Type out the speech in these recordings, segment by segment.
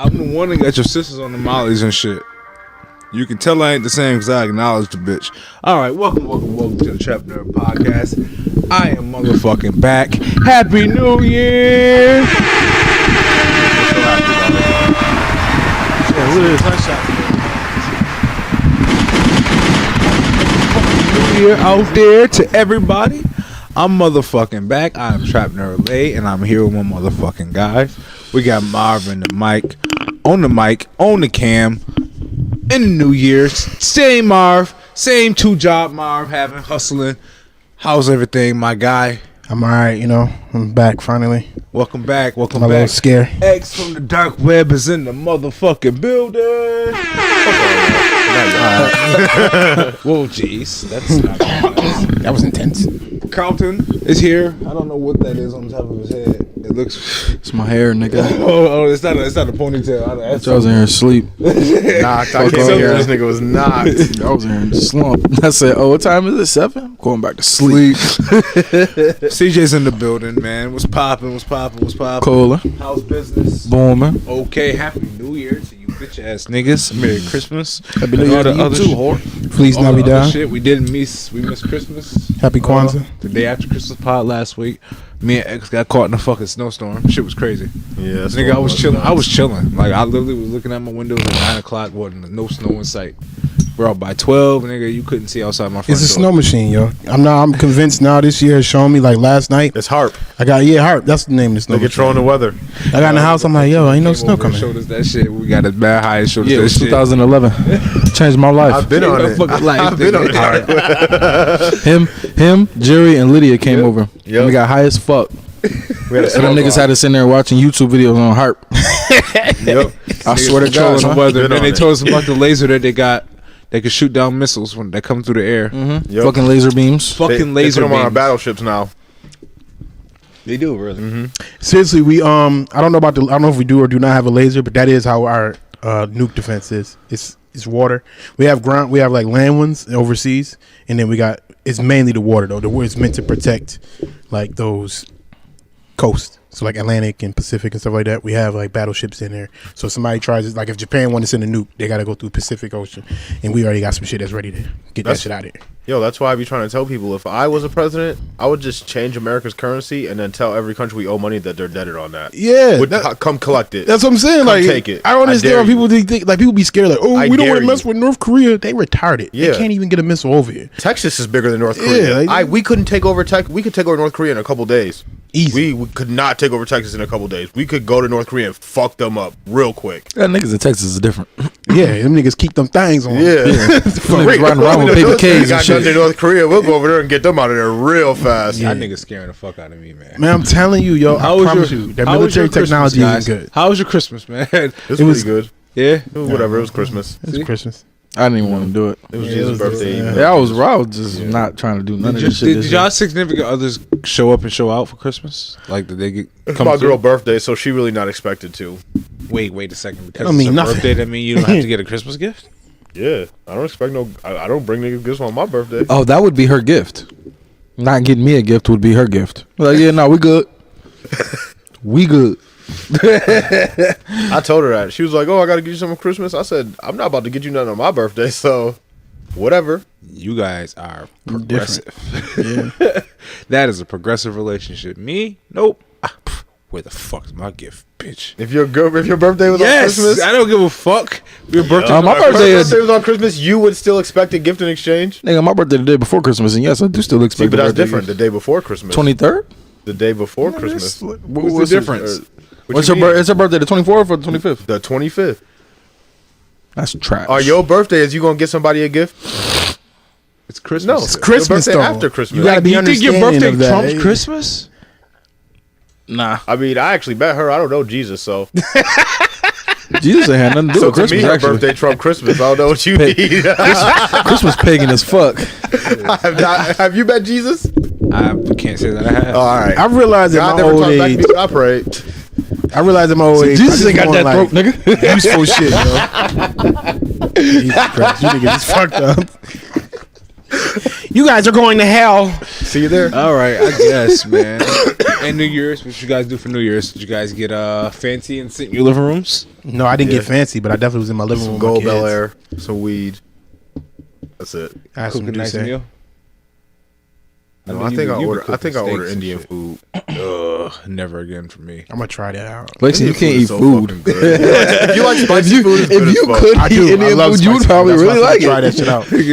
I'm the one that got your sisters on the mollies and shit. You can tell I ain't the same because I acknowledge the bitch. All right, welcome to the TrapNerd podcast. I am motherfucking back. Happy New Year! New Year out there to everybody. I'm motherfucking back. I'm TrapNerd Lay, and I'm here with my motherfucking guys. We got Marvin the mic, on the cam. In the New Year's, same Marv, same 2-job Marv, hustling. How's everything, my guy? I'm alright, I'm back finally. Welcome back. I'm a little scared. X from the dark web is in the motherfucking building. Whoa, jeez, that's not nice. That was intense. Carlton is here. I don't know what that is on top of his head. It looks. It's my hair, nigga. oh, it's not a ponytail. I was in here asleep. Knocked. I came here. This nigga was knocked. I was in here in slump. I said, "Oh, what time is it? 7? I'm going back to sleep." CJ's in the building, man. What's popping? Cola. How's business? Booming. Okay, happy New Year to you bitch ass niggas. Merry Christmas. Happy New Year to you too, whore. Please not be down. Shit, we missed Christmas. Happy Kwanzaa. The day after Christmas pod last week, me and X got caught in a fucking snowstorm. Shit was crazy. Yeah, nigga, I was chilling. Like I literally was looking at my windows at 9 o'clock. Wasn't no snow in sight. Bro, by 12, nigga, you couldn't see outside my front door. It's a snow machine, yo. I'm convinced now. This year has shown me, like last night. It's Harp. Harp. That's the name of the snow They machine. controlling the weather. I got in the house. I'm like, yo, ain't no snow coming. Showed us that shit. We got a bad high. Showed us Yeah, it that was shit. 2011. Changed my life. I've been on it. I've been on it. Him, Jerry, and Lydia came over. Yep. And we got high as fuck. We had a And them niggas had us in there watching YouTube videos on Harp. Yep. I swear to God. The Huh? weather. Been Then on they it. told us about the laser that they got. They could shoot down missiles when they come through the air. Mm-hmm. Yep. Fucking laser beams. Fucking They laser put them on our beams. battleships now. They do really. Mm-hmm. Seriously, we I don't know if we do or do not have a laser, but that is how our nuke defense is. It's water. We have ground. We have like land ones overseas, and then it's mainly the water though. The water is meant to protect like those coasts. So like Atlantic and Pacific and stuff like that, we have like battleships in there. So if somebody tries it, like if Japan wanted to send a nuke, they got to go through Pacific Ocean, and we already got some shit that's ready to get that shit out of there. Yo, that's why I be trying to tell people, if I was a president, I would just change America's currency and then tell every country we owe money that they're debted on that. Yeah, Come collect it. that's what I'm saying. Come Like, take it. I don't understand dare why people think like people be scared. Like, I we don't dare want to mess you. with North Korea. They retarded. Yeah. They can't even get a missile over here. Texas is bigger than North Korea. Yeah, We couldn't take over We could take over North Korea in a couple days. Easy. We could not take over Texas in a couple days. We could go to North Korea and fuck them up real quick. That niggas in Texas is different. Yeah, them niggas keep them things on. Yeah. Them niggas riding around with paper K's and got shit. nothing in North Korea. We'll go over there and get them out of there real fast. That nigga's scaring the fuck out of me, man. Man, I'm telling you, yo. I promise you, that military technology isn't good. How was your Christmas, man? It was was- pretty good. Yeah. Whatever. It was Christmas. It's Christmas. I didn't even want to do it. It was Jesus' birthday. even. Yeah, I was just not trying to do none of this shit. Did this y'all year. significant others show up and show out for Christmas? Like, did they It's come my through? girl's birthday, so she really not expected to. Wait a second. Because I mean it's her nothing. birthday, that mean you don't have to get a Christmas gift? Yeah, I don't expect no. I don't bring niggas gifts on my birthday. Oh, that would be her gift. Not getting me a gift would be her gift. Like, yeah, no, we good. We good. I told her that. She was like, "Oh, I got to get you something for Christmas." I said, "I'm not about to get you nothing on my birthday, so whatever." You guys are progressive. Yeah. That is a progressive relationship. Me? Nope. Where the fuck is my gift, bitch? If your birthday was on Christmas, I don't give a fuck. Your birthday. My if your birthday is was on Christmas, you would still expect a gift in exchange. nigga. My birthday the day before Christmas, and yes, I do still See, expect. but a that's birthday different. gift. The day before Christmas. 23rd. The day before Christmas. What's the difference? What's her birthday? Is her birthday the 24th or the 25th? The 25th. That's trash. Or your birthday is you gonna get somebody a gift? It's Christmas. No, It's Christmas, your birthday though. after Christmas. You gotta be You think your understanding birthday of that. trumps Christmas? Nah, I mean, I actually met her. I don't know Jesus, so Jesus ain't had nothing to do so with to Christmas. me, her Actually, birthday trump Christmas. I don't know what you mean. Christmas pagan as fuck. Have you met Jesus? I can't say that I have. All right. I realized at God my never old talked back to age. me when I prayed. I realized at my old age. Jesus I ain't just got want, that throat, nigga. Useful shit, yo. Jesus Christ, you niggas is fucked up. You guys are going to hell. See you there. All right, I guess, man. And New Year's, what you guys do for New Year's? Did you guys get fancy and sit in your living rooms? No, I didn't get fancy, but I definitely was in my living room. Some Gold Bel Air, some weed. That's it. I had Cook some a nice Douce. meal. No, I think I order Indian food. Never again for me. I'm gonna try that out. Lexi, you can't is eat so food. fucking good. If you like spicy food, it's good If as you fuck. could I eat do. I Indian love food, you would spicy probably food. really That's like why I try it. that shit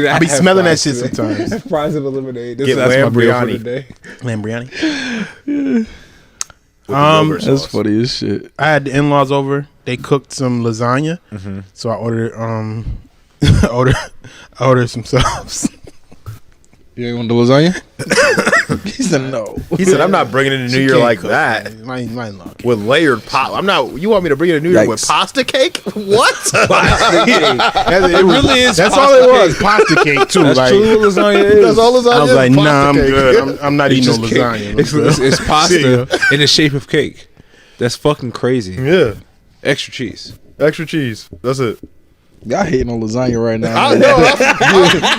out. I be smelling that shit sometimes. Fries and lemonade. Get That's my lamb meal for biryani. the day. Lamb biryani. With the yogurt That's sauce. funny as shit. I had the in-laws over. They cooked some lasagna, so I ordered I ordered some subs. You ain't want the lasagna? He said no. He said, "I'm not bringing in a New Year like that My in-law. with layered pop. I'm not. You want me to bring in a New Year with Yikes. pasta cake? What? It really is That's pasta all it was. cake. Pasta cake too. That's like, true what lasagna is. That's all lasagna. I was is, like, pasta nah, I'm cake. good. I'm not eating no It's just lasagna. cake. It's pasta in the shape of cake. That's fucking crazy. Yeah, Extra cheese. extra cheese. That's it. Y'all hating on lasagna right now. I man. know.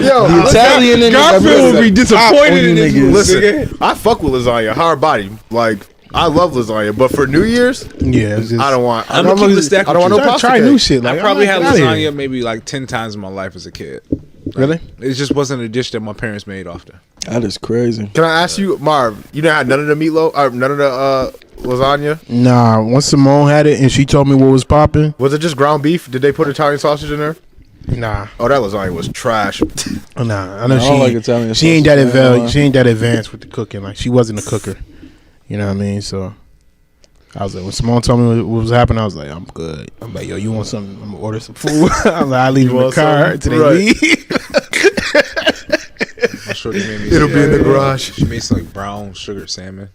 Yo, The Italian in Garfield would be disappointed in this. listen. I fuck with lasagna, hard body. Like I love lasagna, but for New Year's, Yeah, it's just, I don't want. I'm gonna keep the stack I don't want no with you. pasta try cake. new shit. Like I probably had get outta here. lasagna maybe like 10 times in my life as a kid. Really? It just wasn't a dish that my parents made often. That is crazy. Can I ask you, Marv? You didn't have none of the meatloaf, none of the lasagna. Nah. Once Simone had it and she told me what was popping. Was it just ground beef? Did they put Italian sausage in there? Nah. Oh, that lasagna was trash. Nah. I know I she. don't like Italian she ain't that sausage, man. advanced. She ain't that advanced with the cooking. Like she wasn't a cooker. You know what I mean? So I was like, when Simone told me what was happening, I was like, I'm good. I'm like, yo, you want something? I'm gonna order some food. I'm like, I'll leave you in the want car something? till they Right. leave. My shorty made me It'll be in the garage. She made some like brown sugar salmon.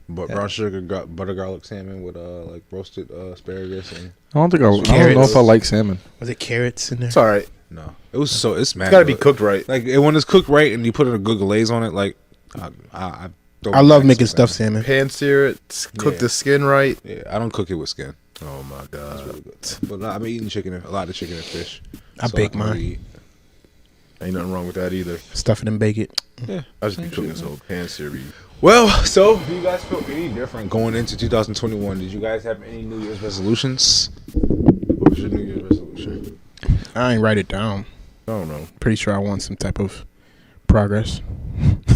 But brown sugar butter garlic salmon with like roasted asparagus and I don't know Carrots. if I like salmon. Was it carrots in there? It's all right. no. It's mad. It's got to be cooked right. Like when it's cooked right and you put a good glaze on it, like I don't I love like making salmon. stuffed salmon. Pan sear it, cook Yeah. the skin right. Yeah, I don't cook it with skin. Oh my god. Really good. But I've been eating a lot of chicken and fish. I bake can mine. really eat. Ain't nothing wrong with that either. Stuff it and bake it. Yeah. I just be cooking so pan sear. Well, so do you guys feel any different going into 2021? Did you guys have any New Year's resolutions? What was your New Year's resolution? I ain't write it down. I don't know. Pretty sure I want some type of progress.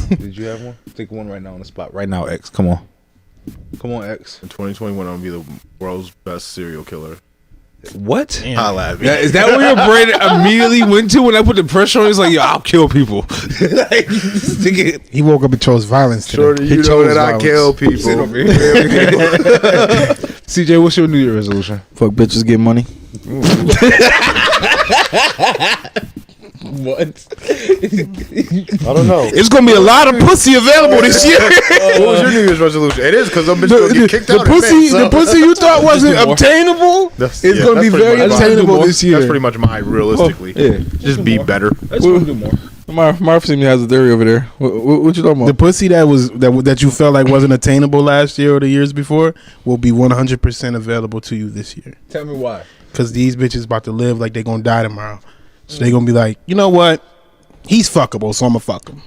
Did you have one? Think of one right now on the spot. Right now, X. Come on, X. In 2021, I'm gonna be the world's best serial killer. What? Holla at me. Is that where your brain immediately went to when I put the pressure on? It's like, yo, I'll kill people. Like, this nigga- He woke up and chose violence today. Shorty, He you know chose that I violence. kill people. Sit over here. CJ, what's your New Year resolution? Fuck bitches, get money. What? I don't know. It's gonna be a lot of pussy available this year. What was your New Year's resolution? It is because I'm bitch gonna get kicked the out. pussy, the pussy you thought wasn't do more. obtainable, That's- it's yeah, gonna be that's pretty very much mine. obtainable More. this year. That's pretty much mine, realistically. Yeah. Just be better. I just want to do more. Marv seems has a theory over there. What you talking The about? pussy that you felt like wasn't attainable last year or the years before will be 100% available to you this year. Tell me why. Because these bitches about to live like they gonna die tomorrow. So they gonna be like, you know what? He's fuckable, so I'ma fuck him.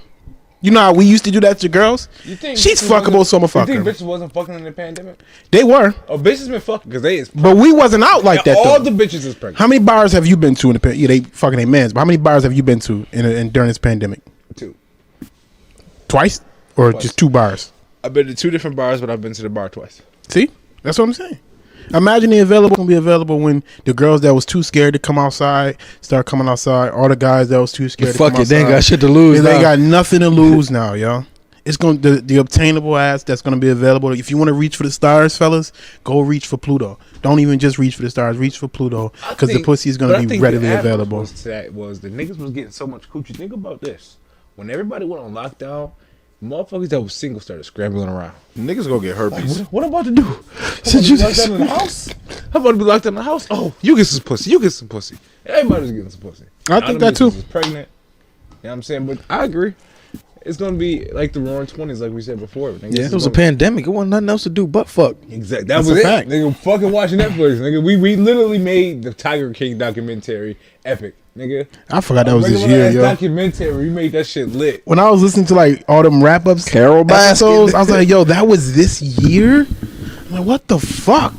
You know how we used to do that to girls? You think She's bitches fuckable, so I'ma You fuck think her. bitches wasn't fucking in the pandemic? They were, Oh, bitches been fucking because they is. but we wasn't out like that all though. the bitches is pregnant. How many bars have you been to in the pandemic? Yeah, they fucking their mans, but how many bars have you been to in during this pandemic? 2. Twice? Or Twice. just 2 bars? I've been to 2 different bars, but I've been to the bar twice. See? That's what I'm saying. Imagine the available gonna be available when the girls that was too scared to come outside start coming outside. All the guys that was too scared to Fuck come it, they ain't outside. got shit to lose. They now. got nothing to lose now, yo. It's gonna the obtainable ass that's gonna be available. If you want to reach for the stars, fellas, go reach for Pluto. Don't even just reach for the stars. Reach for Pluto because the pussy is gonna be readily available. Was the niggas was getting so much coochie. Think about this: when everybody went on lockdown, motherfuckers that was single started scrambling around. Niggas gonna get herpes. What I'm about to do? I'm about to be locked down in the house. I'm about to be locked down in the house. Oh, you get some pussy. You get some pussy. Everybody's getting some pussy. I think that too. Is pregnant. You know what I'm saying? But I agree. It's gonna be like the roaring 20s, like we said before. Yeah, it was a pandemic. It wasn't nothing else to do but fuck. Exactly. That That's was a it. fact. Nigga, fucking watching Netflix. Nigga, we literally made the Tiger King documentary epic. nigga. I forgot that was this Regular year, ass yo. documentary. You made that shit lit. When I was listening to like all them wrap ups, Carol episodes, Baskin. I was like, yo, that was this year. I'm like, what the fuck?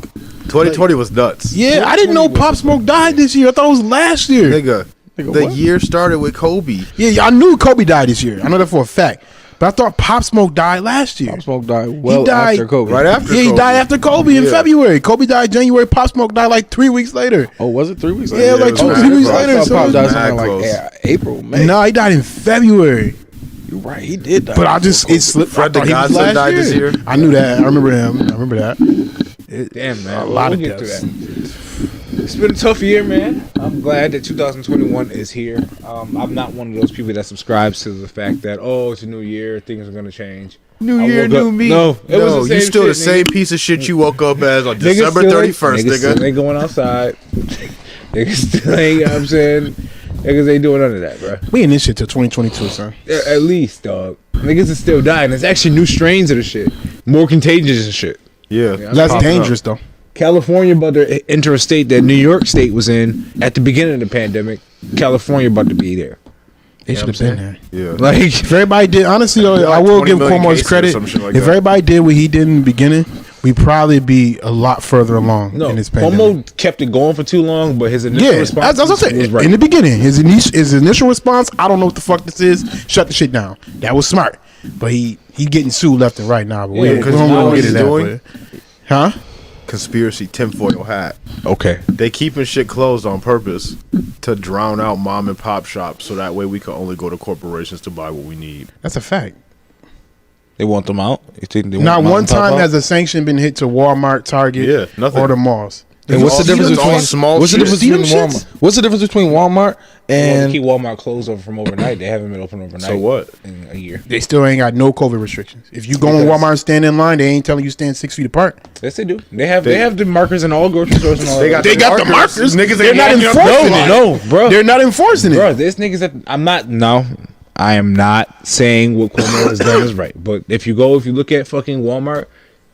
2020 was nuts. Yeah, I didn't know Pop Smoke died this year. I thought it was last year. Nigga, the what? year started with Kobe. Yeah, I knew Kobe died this year. I know that for a fact. But I thought Pop Smoke died last year. Pop Smoke died well died after Kobe. Right after Yeah, he Kobe. died after Kobe in Yeah. February. Kobe died January. Pop Smoke died like 3 weeks later. Oh, was it 3 weeks? Yeah, later? like it was 2 mad weeks close. later. I thought So Pop died mad something like close. April, May. no, he died in February. You're right. He did die. But I just it slipped. Fred I thought the he was Godson last died this year. I knew that. I remember him. I remember that. Damn, man. A lot of get deaths. through that. It's been a tough year, man. I'm glad that 2021 is here. I'm not one of those people that subscribes to the fact that, oh, it's a new year, things are going to change. New I year, woke new up- me. No, it was the you same still the shit, same nigga. piece of shit you woke up as on Niggas December still 31st, niggas still nigga. ain't going outside. Niggas still ain't, you know what I'm saying? Niggas ain't doing none of that, bro. We in this shit till 2022, son. At least, dog. Niggas is still dying. There's actually new strains of the shit. More contagious and shit. Yeah, Less popping dangerous up. though. California about to enter a state that New York State was in at the beginning of the pandemic. California about to be there. They should have been there. Yeah, Like, If everybody did, honestly though, Like I will 20 give million Cuomo his cases or credit. some shit like If that. everybody did what he did in the beginning, we'd probably be a lot further along no, in this pandemic. Cuomo kept it going for too long, but his initial Yeah, response that's what I was said. right. In the beginning, his initial response, I don't know what the fuck this is. Shut the shit down. That was smart. But he getting sued left and right now. But Yeah, we because don't now want what to get he's into that. doing- Huh? conspiracy tinfoil hat. Okay. They keeping shit closed on purpose to drown out mom and pop shops, so that way we can only go to corporations to buy what we need. That's a fact. They want them out? You think they want Not them out one and pop time out? has a sanction been hit to Walmart, Target, Yeah, nothing. or the malls. And what's the all- difference it's all between small what's the shit. difference See them between shits? Walmart? What's the difference between Walmart They want to and keep Walmart closed over from overnight. They haven't been open overnight. So what? In a year. They still ain't got no COVID restrictions. If you go in Because- Walmart and stand in line, they ain't telling you stand 6 feet apart. Yes, they do. They have the markers in all grocery stores and all They that. got They got the markers. Niggas They're ain't not hanging up enforcing no it. No, bro. They're not enforcing it. Bro, this niggas that I am not saying what Cuomo has done is right. But if you look at fucking Walmart,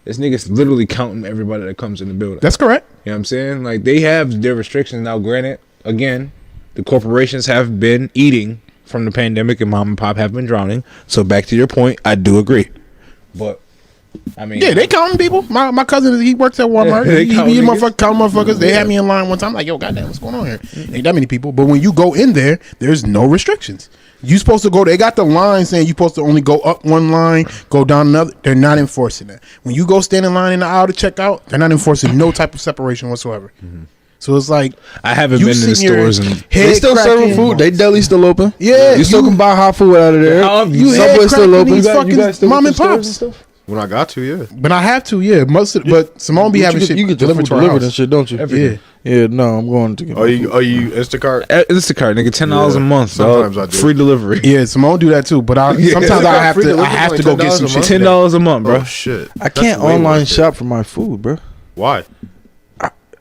this nigga's literally counting everybody that comes in the building. That's correct. You know what I'm saying? Like, they have their restrictions. Now, granted, again, the corporations have been eating from the pandemic and mom and pop have been drowning. So back to your point, I do agree. But, I mean... Yeah, they counting people. My cousin, he works at Walmart. They he counting niggas. count motherfuckers. They had me in line one time. Like, yo, goddamn, what's going on here? Ain't that many people. But when you go in there, there's no restrictions. You supposed to go. They got the line saying you supposed to only go up one line, go down another. They're not enforcing that. When you go stand in line in the aisle to check out, they're not enforcing no type of separation whatsoever. So it's like I haven't you been in the sitting here stores and... head they still serving cracking. food? They deli still open? Yeah, you still you- can buy hot food out of there. You head Subway still cracking open. these fucking mom and stores pops. stuff? When I got to, yeah. But I have to, yeah. But Simone be having shit You get delivered food to her delivered and house. shit, don't you? Yeah. Yeah, no, I'm going to get. Are you Instacart? Instacart, nigga, $10 a Yeah. month. Sometimes dog. I do. Free delivery. Yeah, Simone do that too. But sometimes I have to go get some shit. $10 a month, bro. Oh shit! I can't That's way online worth it. shop for my food, bro. Why?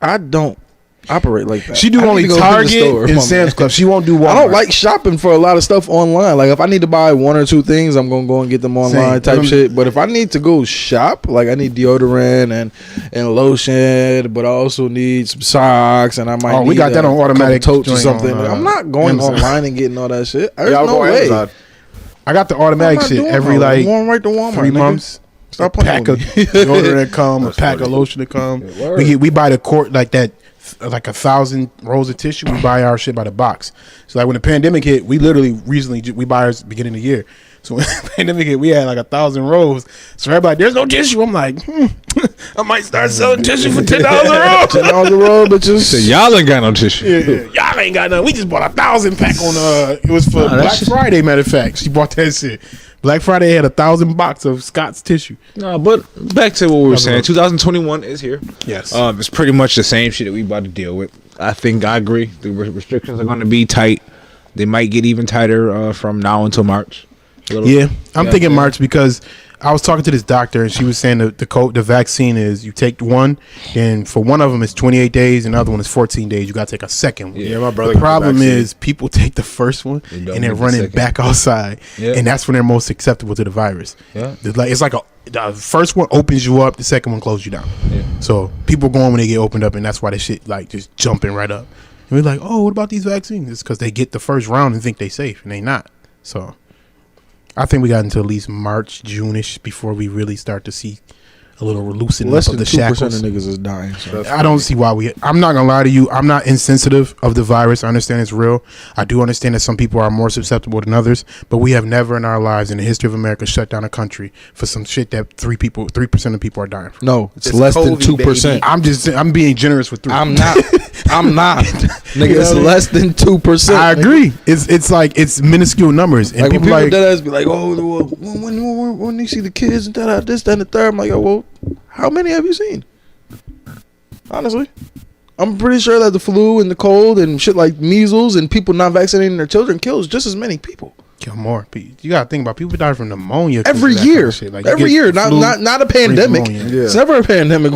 I don't operate like that. She do I need only to go to the Target store, and my Sam's man. Club. She won't do Walmart. I don't like shopping for a lot of stuff online. Like if I need to buy one or two things, I'm gonna go and get them online Same. type shit. But if I need to go shop, like I need deodorant and lotion, but I also need some socks and I might. Oh, we need got that on automatic couple totes or joint something. on, I'm not going Amazon. online and getting all that shit. There's Yeah, I'll no go way. Amazon. I got the I'm automatic not shit doing every all that. I'm like going right to Walmart, 3 nigga. months. Stop A playing pack of with me. deodorant come, a That's pack of funny. lotion to come. word. We buy the quart like that, like 1,000 rolls of tissue. We buy our shit by the box. So like when the pandemic hit, we literally recently we buy ours beginning of the year. So when the pandemic hit, we had like 1,000 rolls. So everybody, there's no tissue. I'm like, I might start selling tissue for $10 a roll. $10 a roll, bitches. So y'all ain't got no tissue. Yeah, y'all ain't got nothing. We just bought 1,000 pack on it was for that Black shit- Friday, matter of fact. She bought that shit. Black Friday had 1,000 box of Scott's tissue. No, but back to what we were saying. 2021 is here. Yes. It's pretty much the same shit that we about to deal with. I think I agree. The restrictions are going to be tight. They might get even tighter from now until March. Yeah, I'm thinking March because I was talking to this doctor and she was saying the vaccine is you take one, and for one of them it's 28 days and the other one is 14 days. You got to take a second one. Yeah, my brother. The got problem vaccine. is people take the first one They don't and they're get the running second. back outside, Yeah. and that's when they're most susceptible to the virus. Yeah. It's like the first one opens you up, the second one closes you down. Yeah. So people going when they get opened up, and that's why the shit like just jumping right up. And we're like, oh, what about these vaccines? It's because they get the first round and think they safe, and they not. So I think we got until at least March, June-ish before we really start to see a little loosening Less up of than the 2% shackles. of niggas is dying. So. I don't see why I'm not gonna lie to you. I'm not insensitive of the virus. I understand it's real. I do understand that some people are more susceptible than others, but we have never in our lives in the history of America shut down a country for some shit that 3% of people are dying from. No, it's It's less than COVID, 2%. I'm being generous with 3. I'm not. Nigga, it's less than 2%. I agree. It's like it's minuscule numbers, and Like when people people like dead ass be like, oh, when you see the kids and that, this, that, and the third, I'm like, oh, well, how many have you seen? Honestly, I'm pretty sure that the flu and the cold and shit like measles and people not vaccinating their children kills just as many people kill more. You gotta think about people die from pneumonia 'cause every of that kind year. of shit. Like, you Every get year, flu, not a pandemic. pneumonia. It's never a pandemic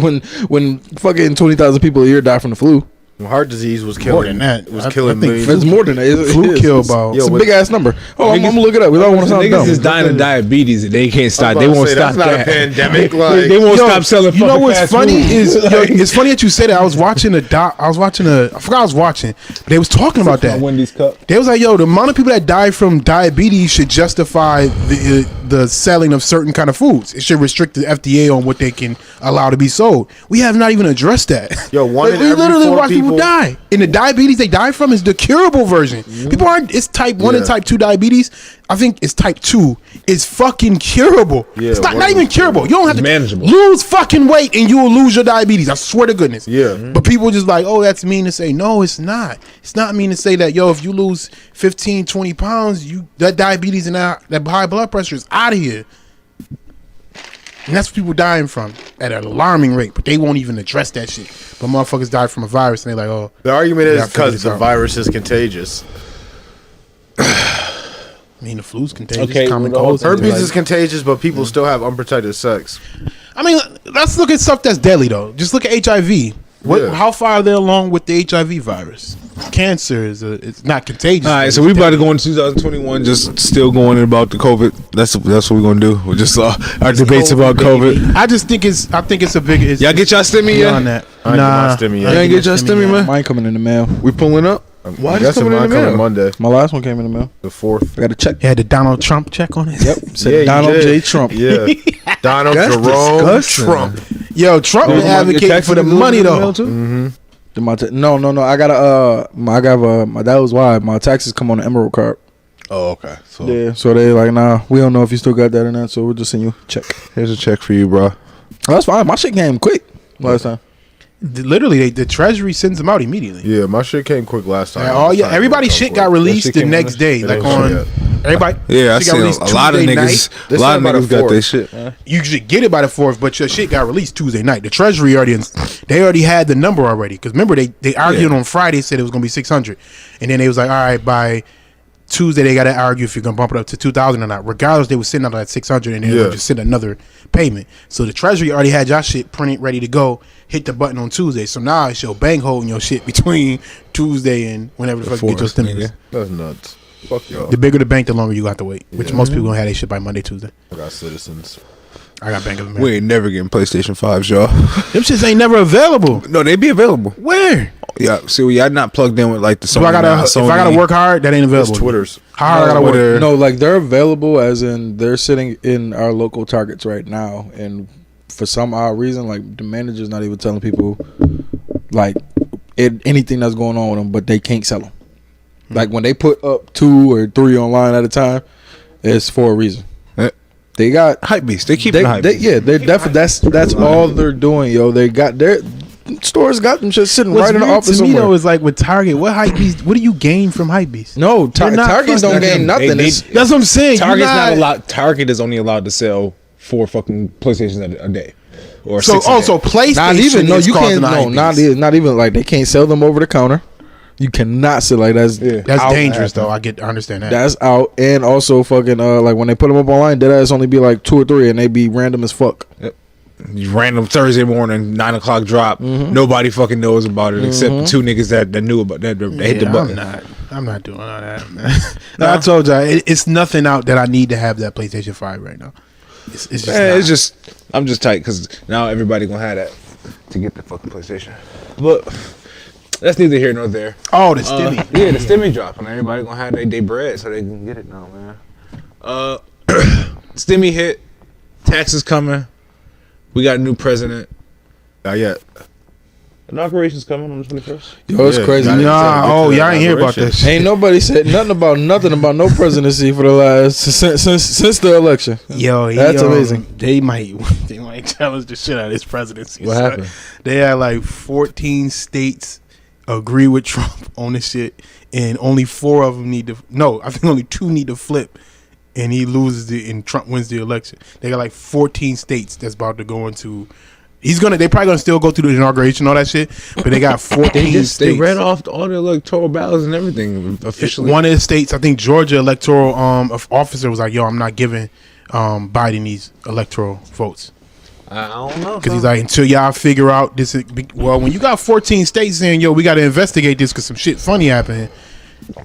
when fucking 20,000 people a year die from the flu. Heart disease was More killing. than that. It was I killing think millions. It's more than that. Flu kill about. It's a big ass number. Oh, I'm gonna look it up. We don't want to sound Niggas dumb. is dying of diabetes and they can't stop. I They was about won't to say, stop that's not that. a pandemic. Like, They won't Yo, stop selling. You know fucking what's fast funny food. is it's funny that you say that. I was watching I forgot I was watching. They was talking about that. Wendy's cup. They was like, yo, the amount of people that die from diabetes should justify the selling of certain kind of foods. It should restrict the FDA on what they can allow to be sold. We have not even addressed that. Yo, one in we every literally 4 watch people people- die. And the diabetes they die from is the curable version. People aren't. It's type 1 and Yeah. type 2 diabetes. I think it's type 2. It's fucking curable. Yeah, it's not one even is curable. You don't have to manageable. lose fucking weight and you will lose your diabetes. I swear to goodness. Yeah. But people just like, oh, that's mean to say. No, it's not. It's not mean to say that, yo, if you lose 15, 20 pounds, that diabetes and that high blood pressure is out of here. And that's what people dying from at an alarming rate. But they won't even address that shit. But motherfuckers die from a virus and they're like, oh. the argument Yeah, I is figured because this the out. virus is contagious. I mean, the flu's contagious. Okay, Common well, cold. Herpes is contagious, but people still have unprotected sex. I mean, let's look at stuff that's deadly, though. Just look at HIV. Yeah. How far are they along with the HIV virus? Cancer is it's not contagious. All right, so we about to go into 2021, just still going in about the COVID. That's what we're gonna do. We just our debates about COVID. I just think it's a big. It's, Y'all get y'all stimmy beyond yet? that. I ain't get my stimmy yet. You ain't get your stimmy, man? Mine coming in the mail. We pulling up. Why I is guess coming in mine the coming mail? Monday, My last one came in the mail. the 4th. I got a check. It had the Donald Trump check on it. Yep. Said Yeah, you Donald did. J. Trump. Yeah, Donald That's Jerome disgusting. Trump. Yo, Trump been advocating for the money though. No. I got my dad was why my taxes come on the Emerald card. Oh, okay. So Yeah. So they like, nah, we don't know if you still got that or not. So we'll just send you a check. here's a check for you, bro. Oh, that's fine. My shit came quick last time. Literally, the Treasury sends them out immediately. Yeah, my shit came quick last time. Oh yeah, everybody's shit got released shit the came next on day. It Like ain't on shit everybody. Yeah, I shit got seen released a lot of Tuesday niggas. night. A This lot of time by the niggas got 4th. their shit. You should get it by the 4th, but your shit got released Tuesday night. The Treasury they already had the number already. Because remember, they argued on Friday, said it was going to be 600. And then they was like, all right, by Tuesday, they got to argue if you're going to bump it up to 2,000 or not. Regardless, they were sitting out at 600 and they would just send another payment. So the Treasury already had your shit printed, ready to go. Hit the button on Tuesday. So now it's your bang holding your shit between Tuesday and whenever the fuck you get your Forest, stimulus. nigga. That's nuts. Fuck y'all. The bigger the bank, the longer you got to wait. Which most people going to have their shit by Monday, Tuesday. I got citizens. I got Bank of America. We ain't never getting PlayStation 5s, y'all. Them shits ain't never available. No, they be available. Where? Yeah, see, y'all not plugged in with like the Sony. If I gotta, now, if I gotta Sony. work hard, that ain't available. It's Twitter's. How hard I gotta work? Twitter. No, like they're available as in they're sitting in our local Targets right now, and for some odd reason, like the manager's not even telling people like anything that's going on with them, but they can't sell them. Like when they put up 2 or 3 online at a time, it's for a reason. They got Hype beast. They keep the hype beast. yeah, they're definitely that's all they're doing, yo. They got their stores got them just sitting right in the office to me somewhere. though is like with Target, what hype beast? What do you gain from hype beast? No, You're not Targets don't fucking- gain nothing. They- It's- That's what I'm saying. Target's not allowed. Target is only allowed to sell 4 fucking PlayStations a day, or So 6 a day. also PlayStation. not even no, is you causing can't. the No, hype not beast. even, not even like they can't sell them over the counter. You cannot sell like that's That's out. dangerous though. I understand that. That's out, and also fucking like when they put them up online, dead ass only be like 2 or 3, and they be random as fuck. Random Thursday morning 9 o'clock drop. Nobody fucking knows about it except the 2 niggas that knew about that. They hit the Yeah, button. I'm not doing all that, man. No, I told you, it's nothing out that I need to have that PlayStation 5 right now. It's just. It's not. just I'm just tight because now everybody gonna have that to get the fucking PlayStation. But That's neither here nor there. Oh, the stimmy. Yeah, the stimmy dropping. Everybody gonna have their bread so they can get it now, man. Stimmy hit. Taxes coming. We got a new president. Not yet. Inauguration's coming on the 21st. Yo, it's crazy. Y'all ain't hear about this. Ain't nobody said nothing about no presidency for the last since the election. Yo, that's amazing. They might challenge the shit out of this presidency. What happened? They had like 14 states agree with Trump on this shit, and only 4 of them need to. No, I think only 2 need to flip, and he loses it, and Trump wins the election. They got like 14 states that's about to go into. They probably gonna still go through the inauguration, all that shit, but they got 14 states. They read off all the electoral ballots and everything officially. One of the states, I think Georgia electoral officer was like, "Yo, I'm not giving Biden these electoral votes." I don't know, because he's like, until y'all figure out this. Well, when you got 14 states saying, "Yo, we got to investigate this because some shit funny happened,"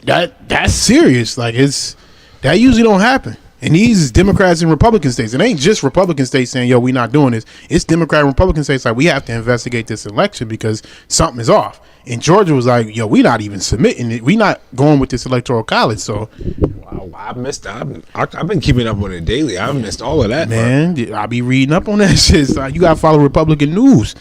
that's serious. Like that usually don't happen. And these Democrats and Republican states, it ain't just Republican states saying, "Yo, we not doing this." It's Democrat and Republican states like, we have to investigate this election because something is off. And Georgia was like, "Yo, we not even submitting it. We not going with this electoral college." So, I missed. I've been keeping up with it daily. I missed all of that, man. I be reading up on that shit. So you gotta follow Republican news.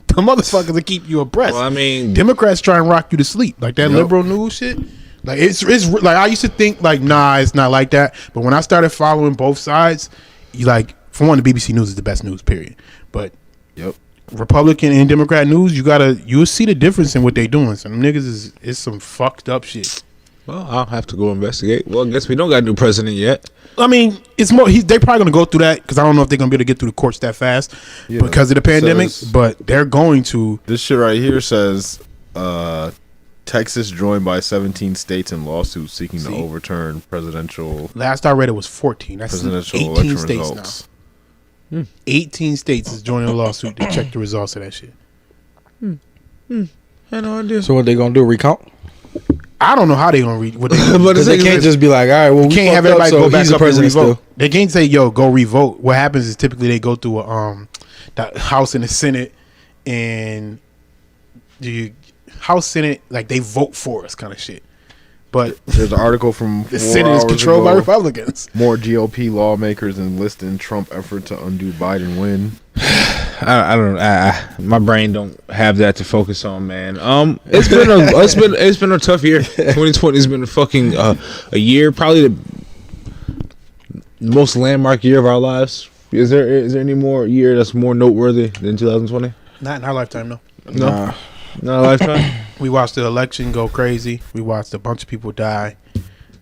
The motherfuckers that keep you abreast. Well, I mean, Democrats try and rock you to sleep like that liberal news shit. Like it's like I used to think like, nah, it's not like that. But when I started following both sides, you like, for one, the BBC News is the best news, period. But Republican and Democrat news, you'll see the difference in what they doing. Some niggas is some fucked up shit. Well, I'll have to go investigate. Well, I guess we don't got a new president yet. I mean, it's more. They probably gonna go through that because I don't know if they're gonna be able to get through the courts that fast because of the pandemic. But they're going to. This shit right here says. Texas joined by 17 states in lawsuits seeking to overturn presidential. Last I read, it was 14. That's presidential 18 states results. now. 18 states is joining a lawsuit to check the results of that shit. I had no idea. So what they gonna do? Recount? I don't know how they gonna read. What but they can't just be like, all right, well, we can't have everybody go back up and revote. Still. They can't say, "Yo, go revote." What happens is typically they go through the House and the Senate, and the House, Senate, like they vote for us, kind of shit. But there's an article from the Senate is controlled by Republicans. More GOP lawmakers enlist in Trump effort to undo Biden win. I don't. My brain don't have that to focus on, man. It's been a tough year. 2020 has been a fucking a year, probably the most landmark year of our lives. Is there any more year that's more noteworthy than 2020? Not in our lifetime, no. No. Not a lifetime. We watched the election go crazy. We watched a bunch of people die.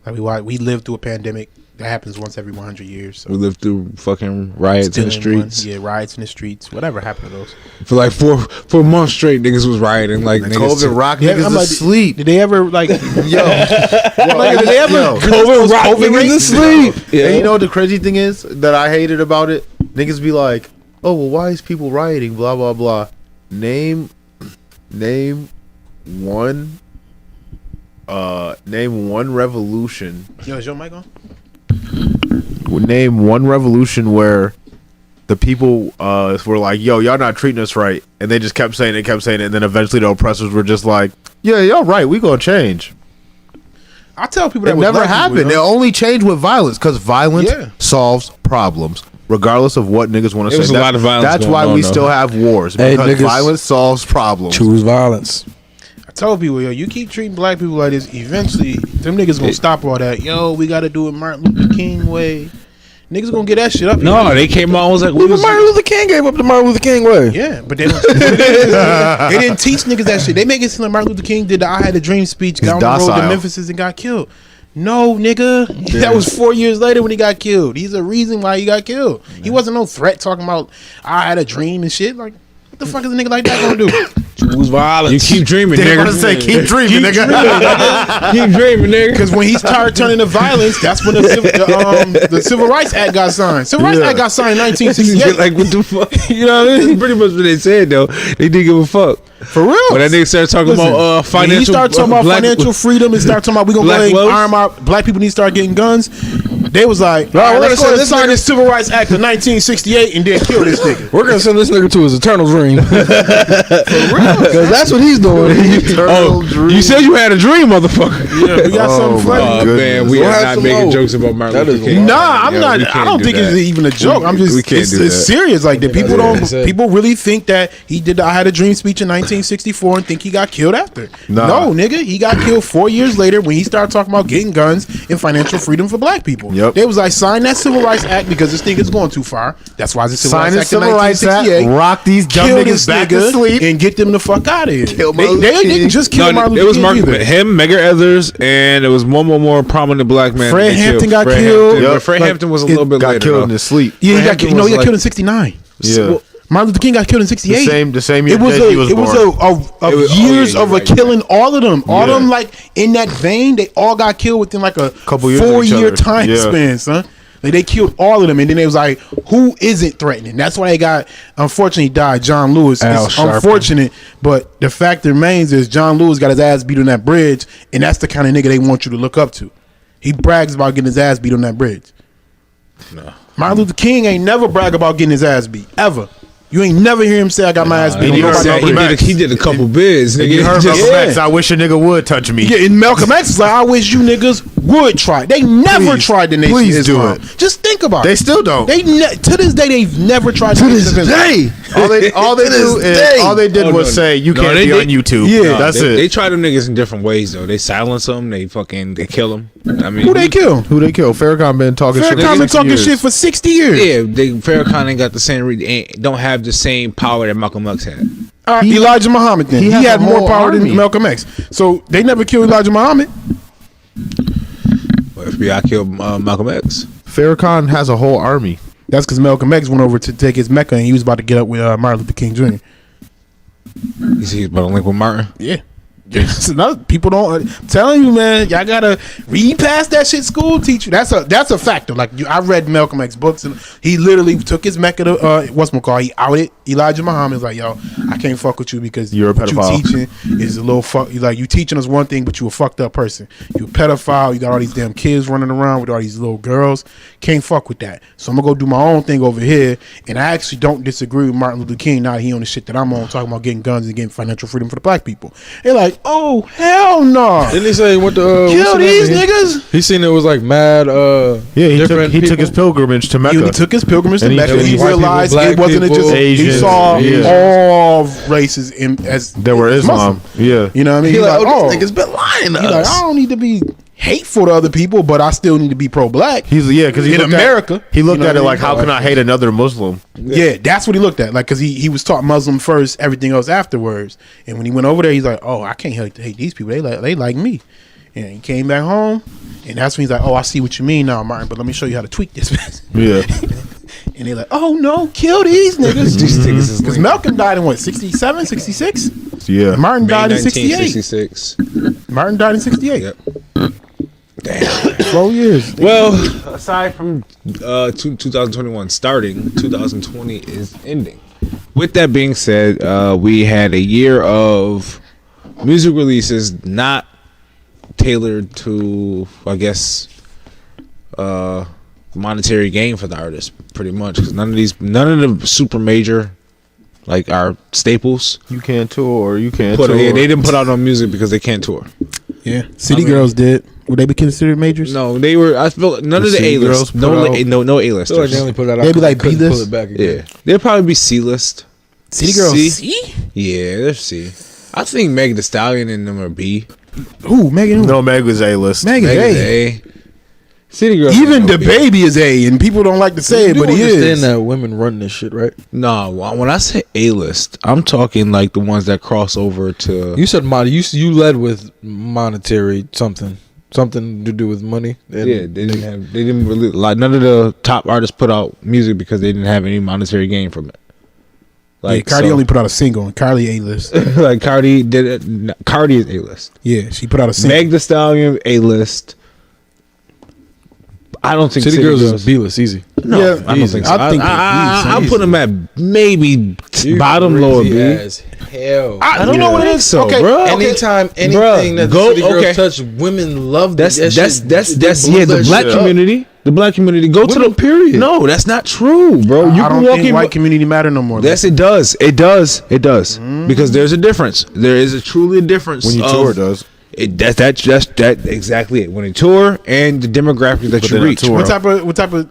Like we lived through a pandemic that happens once every 100 years. So. We lived through fucking riots in the streets. Riots in the streets. Whatever happened to those? For like four months straight, niggas was rioting. Like niggas COVID rock niggas asleep. Did they ever like? Did they ever? COVID rock niggas asleep. Yeah. And you know what the crazy thing is that I hated about it? Niggas be like, "Oh well, why is people rioting?" Blah blah blah. Name one revolution. Yo, is your mic on? Name one revolution where the people were like, "Yo, y'all not treating us right," and they just kept saying it, and then eventually the oppressors were just like, "Yeah, y'all right, we gonna change." I tell people that it never happened. It only changed with violence because violence solves problems. Regardless of what niggas want to say, a lot of violence. That's why we still have wars, because violence solves problems. Choose violence. I tell people, yo, you keep treating black people like this, eventually them niggas gonna stop all that. Yo, we gotta do it Martin Luther King way. Niggas gonna get that shit up. No, they came out and was like, Martin Luther King gave up the Martin Luther King way. Yeah, but they didn't teach niggas that shit. They make it seem like Martin Luther King did the "I Had a Dream" speech, got on the road to Memphis and got killed. No, nigga. Yeah. That was 4 years later when he got killed. He's a reason why he got killed. He wasn't no threat talking about "I had a dream" and shit. Like, what the fuck is a nigga like that gonna do? Choose violence. You keep dreaming, nigga. They want to say, keep dreaming, nigga. Keep dreaming, nigga. Because when he started turning to violence, that's when the Civil Rights Act got signed. Civil Rights Act got signed in 1968. Like, what the fuck? You know what I mean? Pretty much what they said, though. They didn't give a fuck. For real. When that nigga started talking about financial... When he started talking about financial freedom and started talking about we gonna go arm our... Black people need to start getting guns. They was like, Right, all right, we're let's gonna go and send sign this this Civil Rights Act of 1968 and then kill this nigga. We're gonna send this nigga to his eternal dream. Because that's what he's doing. You said you had a dream, motherfucker. Yeah, we got something my funny. Oh goodness. man, we We'll are have not some making more. jokes about Martin That Luther is King. Nah, I'm Yeah, not. we I can't don't do think that. it's even a joke. I'm just. We can't It's do that. serious. Like the people what don't. he said. People really think that he did. I had a dream speech in 1964 and think he got killed after. Nah. No, nigga, he got killed 4 years later when he started talking about getting guns and financial freedom for black people. Yep. They was like, sign that Civil Rights Act because this thing is going too far. That's why the Civil Sign Rights the Act in Civil Rights Act, 1968. rock these dumb Kill niggas this back nigga to sleep. and get them the fuck out of here. Kill They Martin didn't King. just kill No, Martin it Luther was King either. him, Medgar Evers, and it was one more prominent black man. Fred they Hampton killed. got Fred killed. Hampton, Yep. but Fred Like, Hampton was a little bit Got later. killed though. in his sleep. Yeah, he Fred got Hampton killed. No, was he got like- killed in 69. Yeah. Martin Luther King got killed in 68. The same year It was that he was it was born. It was- years oh, yeah, of you're right, killing all of them. All Yeah. of them, like in that vein, they all got killed within like a Couple years of each 4-year other. time Yeah. span, son. Like they killed all of them, and then they was like, "Who isn't threatening?" That's why they got. Unfortunately, died John Lewis. Al It's Sharpton. unfortunate, but the fact remains is John Lewis got his ass beat on that bridge, and that's the kind of nigga they want you to look up to. He brags about getting his ass beat on that bridge. No. Martin Luther King ain't never brag about getting his ass beat ever. You ain't never hear him say I got my ass beat. He, on heard nobody Malcolm bridge. X. he did a couple bids. Nigga. You heard Just- Malcolm X, yeah. I wish a nigga would touch me. Yeah, and Malcolm X is like, I wish you niggas would try. They never Please, tried the Nation please of do Islam. it. Just think about They it. still don't. They to this day they've never tried the Nation of Islam. all they do is all they did Oh, was no. say you No, can't they- be they- on YouTube. Yeah. That's they, it. They try them niggas in different ways though. They silence them. They kill them. I mean, Who they kill? Who they kill? Farrakhan been talking shit. Farrakhan for been 60 talking years. shit for 60 years. Yeah, Farrakhan ain't got the same. Don't have the same power that Malcolm X had. Elijah Muhammad then. he He has had a more whole power army. than Malcolm X. So they never killed Elijah Muhammad. Well, FBI killed Malcolm X. Farrakhan has a whole army. That's because Malcolm X went over to take his Mecca and he was about to get up with Martin Luther King Jr. You see, he's about to link with Martin. Yeah. It's another, people don't. I'm telling you, man, y'all gotta read past that shit. School teacher. That's a factor. Like I read Malcolm X books, and he literally took his Mecca to He outed Elijah Muhammad. He's like, yo, I can't fuck with you because You're a what pedophile. you teaching is a little fuck. You teaching us one thing, but you a fucked up person. You a pedophile. You got all these damn kids running around with all these little girls. Can't fuck with that. So I'm gonna go do my own thing over here. And I actually don't disagree with Martin Luther King. Now he on the shit that I'm on, talking about getting guns and getting financial freedom for the black people. They're like, oh hell no. Didn't he say what the Kill what's the these name? niggas. He seen it was like mad. Yeah, he different took his people. pilgrimage to Mecca. He took his pilgrimage to And he Mecca. chose He white realized people, it black wasn't people, just. He Asians, saw yeah. all races as There were as Islam. Muslim. Yeah. You know what I mean? He He's like, like, oh, oh, this nigga's been lying to he's like, us. I don't need to be hateful to other people, but I still need to be pro-black. Because he in looked America, he looked you know at it what I like, mean? how can I hate another Muslim? Yeah, that's what he looked at. Like, because he was taught Muslim first, everything else afterwards. And when he went over there, he's like, oh, I can't hate these people. They like me. And he came back home, and that's when he's like, oh, I see what you mean now, Martin, but let me show you how to tweak this. Yeah. And they're like, oh, no, kill these niggas. These niggas is Because linked. Malcolm died in what, 67, 66? Yeah. Martin died in 68. 1966. Martin died in 68. Yep. 12 years. Well, aside from 2021 starting, 2020 is ending. With that being said, we had a year of music releases not tailored to, I guess, monetary gain for the artist, pretty much, because none of the super major, like our staples, You can't tour. You can't they tour. didn't put out no music because they can't tour. Yeah. City I mean- Girls did. Would they be considered majors? No, they were. I feel none The of the City A-list, Girls put out- no I feel like A-listers. they only put that out. They be 'cause like couldn't B-list? pull it back again. Yeah, they'd probably be C-list. City Girls. C? C? Yeah, they're C. I think Meg The Stallion and them are B. Who? Megan who? No, Meg was A-list. Megan Meg is A. A. City Girls. Even ain't no the B. baby is A, and people don't like to say it, You but do he understand is. that women run this shit, right? No, when I say A-list, I'm talking like the ones that cross over to. You said you led with monetary something to do with money. And Yeah, they didn't really like none of the top artists put out music because they didn't have any monetary gain from it. Like Cardi only put out a single, and Cardi A-list. like Cardi did it. Cardi is A-list. Yeah, she put out a single. Meg The Stallion A-list. I don't think City Girls is B-list, easy. No, Yeah, I don't easy. think so. I think I'll easy. put them at maybe bottom lower B. As hell. I don't know what it think is. so, Okay, bro. okay. Anytime anything Bruh, that go- the City Girls okay. touch, women love That's that shit. that's They yeah blow the that black shit up. community. The black community go to the period. No, that's not true, bro. I don't think white community matter no more. Yes, it does. It does. Because there's a difference. There is truly a difference. When you tour, it does. That's exactly it. When you tour and the demographic that you reach. What type of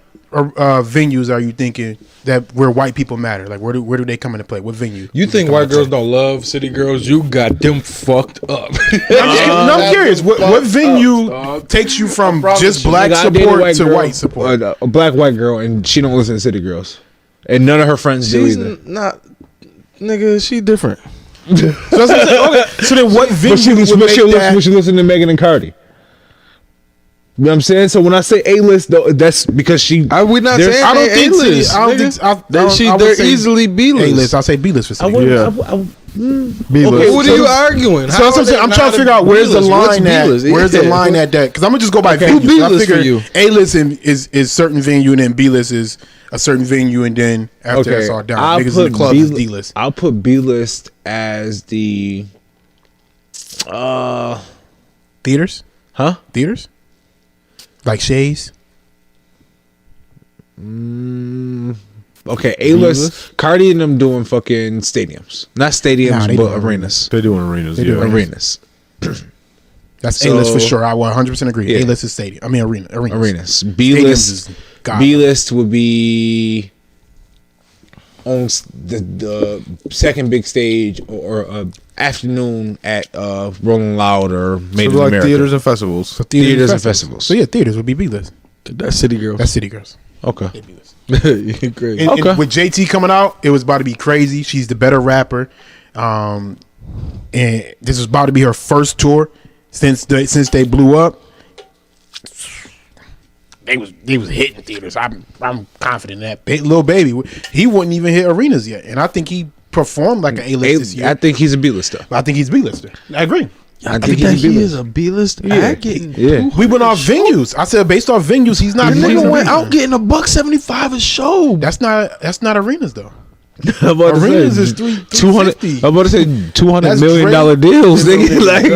venues are you thinking that where white people matter? Like where do they come into play? What venue? You think white girls don't love city girls? You got them fucked up. I'm curious. What venue takes you from just black support to white support? A black white girl, and she don't listen to city girls, and none of her friends do either. Not, nigga. She different. Okay. So then, what venue would make that? She listen to Megan and Cardi. You know what I'm saying? So when I say A-list, though, that's because she. We not saying I don't think A-list. They're easily B-list. A-list. I'll say B-list for city. B-list. Okay, what are you arguing? So that's what I'm saying. I'm trying to figure out where's the line at. Where's the line at that? Because I'm gonna just go by venue. I figure A-list is certain venue, and then B-list is a certain venue, and then after that's all down, niggas in the club is D-list. I'll put B-list as the theaters. Huh? Theaters. Like Shays. Okay, A-list. Cardi and them doing fucking stadiums, not stadiums, but arenas. They're doing arenas. Arenas. That's A-list for sure. I 100% agree. Yeah. A-list is stadium. I mean arenas. B-list would be on the second big stage or afternoon at Rolling Loud or Made in America. Theaters and festivals. So theaters and festivals. So yeah, theaters would be B-list. That's city girls. That's city girls. Okay. Great. And with JT coming out, it was about to be crazy. She's the better rapper, and this was about to be her first tour since they blew up. They was hitting theaters. I'm confident in that. Lil Baby, he wouldn't even hit arenas yet, and I think he performed like an A-list this year. I think he's a B-lister. I think he's B-lister. I agree. I think he is a B-list. Yeah. We went off venues. I said based off venues, he's not. Nigga went out getting $175 a show. That's not arenas though. Arenas is 200. I'm about to say $200 million deals. Nigga, like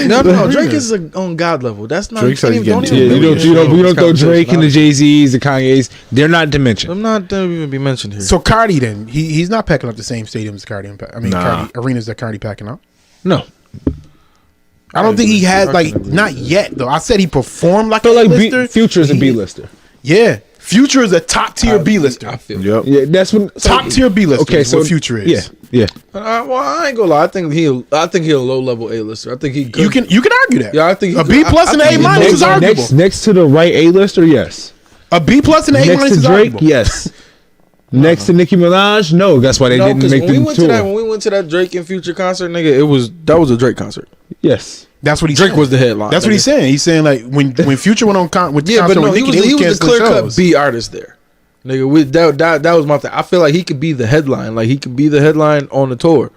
no. Drake is on God level. That's not. Drake's You getting you don't throw Drake and the Jay-Z's, the Kanye's. They're not dimension. I'm not even be mentioned here. So Cardi then he's not packing up the same stadiums as Cardi. Cardi arenas that Cardi packing up. No. I don't think he had not yet though. I said he performed like Future is a B-lister. Yeah, Future is a top tier B-lister. I feel. Yep. Yeah, that's when top tier B-lister. Okay, so what Future is. Yeah. Well, I ain't gonna lie. I think he a low level A-lister. I think he could. You can argue that. Yeah, I think a B plus and A minus is arguable. Next to the right A-lister, yes. A B plus and A minus is Drake, arguable. Yes. Next to Nicki Minaj, no. That's why they didn't make the tour. When we went to that Drake and Future concert, nigga, that was a Drake concert. Yes. That's what Drake was the headline. That's what he's saying. He's saying like when Future went on with yeah, concert but no, with Nicki, he was the clear cut B artist there, nigga. That was my thing. I feel like he could be the headline. Like he could be the headline on the tour.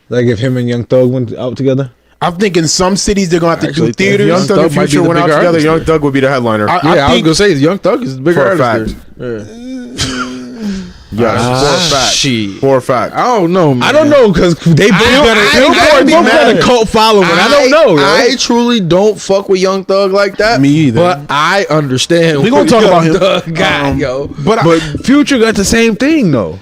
Like if him and Young Thug went out together. I'm thinking some cities they're gonna have to do theaters. Young Thug and Future went out together. Young Thug would be the headliner. I was gonna say Young Thug is the bigger artist. Yes, for a fact. I don't know, man. I don't know because they both got a cult following. I don't know. I truly don't fuck with Young Thug like that. Me either. But I understand. We gonna talk about him, But Future got the same thing though.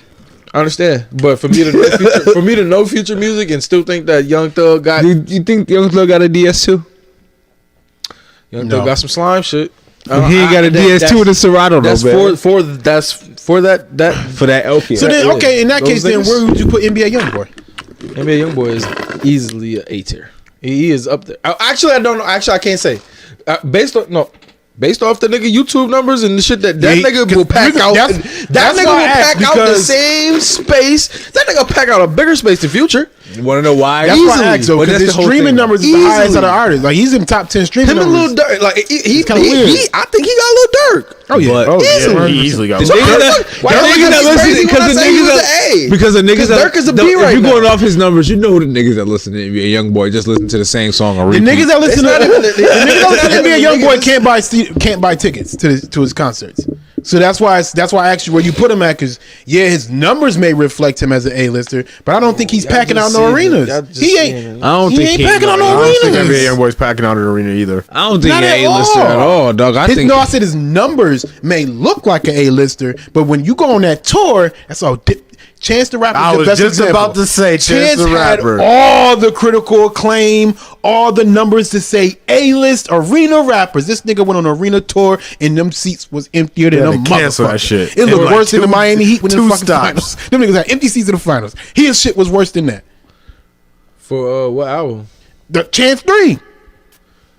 I understand, but for me to know Future music and still think that Young Thug got. You think Young Thug got a DS2? Thug got some slime shit. He ain't got a DS2 in the Serato though. That's for that LP. So then, okay, in that case, then where would you put NBA YoungBoy? NBA YoungBoy is easily an A tier. He is up there. Actually, I don't know. Actually, I can't say. Based off the nigga YouTube numbers and the shit that nigga will pack out. That nigga will pack out the same space. That nigga pack out a bigger space than Future. You want to know why? That's why I asked though, because his streaming numbers is the highest of the artists. Like he's in top 10 streaming numbers. Him and Lil Durk, like he I think he got Lil Durk. Oh yeah, he easily got. Because the niggas Durk is a B right now. If you going off his numbers, you know the niggas that listen to NBA YoungBoy just listen to the same song on repeat. The niggas that listen to NBA YoungBoy can't buy tickets to his concerts. So that's why I asked you where you put him at, because his numbers may reflect him as an A-lister, but I don't think he's packing out no arenas. He ain't. I don't He think ain't he packing out I no don't think arenas. NBA Youngboy's packing out an arena either. I don't think Not he at A-lister at all, dog. I think I said his numbers may look like an A-lister, but when you go on that tour, that's all. Chance the Rapper. I the was best just example. about to say Chance the had Rapper. all the critical acclaim, all the numbers to say A-list arena rappers. This nigga went on an arena tour and them seats was emptier than Yeah, them they canceled that motherfuckers. shit. It looked Like worse than the two- Miami Heat when in the two fucking stops. finals. Them niggas had empty seats in the finals. His shit was worse than that. For what album? The Chance 3.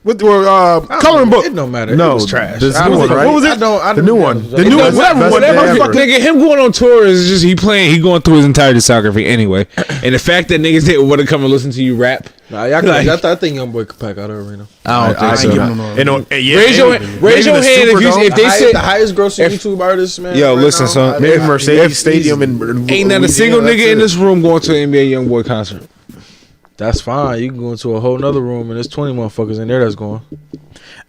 With coloring book. It don't matter. No, it was trash. this I new don't one, think- right? What was it? The new one. The new one. Best Whatever. day ever. Nigga, him going on tour is just he going through his entire discography anyway. And the fact that niggas didn't want to come and listen to you rap. Nah, y'all Like- I think YoungBoy could pack out an arena. I don't I think ain't so. giving him no. And on- yeah, Raise your maybe hand the if you Superdome. if they said the highest grossing if- YouTube artist, man. Yo, right listen, now, son. maybe If- Mercedes if- Stadium in ain't not a single Louisiana, nigga in that's this room going to an NBA YoungBoy concert. That's fine. You can go into a whole nother room and there's 20 motherfuckers in there that's going.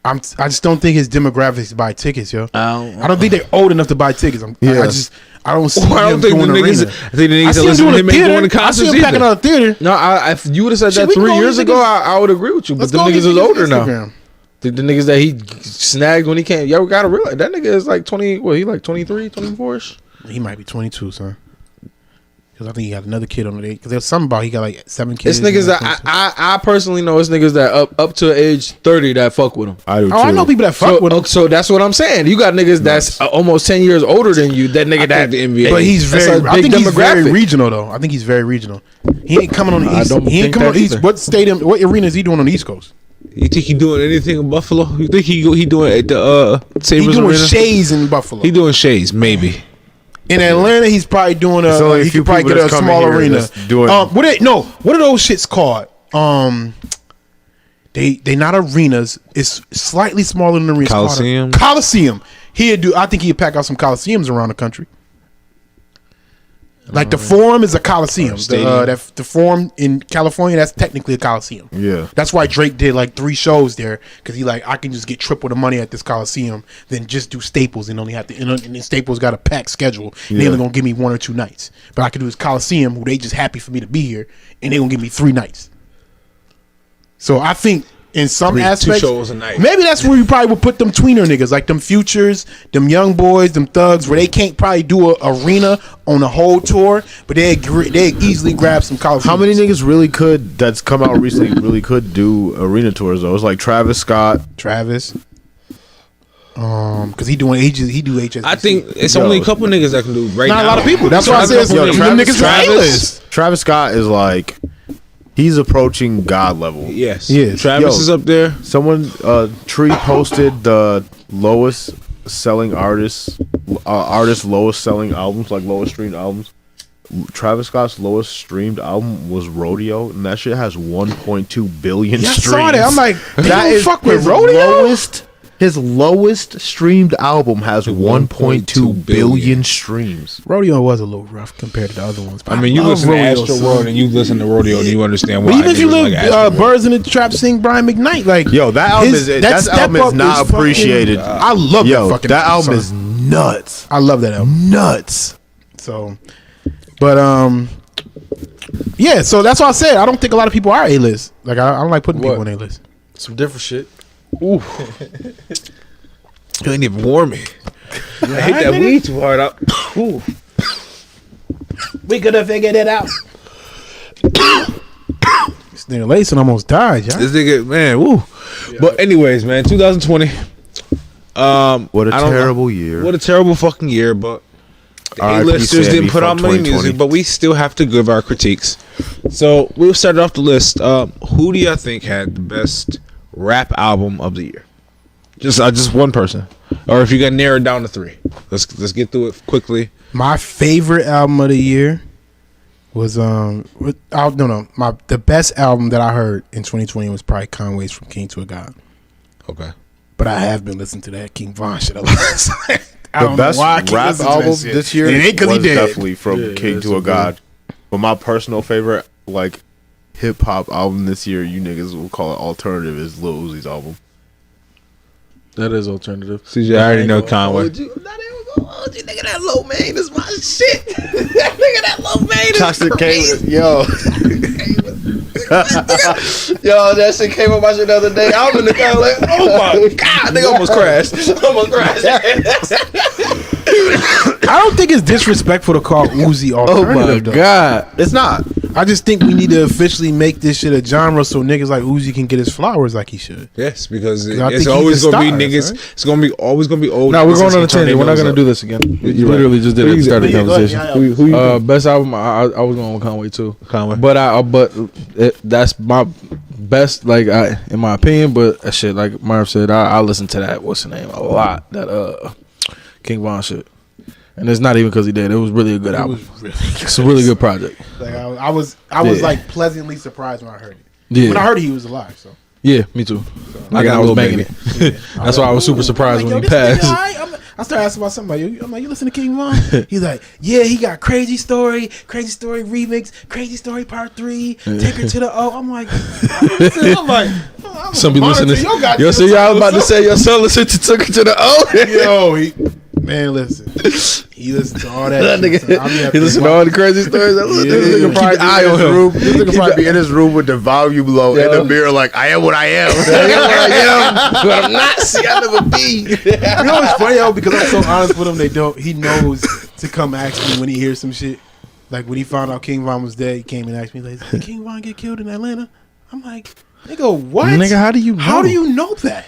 I just don't think his demographics buy tickets, yo. I I don't think they're old enough to buy tickets. Yeah. I don't see I don't him think the doing niggas. arena. I think the niggas I that see him listen doing to a him ain't going to theater. I see concerts him packing either. out a theater. No, if you would have said Shit, that we can 3 go on years these ago, niggas- I would agree with you. But Let's the go niggas get is these older now. Instagram. The niggas that he snagged when he came, y'all gotta realize that nigga is like 20. What he like 23, 24 ish. He might be 22, son. Because I think he got another kid on the day. Because there's something about he got like 7 kids. It's niggas that I personally know. It's niggas that up to age 30 that fuck with him. I do too. Oh, I know people that fuck with him. So that's what I'm saying. You got niggas that's almost 10 years older than you. That nigga that think the NBA But he's that's very. a I big think he's very demographic. regional though. I think he's very regional. He ain't coming on the I east. don't He ain't think coming on that the east. either. What stadium? What arena is he doing on the East Coast? You think he doing anything in Buffalo? You think he doing at the He Sabres doing Arena? Shays in Buffalo. He doing Shays, maybe. In Atlanta, he's probably doing It's only a he few could probably people get a that's coming small here arena. that's doing- What are those shits called? They not arenas. It's slightly smaller than arenas. Coliseum? Coliseum. I think he'd pack out some coliseums around the country. Like the Forum is a coliseum. Stadium. The Forum in California, that's technically a coliseum. Yeah. That's why Drake did like 3 shows there, because he like, I can just get triple the money at this coliseum than just do Staples and only have to. And then Staples got a packed schedule. And they Yeah. only gonna give me 1 or 2 nights. But I could do this Coliseum, who they just happy for me to be here, and they gonna give me 3 nights. So I think in some 2 aspects, shows a night. maybe that's where you probably would put them tweener niggas, like them Futures, them Young Boys, them Thugs, where they can't probably do a arena on the whole tour, but they easily grab some Coliseum. How many niggas really could that's come out recently really could do arena tours though? It's like Travis Scott. Travis. Because he do HSBC. I think it's only a couple niggas that can do right now. Not a lot of people. That's why I said Yo, them Travis- niggas Travis- A-list. Travis Scott is like he's approaching God level. Yes. Yes. Travis Yo. is up there. Someone Tree posted the lowest selling artists lowest selling albums, like lowest streamed albums. Travis Scott's lowest streamed album was Rodeo, and that shit has 1.2 billion Yeah, I streams. saw that. I'm like, that that is fuck with his Rodeo. His lowest streamed album has 1.2 billion streams. Rodeo was a little rough compared to the other ones. I mean, you love listen to Rodeo, Astro son. World and you listen to Rodeo and you understand why. But even if you niggas live like Astro World. Birds in the Trap sing Brian McKnight, like Yo, that album is that that step album is up not fucking- appreciated. I love Yo, that fucking that album son. is nuts. I love that album. Nuts. So, but yeah. So that's why I said I don't think a lot of people are A-list. Like I don't like putting What? people on A-list. Some different shit. You ain't even warm me. I hit that weed too hard up. We could have figured it out. This nigga Lason almost died, y'all. This nigga, man, woo. But anyways, man, 2020. What a I don't know. terrible year. What a terrible fucking year, but the R.I.P. A-listers Sammy didn't put out from many 2020. music, but we still have to give our critiques. So we'll start off the list. Who do you think had the best rap album of the year? Just one person, or if you got narrowed down to 3. Let's get through it quickly. My favorite album of the year was the best album that I heard in 2020 was probably Conway's From King to a God. Okay. But I have been listening to that King Von shit a lot. I The don't best know why I keep rap listening to that album shit. this year And it ain't 'cause he was dead. definitely From King that's to a so God. But my personal favorite, like, hip hop album this year, you niggas will call it alternative, is Lil Uzi's album. That is alternative. CJ, I already know Conway. Not even told you, nigga, that low main is my shit. Nigga, that low main is Toxic crazy. yo. Yo, that shit came up my shit the other day. I'm in the car like, oh my god, nigga almost crashed. I don't think it's disrespectful to call Uzi alternative. Though. god, It's not. I just think we need to officially make this shit a genre so niggas like Uzi can get his flowers like he should. Yes, because I it's think always he's a gonna be star, niggas. right? It's gonna be always gonna be old. no, we're niggas going on a that's gonna tangent. We're not turn gonna their do nose this again. We You're literally right. just did it at the start of the Yeah, go ahead. conversation. Yeah, Who you Best album, I was going with Conway too. Conway. But that's my best, like in my opinion. But shit, like Marv said, I listen to that. What's the name? A lot. That King Von shit. And it's not even because he did. It was really a good album. It's a really good project. Like I was like pleasantly surprised when I heard it. Yeah. When I heard it, he was alive. So Yeah, me too. I got was Lil banging Baby. it. That's why I was super surprised when he passed. I started asking about something. I'm like, you listen to King Von? He's like, yeah, he got Crazy Story remix, Crazy Story Part 3, Take Her to the O. I'm like, Some be listening. Yo, so y'all about to say your son listened to Took Her to the O? Yo, man, listen. He listened to all that. That shit, so I'm gonna nigga, have he to listened to all the crazy stories. This nigga probably be in his room. This nigga probably be in his room with the volume low in the mirror, like I am what I am. But I'm not. See, I'll never be. You know what's funny though? Because I'm so honest with him, he knows to come ask me when he hears some shit. Like when he found out King Von was dead, he came and asked me, like, did King Von get killed in Atlanta? I'm like, nigga, what? Nigga, how do you know? How do you know that?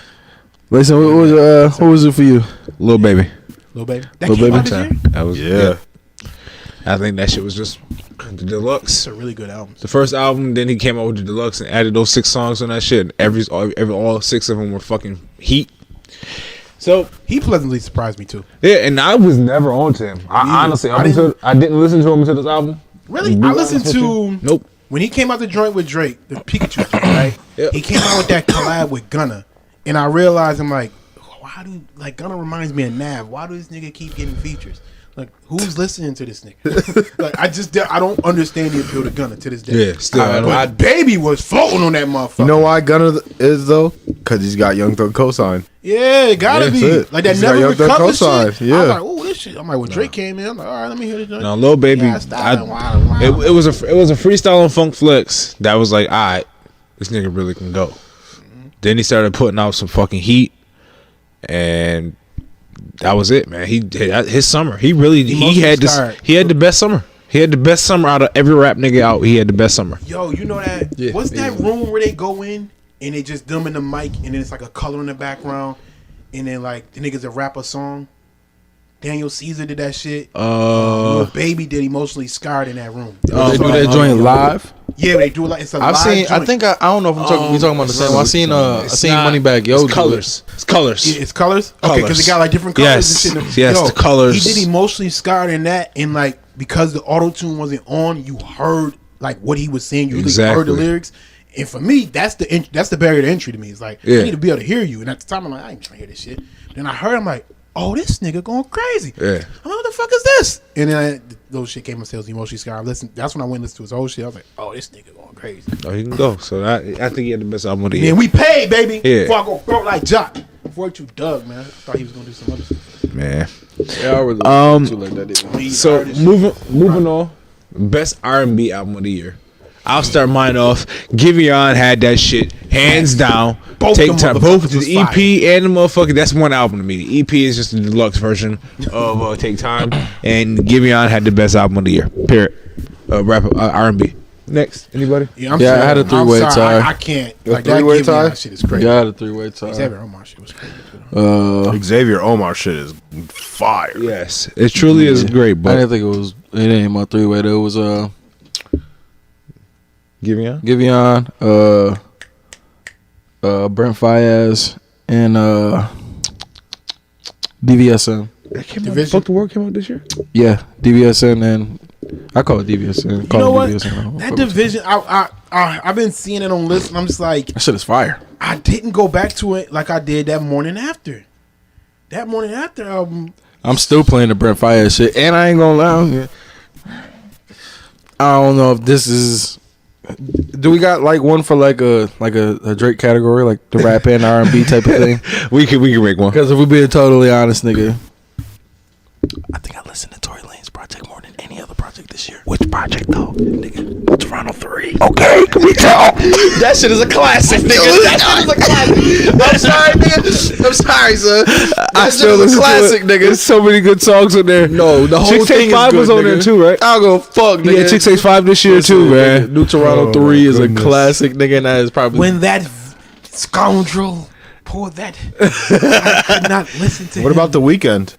Listen, what was it for you? Lil Baby. Lil Baby. That Lil came Baby out this year? That was Yeah. I think that shit was just the deluxe. It's a really good album. The first album, then he came out with the deluxe and added those 6 songs on that shit. All 6 of them were fucking heat. So He pleasantly surprised me too. yeah, and I was never on to him. I honestly, I didn't listen to him until this album. Really? Be I honest listened with to you. Nope. when he came out the joint with Drake, the Pikachu joint, right? Yep. He came out with that collab with Gunna, and I realized I'm like, why do Gunna reminds me of Nav? Why do this nigga keep getting features? Like, who's listening to this nigga? Like, I don't understand the appeal to Gunna to this day. Yeah, still, I don't- But Baby was floating on that motherfucker. You know why Gunna is though? Because he's got Young Thug cosign. Yeah, it gotta Yeah, be. that's it. Like that He's got never Young Thug recovered cosign, shit. yeah. I was like, oh, this shit. I'm like, when Drake came in, I'm like, all right, let me hear this joint. No, Lil Baby. Yeah, stop it. Wow. It was a freestyle on Funk Flex that was like, all right, this nigga really can go. Then he started putting out some fucking heat, and that was it, man. His summer. He had the best summer. He had the best summer out of every rap nigga out. He had the best summer. Yo, you know that? Yeah, What's that yeah. room where they go in and they just dumb in the mic and then it's like a color in the background and then like the niggas that rap a song? Daniel Caesar did that shit. Lil Baby did Emotionally Scarred in that room. They do that joint live. Yeah, they do it like it's a I've live seen. I joint. think I don't know if we talking about the same one. I seen Moneybagg Yo. It's colors. It's colors. Yeah, it's colors. Okay, because it got like different colors Yes. and shit. Yes, the colors. He did Emotionally Scarred in that, and like because the auto tune wasn't on, you heard like what he was saying. You really heard the Exactly. lyrics. And for me, that's the barrier to entry to me. It's like Yeah. I need to be able to hear you. And at the time, I'm like, I ain't trying to hear this shit. Then I heard, I'm like, oh, this nigga going crazy. Yeah. I'm like, what the fuck is this? And then those shit came and said it was Emotionally Scarred. That's when I went and listened to his whole shit. I was like, oh, this nigga going crazy. Oh, he can go. So I think he had the best album of the And year. then we paid, baby. Yeah. Before I go broke like Jock. Before you Doug, man. I thought he was gonna do some other shit. Man. Yeah, I really too like that. Either. So moving on, best R&B album of the year. I'll start mine off. Giveon had that shit hands down. Both Take them time. motherfuckers Both was the EP and the motherfucker. That's one album to me. The EP is just the deluxe version of Take Time, and Giveon had the best album of the year. Period. Rap R&B. Next, anybody? Yeah, Yeah, I had a three-way I'm sorry, tie. I can't. A Like that three-way give me tie? that shit is crazy. Yeah, I had a 3-way tie. Xavier Omar shit was crazy. Xavier Omar shit is fire. Yes, it truly is great. I But didn't think it ain't my 3-way. There was Giveon. Giveon, Brent Fayez, and DVSN. That came out. Division. Fuck the World came out this year. Yeah, DVSN, and I call it DVSN. You Call know it what? DVSN. That division, I've been seeing it on lists, and I'm just like, That shit is fire. I didn't go back to it like I did that morning after. That morning after album, I'm still playing the Brent Fayez shit, and I ain't gonna lie. I don't know if this is. Do we got like one for like a Drake category, like the rap and R&B type of thing? We can make one. Because if we being totally honest, nigga, I think I listened to Tory Lane's project more than any other project this year. Which project though? Nigga, Toronto 3. Okay, can we tell? That shit is a classic, nigga. That shit is a classic. I'm sorry, nigga. I'm sorry, son. That shit is a classic, nigga. There's so many good songs in there. No, the whole Chicks thing Take 5 is was good, on there nigga. too, right? I'll go fuck, nigga. Yeah, Chicks Take 5 this year too, man. New Toronto Oh, 3 is goodness. a classic, nigga, and that is probably When that scoundrel poured that, I could not listen to What him. about The Weeknd?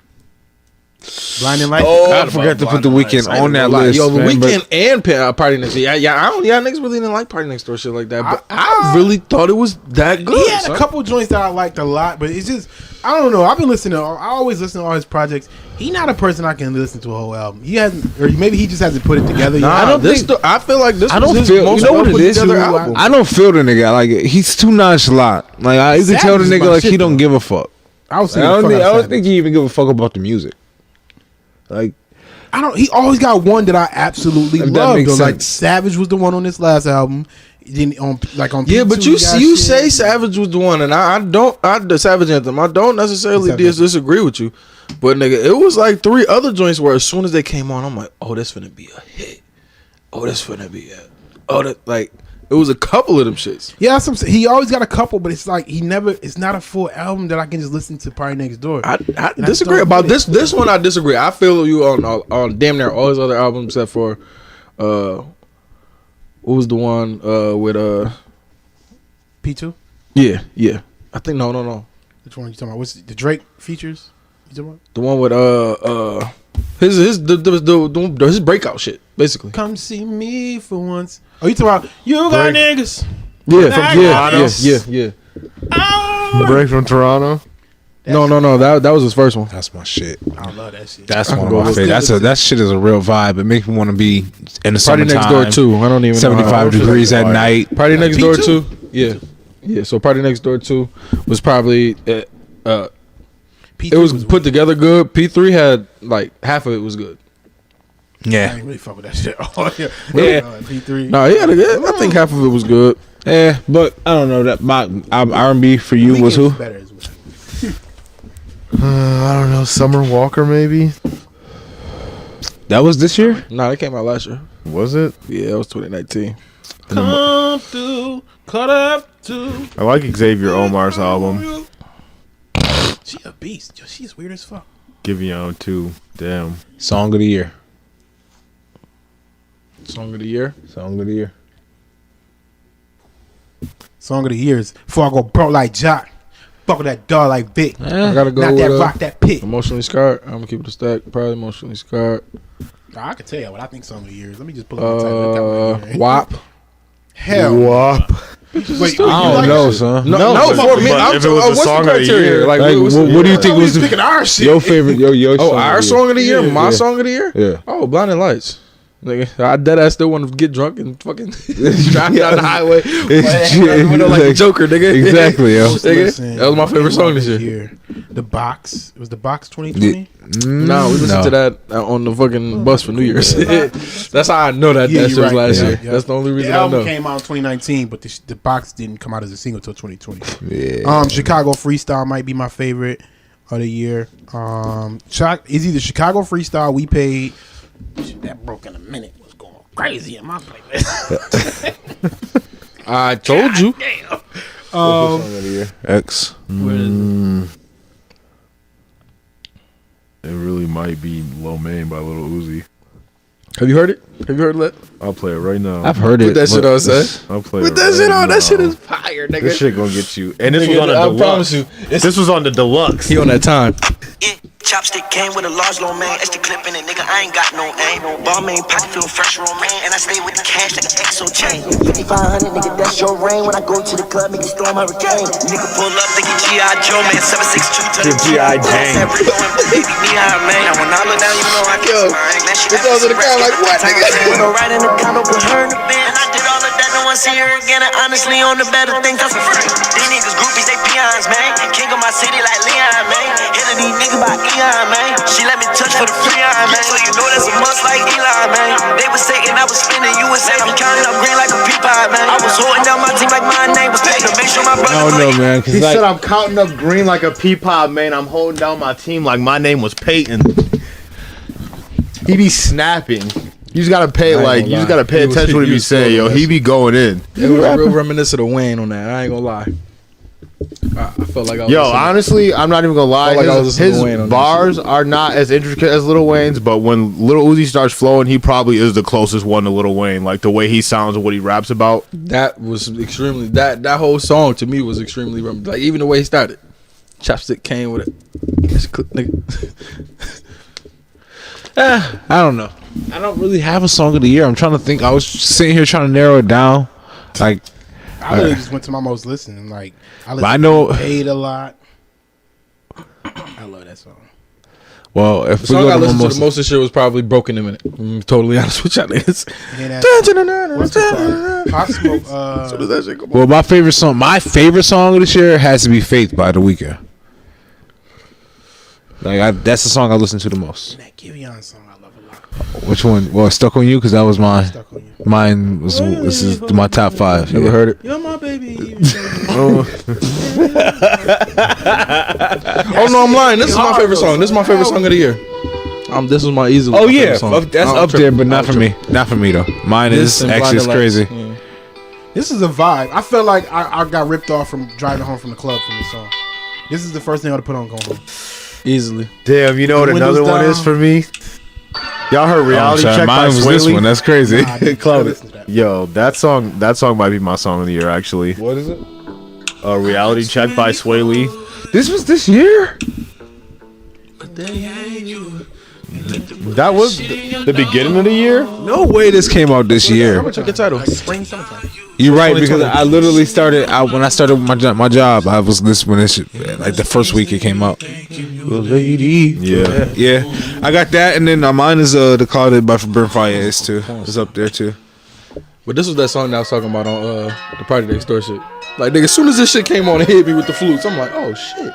Blinding Lights? I forgot to put The Weeknd on that list. Yo, the man, but- Weeknd and Party Next Door. Yeah, I don't. Yeah, niggas really didn't like Party Next Door shit like that. But I really thought it was that good. He had son. a couple joints that I liked a lot, but it's just I don't know. I've been listening to. I always listen to all his projects. He's not a person I can listen to a whole album. He hasn't, or maybe he just hasn't put it together. yet. I don't think. I feel like this. I don't was his feel. most You know what it well put is? together album. I don't feel the nigga. Like he's too nonchalant. Like you can tell the Savage is nigga my like shit, he don't though. give a fuck. I was I don't think he even give a fuck about the music. Like I don't. He always got one that I absolutely If that love. makes Like sense. Savage was the one on this last album. Then on Yeah, P2 but he you got you shit. say Savage was the one, and I don't. The Savage Anthem. I don't necessarily Savage. disagree with you, but nigga, it was like 3 other joints where as soon as they came on, I'm like, oh, this finna be a hit. Oh, this finna be a. Oh, that like it was a couple of them shits. Yeah, he always got a couple, but it's like he never. It's not a full album that I can just listen to Party Next Door. I And I disagree don't about get it. this one. I disagree. I feel you on damn near all his other albums except for, what was the one with P2. yeah. I think no. Which one are you talking about? What's the Drake features? You talking about? The one with his breakout shit basically. Come see me for once. Oh, you talking about you got Drake. niggas? Yeah, Toronto. yeah. Break from Toronto. No. That was his first one. that's my shit. I love that shit. That's I one can of go my with favorites. That shit is a real vibe. It makes me want to be in the Party summertime. Next Door 2. I don't even know. 75 degrees at night. Party Next Door P2? 2. Yeah. So Party Next Door 2 was probably P3 it was put together good. P3 had like half of it was good. I Yeah, ain't really fuck with that shit. Oh, yeah. Yeah. P3. No, he had a good. I think half of it was good. yeah, but I don't know that my R&B for you was who? Weeknd's better as well. I don't know. Summer Walker, maybe. That was this year. No, that came out last year. Was it? Yeah, it was 2019. Come through, cut up to. I like Xavier Omar's album. She a beast. Yo, she's weird as fuck. Giveon too. Damn. Song of the year. Song of the year. Song of the year. Song of the years. Before I go broke like Jock. Fuck with that dog like Vic. I gotta go Not with that rock, that pit. Emotionally Scarred. I'm gonna keep it a stack. Probably Emotionally Scarred. I can tell you what I think song of the years. Let me just pull up the title. WAP. Hell. Wop. Wait, I don't know, son. No, but- for me, but I'm if it was a what's song the of the criteria? year, Like, Like, what's what do you I think was was the, picking our shit. your favorite? Your Oh, song our of the song of the year, Yeah, my yeah. song of the year. Yeah. Oh, Blinding Lights. Nigga, I dead ass still want to get drunk and fucking drive down the highway. Like the Joker, nigga. Exactly, yo. Nigga, that was my favorite song this year. The Box. It was The Box 2020. No, we listened to that on the fucking bus for New Year's. That's how I know that Yeah, that shit you're was right. last Yeah, year. yeah. That's the only The reason I album know. came out in 2019, but the Box didn't come out as a single until 2020. Yeah. Chicago Freestyle might be my favorite of the year. It's either Chicago Freestyle. We paid. That broke in a minute. Was going crazy in my playlist. I told you. Damn. Song of the year. X. It really might be Low Main by Lil Uzi. Have you heard it? Have you heard that? I'll play it right now. I've heard it. Put that shit but- on, son. I'll play Put it that shit right on. That shit now. is fire, nigga. This shit gonna get you. And this Nigga, was on a I deluxe. promise you. This was on the deluxe. He on that time. Chopstick came with a large low man. Extra clip in it, nigga. I ain't got no aim. Ball main pocket feel fresh, romaine. And I stay with the cash like an XO chain. 5,500, nigga, that's your rain. When I go to the club, make it storm hurricane. Nigga pull up, think he G.I. Joe, man. 762 to the G.I. Jane. Baby, neon, man. Now when I look down, you know I Yo, get mine. Man, she this goes to the crowd like, what, nigga? When I ride in the condo, put her in the bed. And I did all of that, no one see her again. And honestly, on the better things, that's for free. These niggas groupies, they peons, man. King of my city like Leon, man. Hitting these niggas by Eon, man. She let me touch for the free eye, man. So you know that's a must like Eli, man. They was saying I was spinning, you was saying I'm counting up green like a pea pie, man. I was holding down my team like my name was paid to make sure my brother. I don't know, man. 'cause He like, said I'm counting up green like a peapod, man. I'm holding down my team like my name was Peyton. he be snapping. You just gotta pay attention to what he be saying, yo. He be going in. It was real reminiscent of Wayne on that. I ain't gonna lie. I felt like I was Yo, listening. honestly, I'm not even gonna lie. Felt like I was listening to Wayne on His this bars are not as intricate as Lil Wayne's, but when Lil Uzi starts flowing, he probably is the closest one to Lil Wayne. Like the way he sounds and what he raps about. That was extremely that whole song to me was extremely like even the way he started. Chopstick came with it. Just click, nigga. I don't know. I don't really have a song of the year. I'm trying to think. I was sitting here trying to narrow it down. Like, I literally just went to my most listening. Like, I know. Paid a lot. I love that song. Well, if The we song go I to listened to most, the most this year was probably Broken in a Minute. I'm totally honest with y'all niggas. And then that, what's it called? Pop Smoke. So does that shit come on? well, my favorite song of this year has to be "Faith" by The Weeknd. Like, that's the song I listen to the most. That Giveon song I love a lot. Which one? Well, "Stuck on You" because that was mine. Stuck on You. Mine was this is my top 5. Never heard it. You're my baby. Oh no, I'm lying. This is my favorite song. This is my favorite song of the year. This is my easily. Oh my yeah, favorite song. that's up there, but not for me. Not for me though. Mine is and actually it's Blinded crazy. Lights. Yeah. This is a vibe. I felt like I got ripped off from driving home from the club from this song. This is the first thing I would put on going home. Easily. Damn, you know what Windows another one down. is for me? Y'all heard Reality Check by Mine was this Sway one. Lee? That's crazy. Nah, I didn't listen to that. Yo, that song might be my song of the year actually. What is it? Reality Check by Sway Lee. This was this year. That was the beginning of the year. No way this came out this year. Check the title. Like spring, summertime. You're right because I literally started when I started my job. I was listening this shit, like the first week it came out. Lady, yeah. I got that, and then mine is the Call It by Burn Fire is too. It's up there too. But this was that song that I was talking about on the Party Next Door shit. Like nigga, as soon as this shit came on and hit me with the flutes, I'm like, oh shit.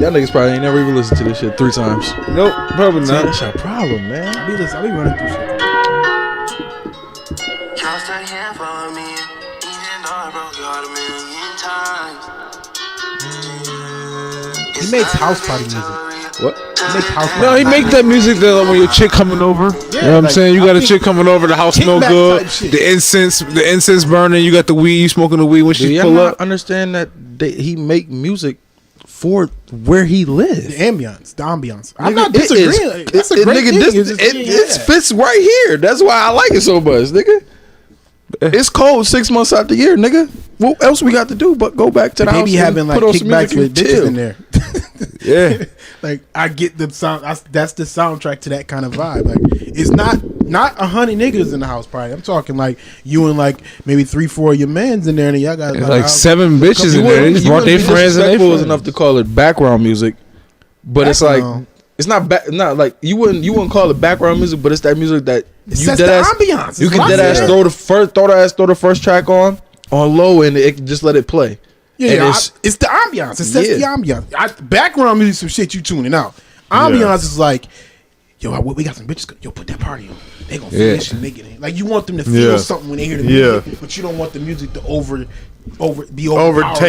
Y'all niggas probably ain't never even listened to this shit 3 times. Nope, probably See, not. that's your problem, man. I be running through shit. Trust a hand for me, even though I broke your heart a million times. He makes house party music. What? He makes house party No, he music. make that music that when your chick coming over. You know what I'm like, saying? You got I a think chick coming over, the house smell kickback good, type shit. the incense burning. You got the weed, you smoking the weed when Do she y'all pull not up. understand that he make music for where he The lives? ambiance. I'm Nigga, not it is- disagreeing. That's a great nigga, thing. this, It's just- it fits right here. That's why I like it so much, nigga. It's cold 6 months out the year, nigga. What else we got to do but go back to the They house be having and like put on some kickbacks music with and bitches chill. in there. Yeah. Like I get the sound. That's the soundtrack to that kind of vibe. Like it's not 100 niggas in the house party. I'm talking like you and like maybe 3-4 of your mans in there, and y'all got It's like 7 bitches in there. They just brought their friends and they was friends. enough to call it background music, but it's Background. like it's not like you wouldn't call it background music, but it's that music that you sets dead the ass ambiance. you It's can what dead I ass said. throw the first track on low and it can just let it play. Yeah, And it's the ambiance. It sets the Yeah. ambiance. Background music, some shit you tuning out. Ambiance is like, yo, we got some bitches. Yo, put that party on. They gonna feel this shit, make it. Like you want them to feel Yeah. something when they hear the Yeah. music, but you don't want the music to overtake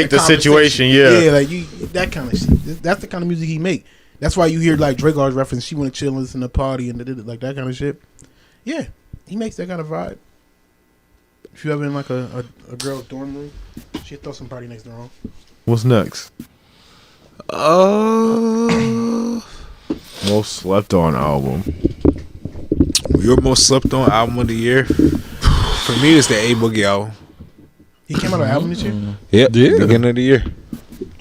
the situation. Yeah, like you that kind of shit. That's the kind of music he make. That's why you hear like Drake always reference. She want to chill and listen to party and like that kind of shit. Yeah, he makes that kind of vibe. If you ever in like a girl dorm room, she'll throw some party next door on. What's next? Most slept on album. Your most slept on album of the year. For me, it's the A Boogie album. He came out with an album this year. Yep. Yeah. Beginning of the year.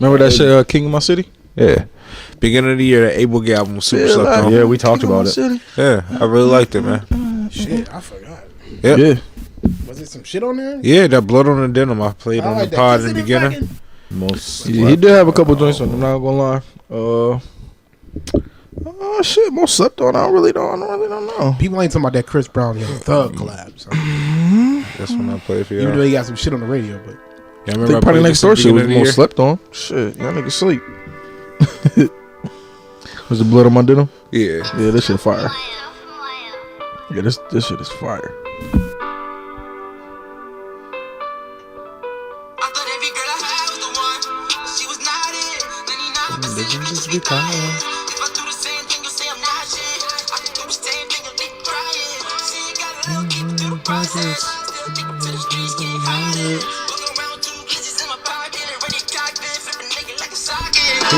Remember that shit, King of My City? Yeah. Beginning of the year, the A Boogie album was super slept on. Yeah, we talked about it. Yeah, I really liked it, man. Shit, I forgot. Yep. Yeah. Was it some shit on there? Yeah, that Blood on the Denim I played I on like the that. pod Is in the it beginning. fucking- Most. Yeah, he did have a couple joints on. I'm not gonna lie. Oh shit, most slept on. I really don't know. People ain't talking about that Chris Brown Young Thug collab. So. That's when I played for Even though y'all. he got some shit on the radio, but Yeah, I I remember think I Party played Next this at Door the shit was beginning the of the most year. slept on. Shit, y'all niggas sleep. Was the Blood on My Denim? Yeah. Yeah, this shit fire. Yeah, this shit is fire. I thought every girl I had was the one. She was not it. 99% of the time. If I do the same thing, you'll say I'm not shit. Who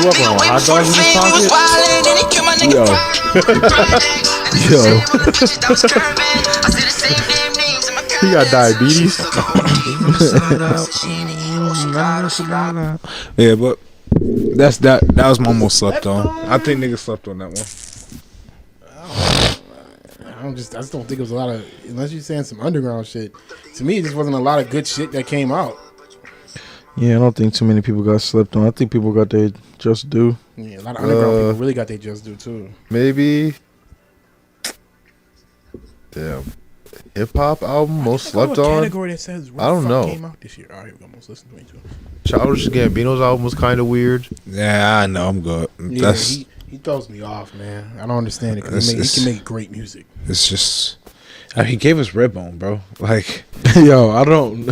up on hot dogs in his pocket? Yo. He got diabetes. Yeah, but that was my most slept on. I think niggas slept on that one. I just don't think it was a lot of, unless you're saying some underground shit. To me, it just wasn't a lot of good shit that came out. Yeah, I don't think too many people got slept on. I think people got their just due. Yeah, a lot of underground people really got their just due too. Maybe. Damn. Hip hop album most slept on. Category that says I don't know. Came out this year. All right, we almost listened to me too. Childish Gambino's album was kind of weird. Yeah, I know. I'm good. Yeah, he throws me off, man. I don't understand it because he can make great music. It's just he gave us Redbone, bro. Like, Yo, I don't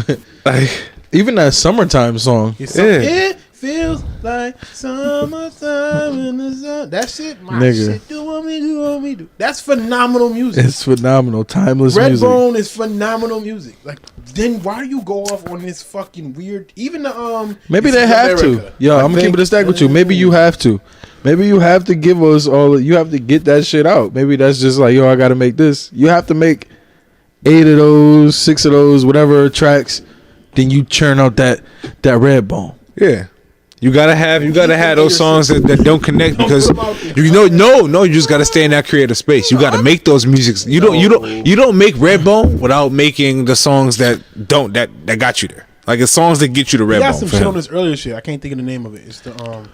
like even that summertime song. It feels like summertime in the sun. That shit, my Nigga. shit. Do what me do. That's phenomenal music. It's phenomenal, timeless music. Redbone is phenomenal music. Like, then why do you go off on this fucking weird? Even the Maybe This they Is have America. to. Yo, I'm gonna keep it a stack with you. Maybe you have to. Maybe you have to give us all. You have to get that shit out. Maybe that's just like, yo, I got to make this. You have to make 8 of those, 6 of those, whatever tracks. Then you churn out that Redbone. yeah. You gotta have those songs that don't connect because you just gotta stay in that creative space. You gotta make those musics. You don't make Redbone without making the songs that got you there. Like it's songs that get you to He got Redbone. some for shit him. on this earlier shit. I can't think of the name of it. It's the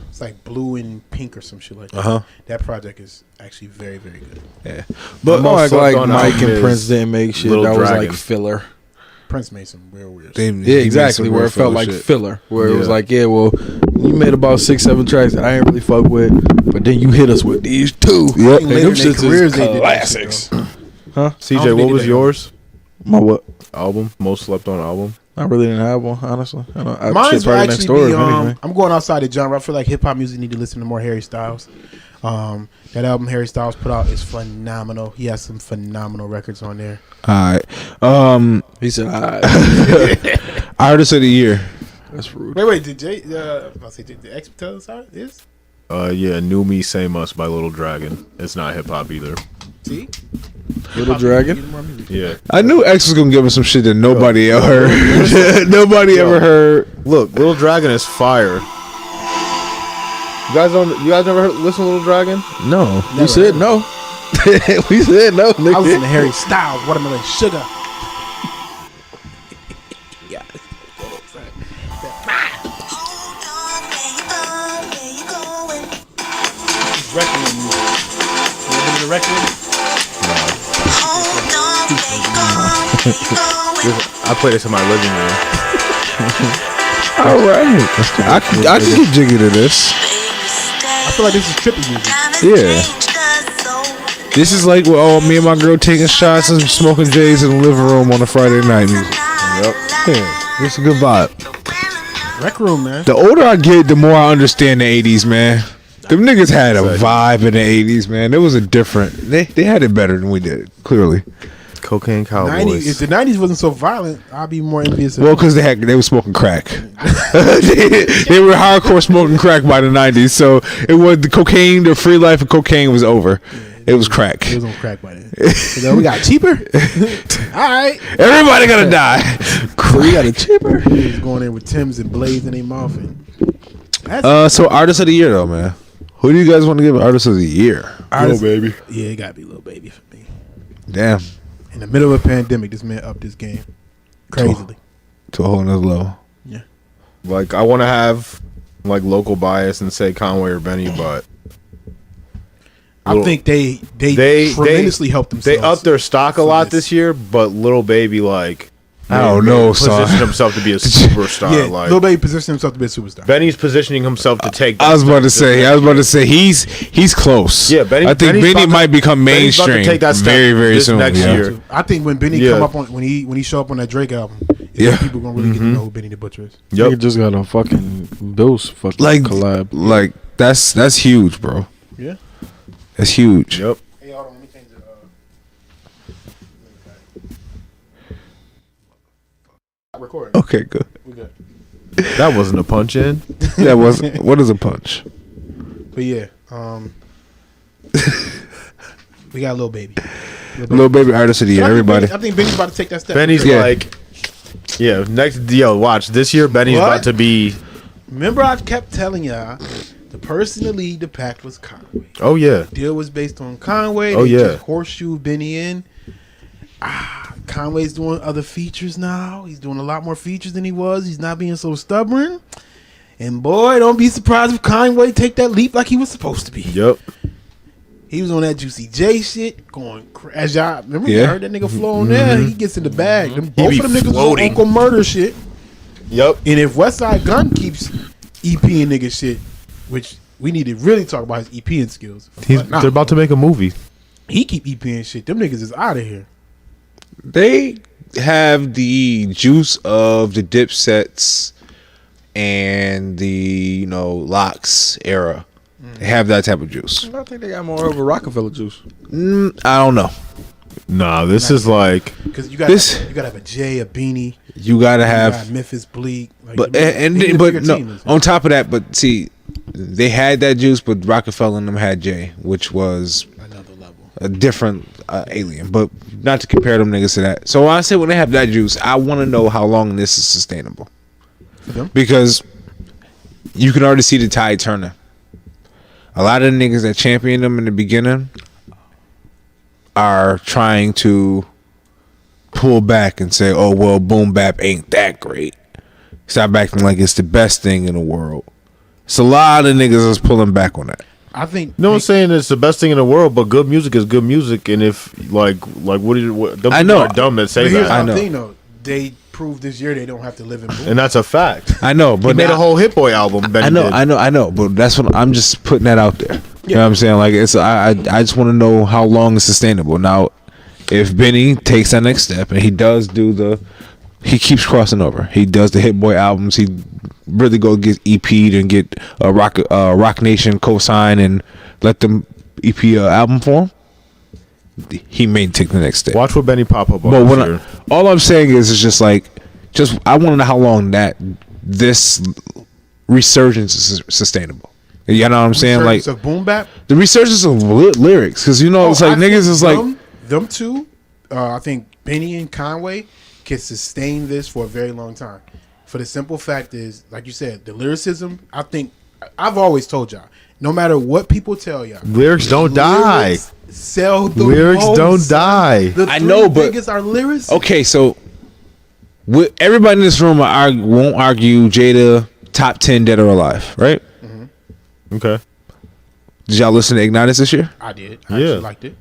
it's like blue and pink or some shit like that. Uh-huh. That project is actually very, very good. Yeah, But most like slept on Mike album and is Prince didn't make shit Little that was Dragon. like filler. Prince made some real weird They- shit. he Yeah, made exactly. some Where real it felt filler like shit. filler. Where it was Yeah. like, yeah, well, you made about 6-7 tracks that I ain't really fuck with, but then you hit us with these 2. Yep. I think later in their shits careers is they did that classics. shit, though. Huh? CJ, think what they was did. yours? My what? Album? Most slept on album? I really didn't have one, honestly. I don't, I Mine's shit probably next actually door, be, if anything. I'm going outside the genre. I feel like hip hop music need to listen to more Harry Styles. That album Harry Styles put out is phenomenal. He has some phenomenal records on there. All right. He said, Artist of the year. that's rude. Wait, did Jay? Did the X tell us how it is? Yeah, New Me Same Us by Little Dragon. It's not hip hop either. See, Little Dragon? Yeah. I knew X was gonna give us some shit that nobody ever heard. Nobody ever heard. Look, Little Dragon is fire. You guys never listen to Little Dragon? No. We said no. We said no, I listen to nigga. Harry Styles, Watermelon Sugar. Yeah. Requiem music. You ever been to Requiem? I play this in my living room. All right. I can get jiggy to this. I feel like this is trippy music. Yeah. This is like me and my girl taking shots and smoking J's in the living room on a Friday night music. Yep. Yeah. It's a good vibe. Rec Room, man. The older I get, the more I understand the 80s, man. Them niggas had a vibe in the 80s, man. It was a different. They had it better than we did, clearly. Cocaine Cowboys. 90s, if the 90s wasn't so violent, I'd be more envious of Well, because they were smoking crack. they were hardcore smoking crack by the 90s, so it was the cocaine, the free life of cocaine was over. It was crack. It was on crack by then. So we got cheaper. All right. Everybody gonna die. We got a cheaper. He was going in with Timbs and blades in their mouth. And So artist of the year though, man. Who do you guys want to give artist of the year? artist, baby. Yeah, it got to be Lil Baby for me. Damn. In the middle of a pandemic, this man upped this game crazily. To a whole nother level. Yeah. Like, I want to have, like, local bias and say Conway or Benny, but I think they tremendously helped they themselves. upped their stock a for lot this. this year, but Little Baby, like, I don't know, son. positioned himself to be a superstar. Yeah, like, Lil Baby positioned himself to be a superstar. Benny's positioning himself to take. I was about to step say he's close. Yeah, Benny- I think Benny's Benny about to- might become Benny's about to mainstream take that step very, very this soon. next yeah. year. I think when Benny Yeah. come up on when he show up on that Drake album, Yeah. people gonna really get to know who Benny the Butcher is. You Yep. just got a fucking Bills fucking Like collab. Like that's huge, bro. Yeah. That's huge. Yep. Hey, hold on, let me change it. I'm recording. Okay, good. We good. That wasn't a punch in. That was what is a punch? But yeah, we got a little baby. Little baby artist of the year, everybody. I think Benny's about to take that step. Benny's Yeah. like, yeah, next, watch. This year, Benny's What? about to be, Remember, I kept telling y'all the person to lead the pack was Conway. oh, yeah. Deal was based on Conway. Oh, They yeah. just horseshoe Benny in. Conway's doing other features now. He's doing a lot more features than he was. He's not being so stubborn. And boy, don't be surprised if Conway take that leap like he was supposed to be. Yep. He was on that Juicy J shit, going as y'all remember. Yeah. You heard that nigga flow on there. He gets in the bag. Them, both be of them niggas was on floating. Uncle Murder shit. Yep. And if Westside Gun keeps EPing nigga shit, which we need to really talk about his EPing skills. But nah, They're about to make a movie. he keep EPing shit. Them niggas is out of here. They have the juice of the Dipsets and the Locks era. They have that type of juice. I think they got more of a Rockefeller juice. I don't know. Nah, this is like, Because you gotta have a J, a Beanie. You gotta You have, got Memphis Bleak. Like, but they need a bigger team. no. On top of that, but see, they had that juice, but Rockefeller and them had Jay, which was Another level. a different alien. But not to compare them niggas to that. So when I say when they have that juice, I want to know how long this is sustainable, them? because you can already see the tide turning. A lot of the niggas that championed them in the beginning are trying to pull back and say, oh, well, boom bap ain't that great. Stop acting like it's the best thing in the world. It's a lot of niggas that's pulling back on that. I think. no one's saying it's the best thing in the world, but good music is good music. And if, like what do you, them I people know. are dumb that say But here's that. I know. the thing, though. They proved this year they don't have to live in boom. And that's a fact. I know, He but made now- a whole Hit Boy album, Benny did. I know, but that's what I'm just putting that out there. You know what I'm saying? Like it's I just want to know how long it's sustainable. Now, if Benny takes that next step and he does he keeps crossing over. He does the Hit Boy albums. He really go get EP'd and get a Rock Nation co-sign and let them EP a album for him. He may take the next step. Watch what Benny pop up on But this when year. all I'm saying is just I want to know how long this resurgence is sustainable. You know what I'm saying? Like of boom bap. the resurgence of lyrics, because it's like I niggas think is like them two. I think Benny and Conway can sustain this for a very long time. For the simple fact is, like you said, the lyricism. I think I've always told y'all, no matter what people tell y'all, Lyrics don't die. lyrics sell the Lyrics most. don't die. The I three know, but- biggest are lyrics. okay. So everybody in this room won't argue Jada top 10 dead or alive, right? Okay. Did y'all listen to Ignitus this year? I did. I Yeah. actually liked it.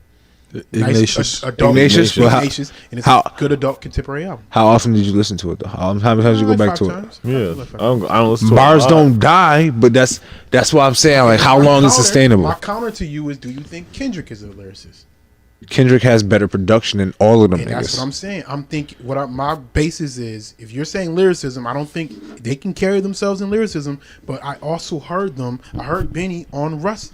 Ignatius. Adult Ignatius? Well, how- Ignatius, and it's how- a good adult contemporary album. How often did you listen to it though? How many times did you go Like back 5 to it? times. Yeah. Like 5 I don't listen to Bars it a lot. don't die, but that's what I'm saying. Like how My long is counter- sustainable? My counter to you is: do you think Kendrick is a lyricist? Kendrick has better production than all of them And that's niggas. what I'm saying. I'm thinking my basis is: if you're saying lyricism, I don't think they can carry themselves in lyricism. But I also heard them. I heard Benny on Rust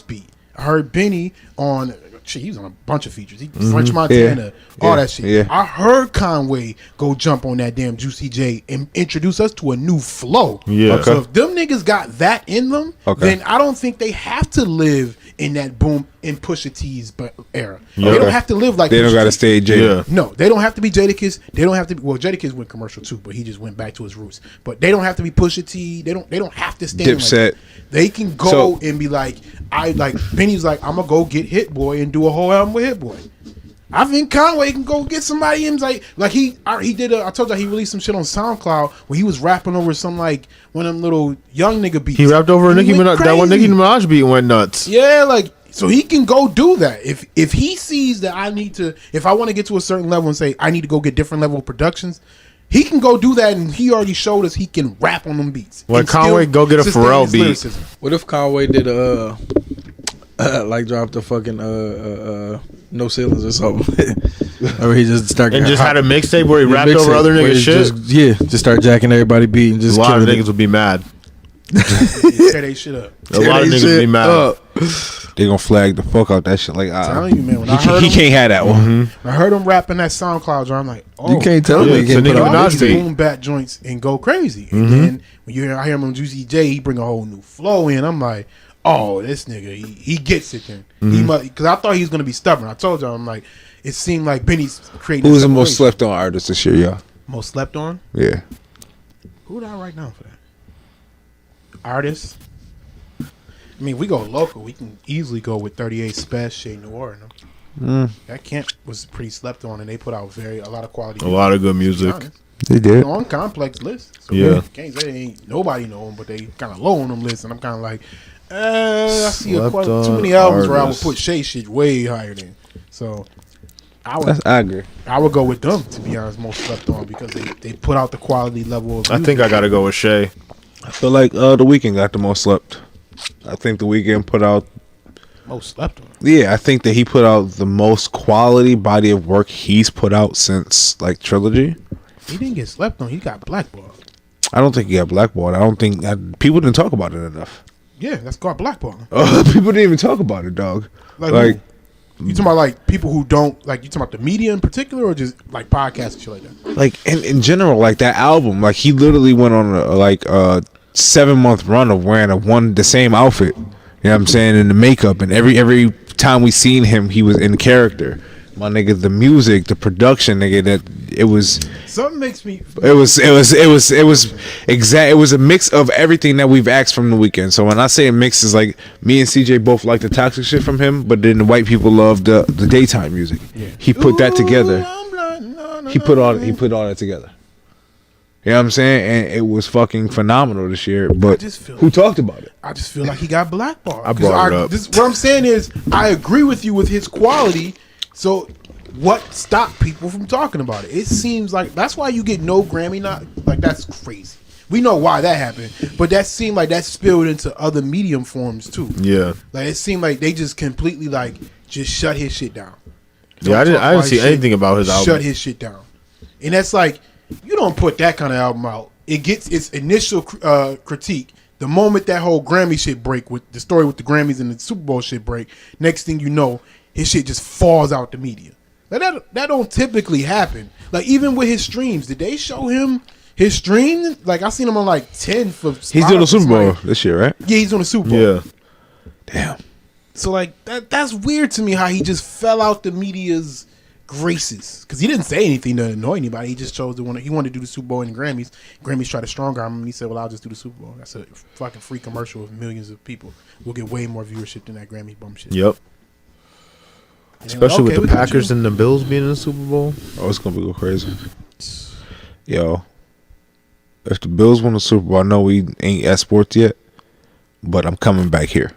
Beat. I heard Benny on. Shit, he was on a bunch of features. French Montana, all Yeah. that shit. Yeah. I heard Conway go jump on that damn Juicy J and introduce us to a new flow. Yeah. Okay. So if them niggas got that in them, Okay. then I don't think they have to live in that boom in Pusha T's era. Yeah. They don't have to live like They don't Pusha got to T. stay Jada. Yeah. No, they don't have to be Jadakiss. They don't have to be. Well, Jadakiss went commercial too, but he just went back to his roots. But they don't have to be Pusha T. They don't have to stand Dipset. like that. They can go So- and be like, Benny's like, I'm gonna go get Hit Boy and do a whole album with Hit Boy. I think Conway can go get somebody and he did. I told you he released some shit on SoundCloud where he was rapping over some like one of them little young nigga beats. He rapped over He Nicki went Minaj. That one crazy. Nicki Minaj beat went nuts. Yeah, like so he can go do that. If he sees that I need to, if I want to get to a certain level and say I need to go get different level of productions, he can go do that, and he already showed us he can rap on them beats. Like and still Conway, go get a sustain Pharrell his beat. lyricism. What if Conway did like drop the fucking no ceilings or something? Or he just started And just had a mixtape where he rapped over other niggas' shit. Just start jacking everybody beat and just A lot of killing it. niggas would be mad. Tear they shit up. A lot of niggas be mad. They gonna flag the fuck out that shit. Like, Telling you, man. When I he heard him, can't have that one. I heard him rapping that SoundCloud, I'm like, oh, You can't tell Yeah, me. it's a Can't put nigga out Minaj these beat. boom bat joints and go crazy. And then when I hear him on Juicy J, he bring a whole new flow in. I'm like, oh, this nigga, he gets it then. He must, because I thought he was gonna be stubborn. I told y'all, I'm like, it seemed like Benny's creating. Who's the most slept on artist this year, y'all? Most slept on? Yeah. Who would I write down for that? Artists. I mean, we go local. We can easily go with 38 Special, Shea Noir. That camp was pretty slept on, and they put out a lot of quality. A lot of good music. They did. On complex list. So Yeah. can't say they ain't nobody know them, but they kind of low on them lists, and I'm kind of like, I see Slept too many on albums where I would artists. put Shea shit way higher than. So I I agree. would go with them, to be honest, most slept on, because they put out the quality level of I think I gotta go with Shay. I feel like the Weeknd got the most slept. I think the Weeknd put out. most slept on. Yeah, I think that he put out the most quality body of work he's put out since like Trilogy. He didn't get slept on. He got blackballed. I don't think he got blackballed. I don't think people didn't talk about it enough. Yeah, that's called blackballing. People didn't even talk about it, dog. Like you talking about like people who don't like, you talking about the media in particular, or just like podcasts and shit like that? like in general, like that album, like he literally went on a 7-month run of wearing the same outfit. You know what I'm saying? In the makeup, and every time we seen him, he was in character. My nigga, the music, the production, nigga, that it was Something makes me. it was a mix of everything that we've asked from the Weeknd. So when I say a mix, is like me and CJ both like the toxic shit from him, but then the white people love the daytime music. Yeah. He put that together. I'm like, no, He put all that together. You know what I'm saying? And it was fucking phenomenal this year. But just feel who talked about it? I just feel like he got blackballed. I brought it up. What I'm saying is, I agree with you with his quality. So, what stopped people from talking about it? It seems like that's why you get no Grammy. Like, that's crazy. We know why that happened, but that seemed like that spilled into other medium forms too. Yeah. Like, it seemed like they just completely just shut his shit down. Yeah, I didn't see anything about his album. Shut his shit down, and that's like, you don't put that kind of album out. It gets its initial critique the moment that whole Grammy shit break, with the story with the Grammys and the Super Bowl shit break. Next thing you know, his shit just falls out the media. Like that don't typically happen. Like, even with his streams, did they show him his stream? Like, I seen him on like 10 for. He's doing the Super Bowl this year, right? Yeah, he's on the Super Bowl. Yeah. Damn. So like that's weird to me how he just fell out the media's graces, because he didn't say anything to annoy anybody. He just chose to he wanted to do the Super Bowl and the Grammys. Grammys tried to strong arm him, and he said, "Well, I'll just do the Super Bowl." That's a fucking free commercial with millions of people. We'll get way more viewership than that Grammy bum shit. Yep. And Especially okay, with we the got Packers you. and the Bills being in the Super Bowl. Oh, it's gonna go crazy. Yo, if the Bills win the Super Bowl, I know we ain't at sports yet, but I'm coming back here.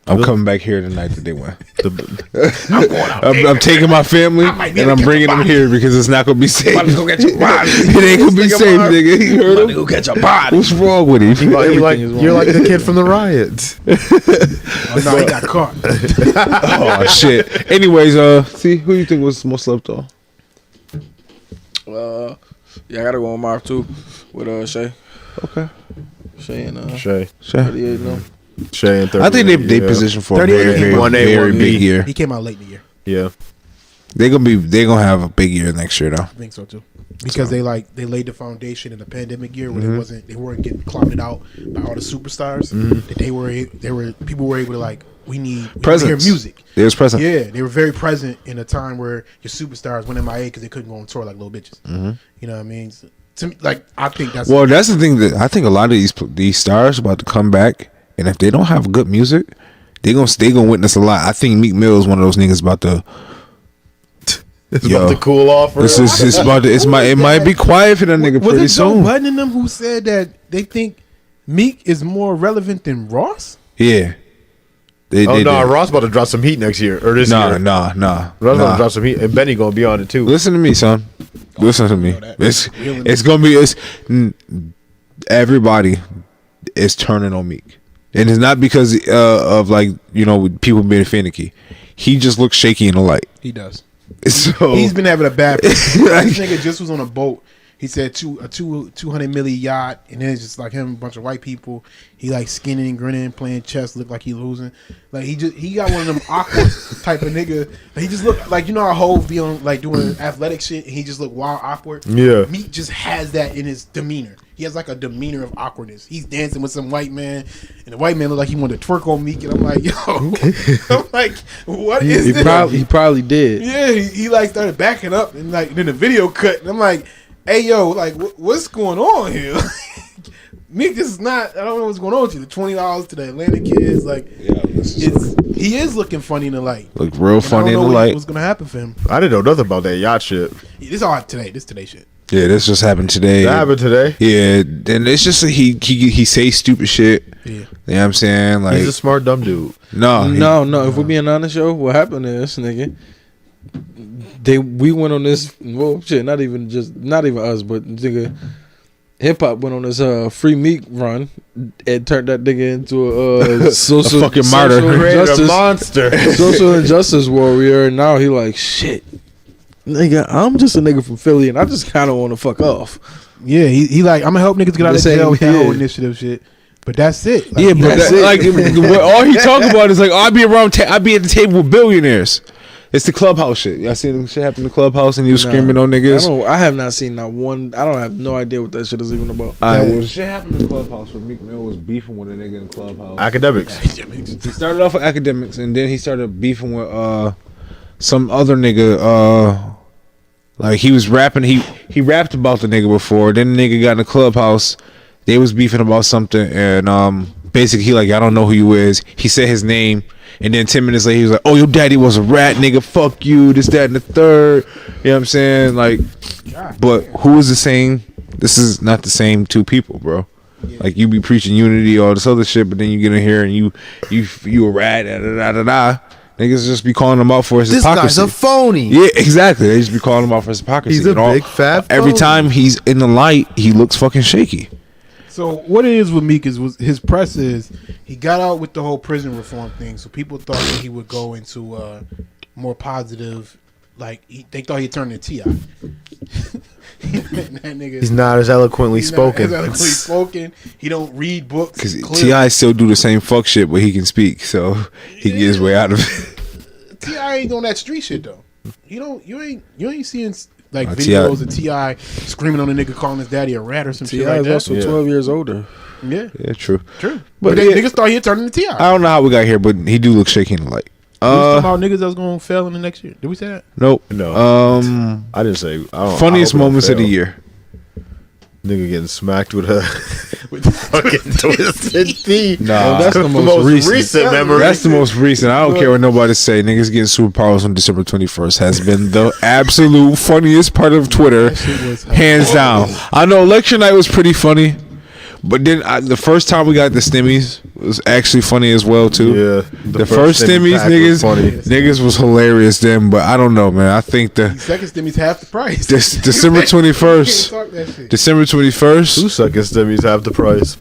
I'm coming back here tonight that they win. I'm taking my family and I'm bringing them here because it's not gonna be safe. It ain't gonna be safe, nigga. You heard him? Go catch a body. What's wrong with him? You're like the kid from the riots. Oh, no, he got caught. Oh shit. Anyways, see, who you think was most slept on? Yeah, I gotta go on Marv too with Shay. Okay. Shay and Shay. 38 no. Shay and 38. I think they positioned for a 38 very, very, 1A, very 1B. big year. He came out late in the year. Yeah. They're gonna have a big year next year though. I think so too, because they laid the foundation in the pandemic year where they weren't getting clouded out by all the superstars. That people were able to we need to hear Presence. music. They was present. Yeah, they were very present in a time where your superstars went MIA because they couldn't go on tour like little bitches. You know what I mean? So, to me, I think that's Well, that's the thing that I think a lot of these stars about to come back, and if they don't have good music, they gonna witness a lot. I think Meek Mill is one of those niggas about to. It's about to cool off. It might be quiet for that nigga was pretty it Joe soon. Budden and them who said that they think Meek is more relevant than Ross? Yeah. Ross about to drop some heat next year or this year. Nah. Ross about to drop some heat, and Benny gonna be on it too. Listen to me, son. Listen to me. that. It's gonna be everybody is turning on Meek, and it's not because of people being finicky. He just looks shaky in the light. He does. So He's been having a bad. This nigga just was on a boat He said 200 million yacht, and then it's just like him, a bunch of white people. He like skinning and grinning, playing chess, look like he losing. Like he got one of them awkward type of nigga. He just look like, you know how Hov be on like doing athletic shit, and he just look wild awkward. Yeah. Meek just has that in his demeanor. He has like a demeanor of awkwardness. He's dancing with some white man, and the white man look like he wanted to twerk on Meek, and I'm like, yo, I'm like, what is He this? probably did. Yeah, he like started backing up, and like then the video cut, and I'm like, hey yo, like what's going on here? Meek, this is not. I don't know what's going on with you. The $20 to the Atlanta kids, like, he is looking funny in the light. Look real funny in the light. What's gonna happen for him? I didn't know nothing about that yacht shit. This all today. This today shit. Yeah, this just happened today. That happened today. Yeah, and it's just he say stupid shit. Yeah. You know what I'm saying? Like, He's a smart dumb dude. no. If we're being honest, yo, what happened is, nigga, we went on this. Well, shit, not even us, but nigga, hip hop went on this free Meek run and turned that nigga into a social fucking martyr. Social A monster. social injustice warrior. And now he like, shit, nigga, I'm just a nigga from Philly, and I just kind of want to fuck off. Yeah, he like, I'm gonna help niggas get out of This ain't jail with that him. whole initiative shit. But that's it. Like, Yeah, but That's it. like what all he talk about is like, I be at the table with billionaires. It's the clubhouse shit. Y'all seen the shit happen in the clubhouse and he was screaming on niggas. I have not seen not one. I don't have no idea what that shit is even about. Well, shit happened in the clubhouse where Meek Mill was beefing with a nigga in the clubhouse. Academics. He started off with academics and then he started beefing with some other nigga. Like he was rapping. He rapped about the nigga before. Then the nigga got in the clubhouse. They was beefing about something and basically he like, I don't know who you is. He said his name. And then 10 minutes later, he was like, oh, your daddy was a rat, nigga. Fuck you. This, that, and the third. You know what I'm saying? Like, but who is the same? This is not the same two people, bro. Like, you be preaching unity, all this other shit, but then you get in here and you a rat, da-da-da-da-da. Niggas just be calling him out for his This hypocrisy. guy's a phony. Yeah, exactly. They just be calling him out for his hypocrisy. He's a And big fat every phony. time he's in the light, he looks fucking shaky. So what it is with Meek was his press is he got out with the whole prison reform thing, so people thought that he would go into more positive, like they thought he'd turn into T.I. That nigga, He's not as eloquently he's not spoken. as eloquently spoken. He don't read books Because clearly. T.I. still do the same fuck shit, but he can speak, so he get his way out of it. T.I. ain't doing that street shit though. You ain't seeing like T.I. videos of T.I. screaming on a nigga calling his daddy a rat or some shit T.I. like is that. also Yeah. 12 years older. Yeah, Yeah, true. true. But But they, yeah. niggas thought he'd turn into T.I. I don't know how we got here, but he do look shaky in the light. We was talking about niggas that was gonna fail in the next year. Did we say that? Nope. No. I didn't say. I don't, Funniest I hope it don't moments of the fail. year. Nigga getting smacked with a fucking twisted teeth. Nah. That's the most recent. memory. That's the most recent. I don't care what nobody say. Niggas getting superpowers on December 21st has been the absolute funniest part of Twitter, shit was hands down. I know election night was pretty funny, but then the first time we got the stimmies was actually funny as well too. Yeah, The first stimmies, pack was funny. niggas was hilarious then, but I don't know, man. I think the Second stimmy's half the price. December You can't 21st. talk that shit. December 21st. Two second stimmies half the price.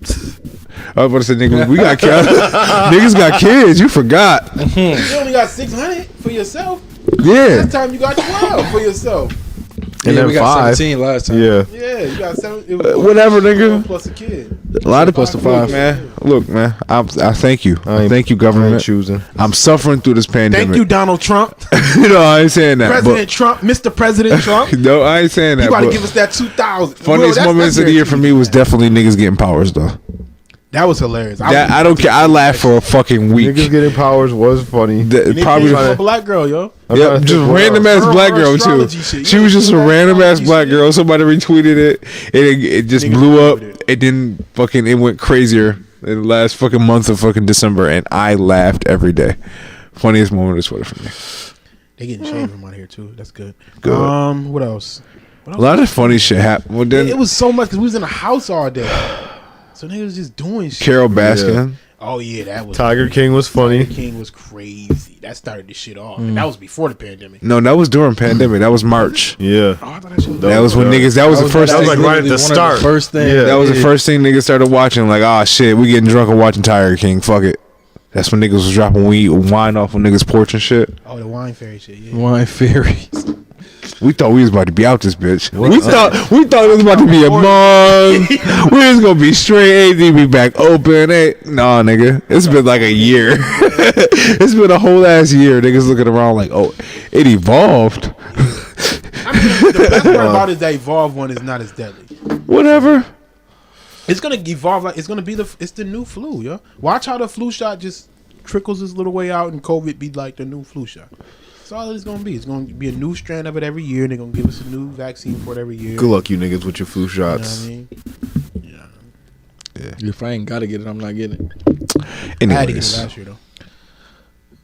I was about to say, nigga, we got kids. Niggas got kids. You forgot. You only got 600 for yourself. Yeah. This time you got 12 for yourself. And Yeah, then we got 5. 17 last time. Yeah. Yeah, you got 7. It was Whatever, nigga. plus a kid. A lot of Plus the look, 5. man. Look, man. I thank you. I ain't- Thank you, I ain't government. choosing. I'm suffering through this pandemic. Thank you, Donald Trump. You know, I ain't saying that. President Trump. Mr. President Trump. But, no, I ain't saying that. You got to but give us that 2,000. funniest Bro, moments of the very year for me was definitely niggas getting powers, though. That was hilarious. That I don't care. I laughed for a fucking week. Niggas getting powers was funny. Probably. a black girl, yo. I'm Yeah, trying to just think what random else. ass black Her girl too. astrology shit. She You was know, just a that random ass astrology black shit. girl. Somebody retweeted it, and it just Niggas blew up. ran with it. It didn't fucking. It went crazier in the last fucking month of fucking December, and I laughed every day. Funniest moment of Twitter for me. They getting shade from out here too. That's good. Good. What else? A lot of funny shit happened. Well, then It was so much because we was in the house all day. So niggas was just doing shit. Carol Baskin. Oh yeah, that was Tiger King was funny. Tiger King was crazy. That started the shit off. And that was before the pandemic. No, that was during pandemic. That was March. Yeah. Oh, I thought that shit was That was when niggas. That was the first that was thing. like right at the start. First thing. Yeah. That was the first thing niggas started watching. Like, oh shit, we getting drunk and watching Tiger King. Fuck it. That's when niggas was dropping wine off on niggas' porch and shit. Oh, the wine fairy shit. Yeah. Wine fairies. We thought we was about to be out this bitch. We thought it was about to be a month. We was gonna be straight. AD be back open. Hey, nah, nigga. It's been like a year. It's been a whole ass year. Niggas looking around like, oh, it evolved. I mean, the best part about it is that Evolve one is not as deadly. Whatever. It's gonna evolve like it's the new flu, yo. Watch how the flu shot just trickles its little way out, and COVID be like the new flu shot. That's all it's gonna be. It's gonna be a new strand of it every year, and they're gonna give us a new vaccine for it every year. Good luck, you niggas, with your flu You know what shots. I mean? Yeah. If I ain't gotta get it, I'm not getting it. I had to get it Anyways, last year though.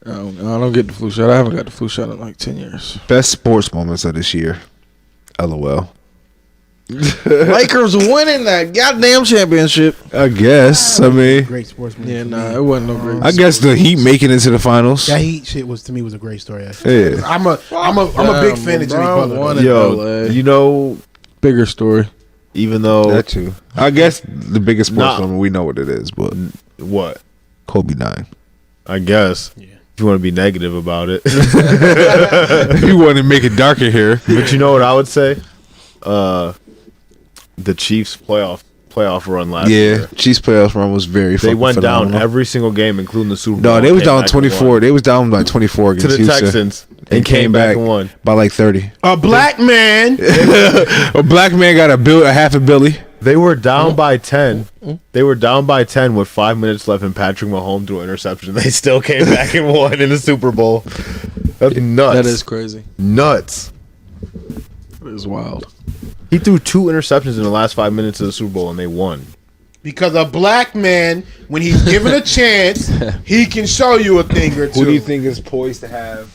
I don't get the flu shot. I haven't got the flu shot in like 10 years. best sports moments of this year. LOL. Lakers winning that goddamn championship. I guess. I mean, Great sportsman. Yeah, nah, it wasn't no great. I guess the Heat making it to the finals. That Heat shit was to me was a great story. Yeah. I'm a big fan of Jimmy LeBron Butler. won it. Yo, LA. you know, Bigger story. even though That too. I guess the biggest sports Nah. moment, we know what it is, but what, Kobe 9. I guess Yeah. if you want to be negative about it, If you want to make it darker here. but you know what I would say, the Chiefs playoff run last Yeah, year. Chiefs playoffs run was very They fucking went phenomenal. down every single game, including the Super Bowl. No, they was Came down back and 24. won. They was down by 24 to against the Houston. Texans and came back and won. by like 30. A black man. A black man got a half a billy. They were down by 10. They were down by 10 with 5 minutes left, and Patrick Mahomes threw an interception. They still came back and won in the Super Bowl. That's nuts. That is crazy. nuts. It is wild. He threw 2 interceptions in the last 5 minutes of the Super Bowl, and they won. Because a black man, when he's given a chance, he can show you a thing or two. Who do you think is poised to have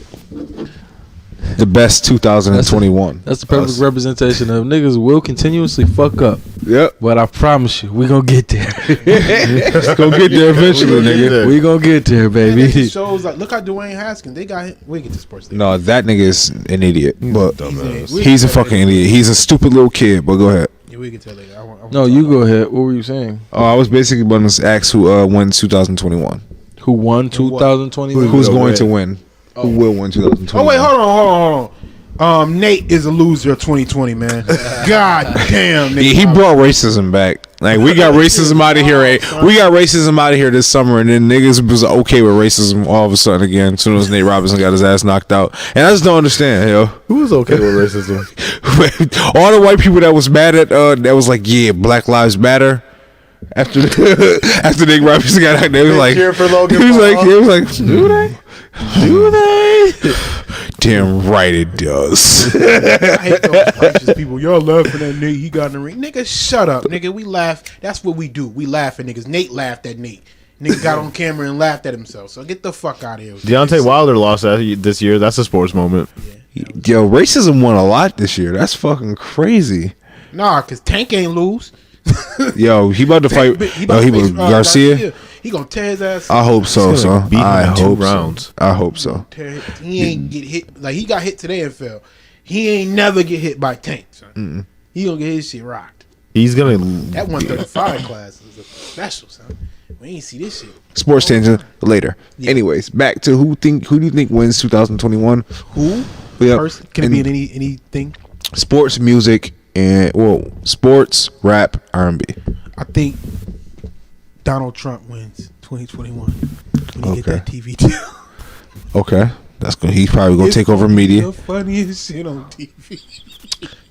the best 2021? That's the perfect Us. representation of niggas will continuously fuck up. Yep. But I promise you, we gonna get there. Let's go get there eventually, Get nigga. there. We gonna get there, And it baby. just shows like, look how Dwayne Haskins. They got him. We get to sports. League. No, that nigga is an idiot. But Dumbass. he's a fucking idiot. He's a stupid little kid. But go ahead. Yeah, we can tell later. I want No, you go ahead. What were you saying? Oh, I was basically going to ask who wins 2021. Who won 2021? Who's go going ahead. to win? Who will win 2021? Oh wait, hold on. Nate is a loser of 2020, man. God damn, Nate. Yeah, he brought racism back. Like we got racism out of here. We got racism out of here this summer, and then niggas was okay with racism all of a sudden again. As soon as Nate Robinson got his ass knocked out, and I just don't understand, yo. Who was okay with racism? All the white people that was mad at that was like, yeah, Black Lives Matter. After after Nate Robinson got out, they was like, cheer for Logan he was Paul. like, do they? Do they? Damn right it does. I hate those righteous people. Y'all laughing at Nate. He got in the ring. Nigga, shut up. Nigga, we laugh. That's what we do. We laugh at niggas. Nate laughed at Nate. Nigga got on camera and laughed at himself. So get the fuck out of here. Deontay Wilder lost this year. That's a sports moment. Yo, racism won a lot this year. That's fucking crazy. Nah, because Tank ain't lose. Yo, he about to fight. He about He to was face, Garcia. He gonna tear his ass. I hope so, He's gonna son. beat him I in 2 hope rounds. so. I hope so. He ain't get hit. Like, he got hit today and fell. He ain't never get hit by Tank, son. He gonna get his shit rocked. He's gonna. That 135 class is a special, son. We ain't see this shit. Sports tangent later. Yeah. Anyways, back to who do you think wins 2021? Who? Yeah. Person? Can it be in anything? Sports, music, and sports, rap, R&B. I think Donald Trump wins 2021 when he get Okay. that TV deal. Okay, that's good. He's probably gonna take over media. The funniest shit on TV.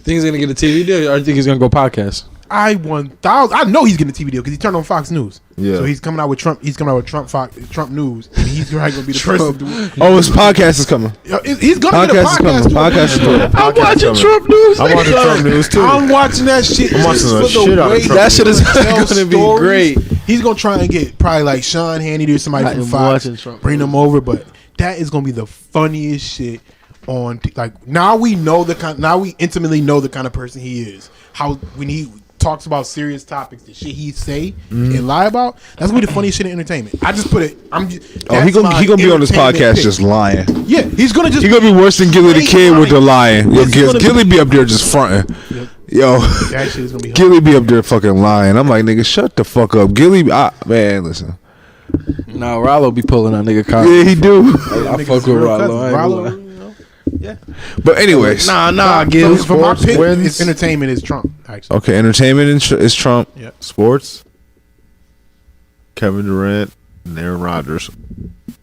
Think he's gonna get a TV deal, or I think he's gonna go podcast? I know he's getting a TV deal because he turned on Fox News. Yeah. So he's coming out with Trump. He's coming out with Trump News, and he's probably gonna be the person. Oh, his podcast is coming. He's gonna get a Podcast is podcast. coming. Podcast is coming. I'm watching Trump news. I'm watching Trump news too. I'm watching that shit. I'm watching just the for shit out of way Trump That shit is he tells gonna be stories. great. He's gonna try and get probably like Sean Hannity or somebody I from am Fox, watching Trump bring them over. But that is gonna be the funniest shit on. Like, now we know now we intimately know the kind of person he is. How when he talks about serious topics, the shit he say and lie about, that's gonna be the funniest shit in entertainment. I just put it. He gonna be on this podcast just lying. Yeah, he's gonna just. He gonna be worse than Gilly the Kid with the lying. Yo, It's gonna Gilly be up there just fronting. Yo, That shit is gonna be. Gilly be up there fucking lying. I'm like, nigga, shut the fuck up. Gilly, man, listen. No, Rollo be pulling that nigga car. Yeah, he do. I fuck with Rollo. I ain't gonna lie. Yeah. But anyways, Gibbs. For my pick, wins. it's entertainment is Trump. Actually, okay, entertainment is Trump. Sports. Kevin Durant and Aaron Rodgers.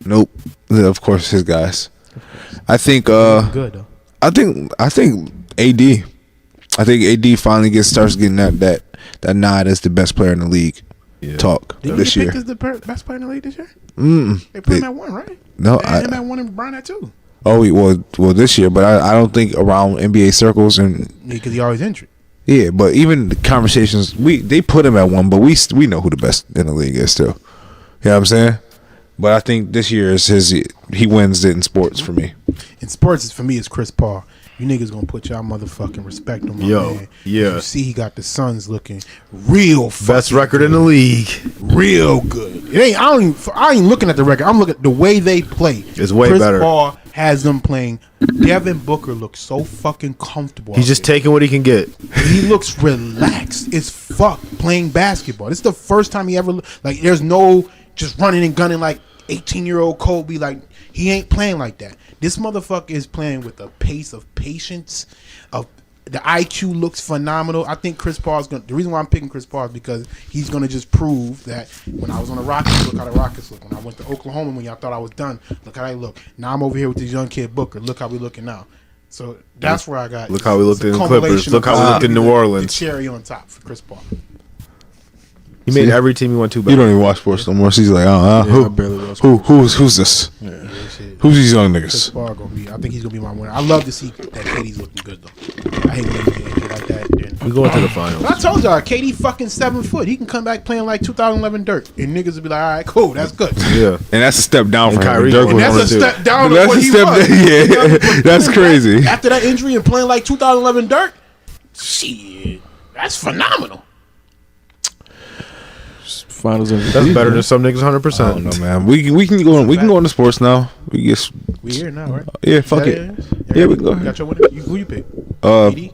Nope. Of course, his guys. I think. good though. I think AD. I think AD finally starts getting that nod as the best player in the league. Yeah. Talk Did this he year. get picked as the best player in the league this year? They put him at 1, right? No, Him at 1 and Brian at 2. well this year, but I don't think around NBA circles and Because he always injured. yeah, but even the conversations they put him at 1, but we know who the best in the league is still. You know what I'm saying? But I think this year is he wins it in sports for me. In sports, for me, it's Chris Paul. You niggas gonna put y'all motherfucking respect on my man. yeah. You see, he got the Suns looking real fucking Best record in the league. real good. It ain't. I ain't looking at the record. I'm looking at the way they play. It's way Chris better. Paul has them playing. Devin Booker looks so fucking comfortable. He's out just there. taking what he can get. He looks relaxed as fuck playing basketball. This is the first time he ever like. There's no just running and gunning like 18-year-old Kobe. Like he ain't playing like that. This motherfucker is playing with a pace of patience. Of the IQ looks phenomenal. I think Chris Paul's gonna. The reason why I'm picking Chris Paul is because he's gonna just prove that when I was on the Rockets, look how the Rockets look. When I went to Oklahoma, when y'all thought I was done, look how they look. Now I'm over here with this young kid Booker. Look how we looking now. So that's where I got. Look how we looked it's a in the Clippers. culmination Look of how we looked in New the Orleans. cherry on top for Chris Paul. He made every team he went to better. You don't even watch sports no more. So he's like, I who? barely watch Who's this? Shit. Who's these young Chris niggas? Paul gonna be. I think he's gonna be my winner. I love to see that KD's looking good though. I hate when he get like that. We going to the finals. I told y'all, KD fucking 7 foot. He can come back playing like 2011 Dirk, and niggas will be like, all right, cool, that's good. Yeah. And that's a step down And for him. Kyrie Dirk going was And one that's a of the- step down That's from what a he step was. down- yeah. But That's coming crazy. back After that injury and playing like 2011 Dirk, shit, that's phenomenal. Finals MVP. That's better than some niggas 100%. I don't know, man. We can go into sports now. We get We here now, right? yeah, fuck That it. is? Yeah, we can go ahead. Got your winner? Who you pick? Uh, AD? Yeah,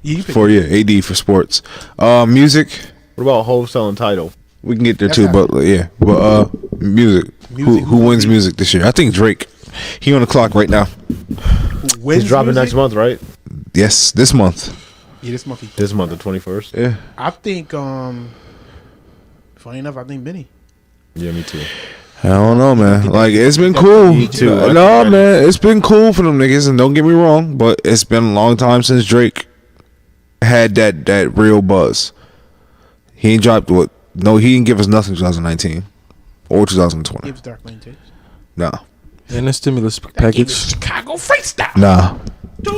you pick. for AD for sports. Music. What about wholesaling title? We can get there That's too, happening. but yeah. But music. Music, Who wins music this year? I think Drake. He on the clock right now. Who wins He's dropping music? next month, right? Yes, this month. Yeah, this month. This month, the 21st. Yeah. I think. Funny enough, I think Benny. Yeah, me too. I don't know, man. Like it's been cool. Me too. No, man, it's been cool for them niggas, and don't get me wrong, but it's been a long time since Drake had that real buzz. He ain't dropped what? No, he didn't give us nothing in 2019 or 2020. Gives Dark Lane tapes. No, And the stimulus Gave us package. Chicago freestyle. nah.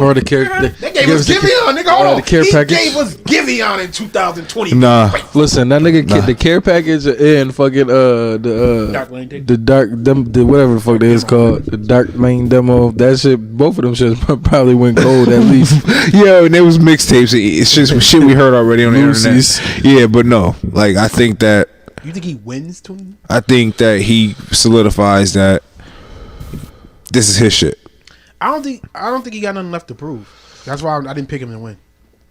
Or the care. They gave us Giveon, nigga. Hold on. the care He package. gave us Giveon in 2020. Nah. Listen, that nigga, Nah. the care package and fucking Dark Lane tape. the dark them the whatever the fuck that is called, the dark lane demo. That shit, both of them shits probably went gold at least. Yeah, and there was mixtapes. It's just shit we heard already on the Lucy's. internet. Yeah, but no. Like I think that You think he wins to him? he solidifies that this is his shit. I don't think he got nothing left to prove. That's why I didn't pick him to win.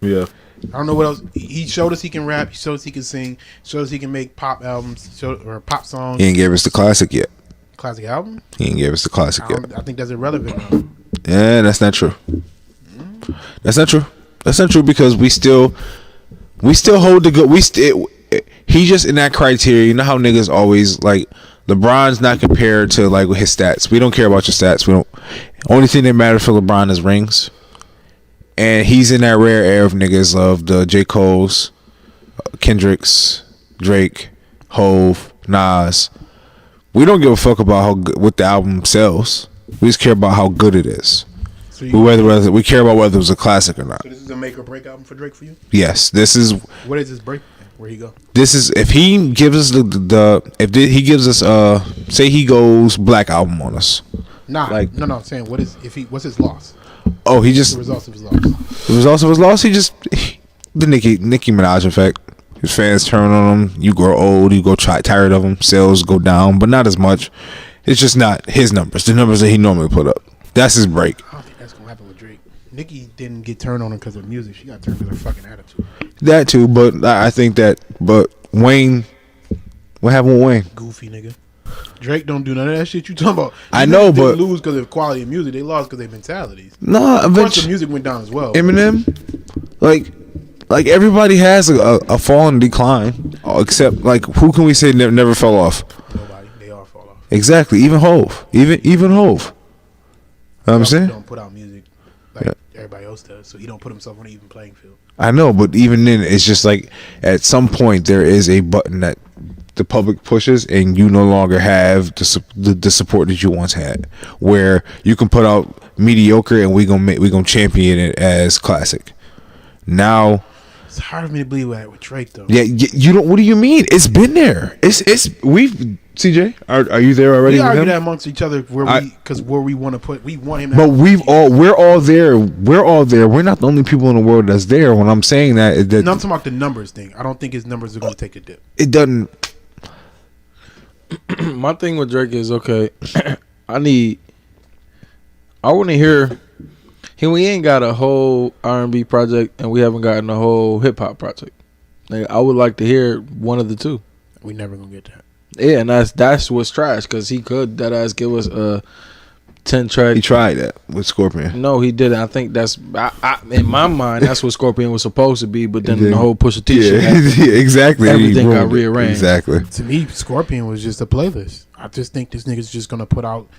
Yeah. I don't know what else. He showed us he can rap. He showed us he can sing. Showed us he can make pop albums or pop songs. He ain't gave us the classic yet. Classic album. He ain't gave us the classic yet. I think that's irrelevant now. Yeah, that's not true. That's not true. That's not true because we still hold the good. He just in that criteria. You know how niggas always like LeBron's not compared to like his stats. We don't care about your stats. We don't. Only thing that matters for LeBron is rings. And he's in that rare air of niggas of the J. Cole's, Kendrick's, Drake, Hove, Nas. We don't give a fuck about how good, what the album sells. We just care about how good it is. So We care about whether it was a classic or not. So this is a make or break album for Drake for you. Yes, this is What is this break? Where he go? if he gives us he gives us say he goes Black Album on us. Nah, Like- no. I'm saying what's his loss? Oh, he The just results of his loss. the results of his loss. The Nicki Minaj effect. His fans turn on him. You grow old. You go tired of him. Sales go down, but not as much. It's just not his numbers. The numbers that he normally put up. That's his break. I don't think that's gonna happen with Drake. Nicki didn't get turned on him because of music. She got turned because of her fucking attitude. That too, but I think that. But Wayne, what happened with Wayne? Goofy nigga. Drake don't do none of that shit you talking about. I know, Niggas but didn't lose because of quality of music. They lost because of their mentalities. no, Of course, the eventually music went down as well. Eminem, like everybody has a fall and decline, except like who can we say never fell off? Nobody. They all fall off. Exactly, even Hove, even Hove. You know what I'm saying? Don't put out music like everybody else does, so he don't put himself on an even playing field. I know, but even then, it's just like at some point there is a button that the public pushes, and you no longer have the support that you once had, where you can put out mediocre and we gonna champion it as classic. Now, It's hard for me to believe that with Drake though. yeah, you don't. What do you mean? It's been there. We've CJ. Are you there already? We with argue him? that amongst each other where we want to put. We want him. To But have we're all there. We're all there. We're not the only people in the world that's there. When I'm saying that, No, I'm talking about the numbers thing. I don't think his numbers are going to take a dip. it doesn't. My thing with Drake is okay. I want to hear. We ain't got a whole R&B project, and we haven't gotten a whole hip hop project. Like, I would like to hear one of the two. We never gonna get that. Yeah, and that's what's trash because he could that ass give us a 10-track. He tried that with Scorpion. No, he didn't. I think that's in my mind that's what Scorpion was supposed to be, but then Yeah. the whole Pusha T shit. Yeah, happened. yeah, exactly. Everything He got ruined it. rearranged. Exactly. To me, Scorpion was just a playlist. I just think this nigga's just gonna put out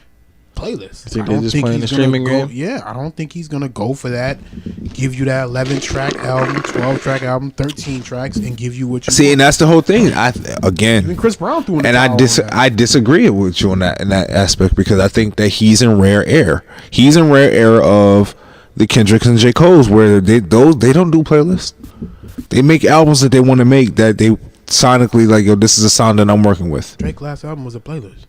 playlists. You think I they're don't just think playing he's the gonna streaming go- game? Yeah, I don't think he's gonna go for that. Give you that 11-track album, 12-track album, 13 tracks, and give you what you See, want. and that's the whole thing. Again, Even Chris Brown threw in the and towel on that. I disagree with you on that in that aspect because I think that he's in rare air. He's in rare air of the Kendricks and J. Cole's, where they don't do playlists. They make albums that they want to make that they sonically like. Yo, this is a sound that I'm working with. Drake's last album was a playlist.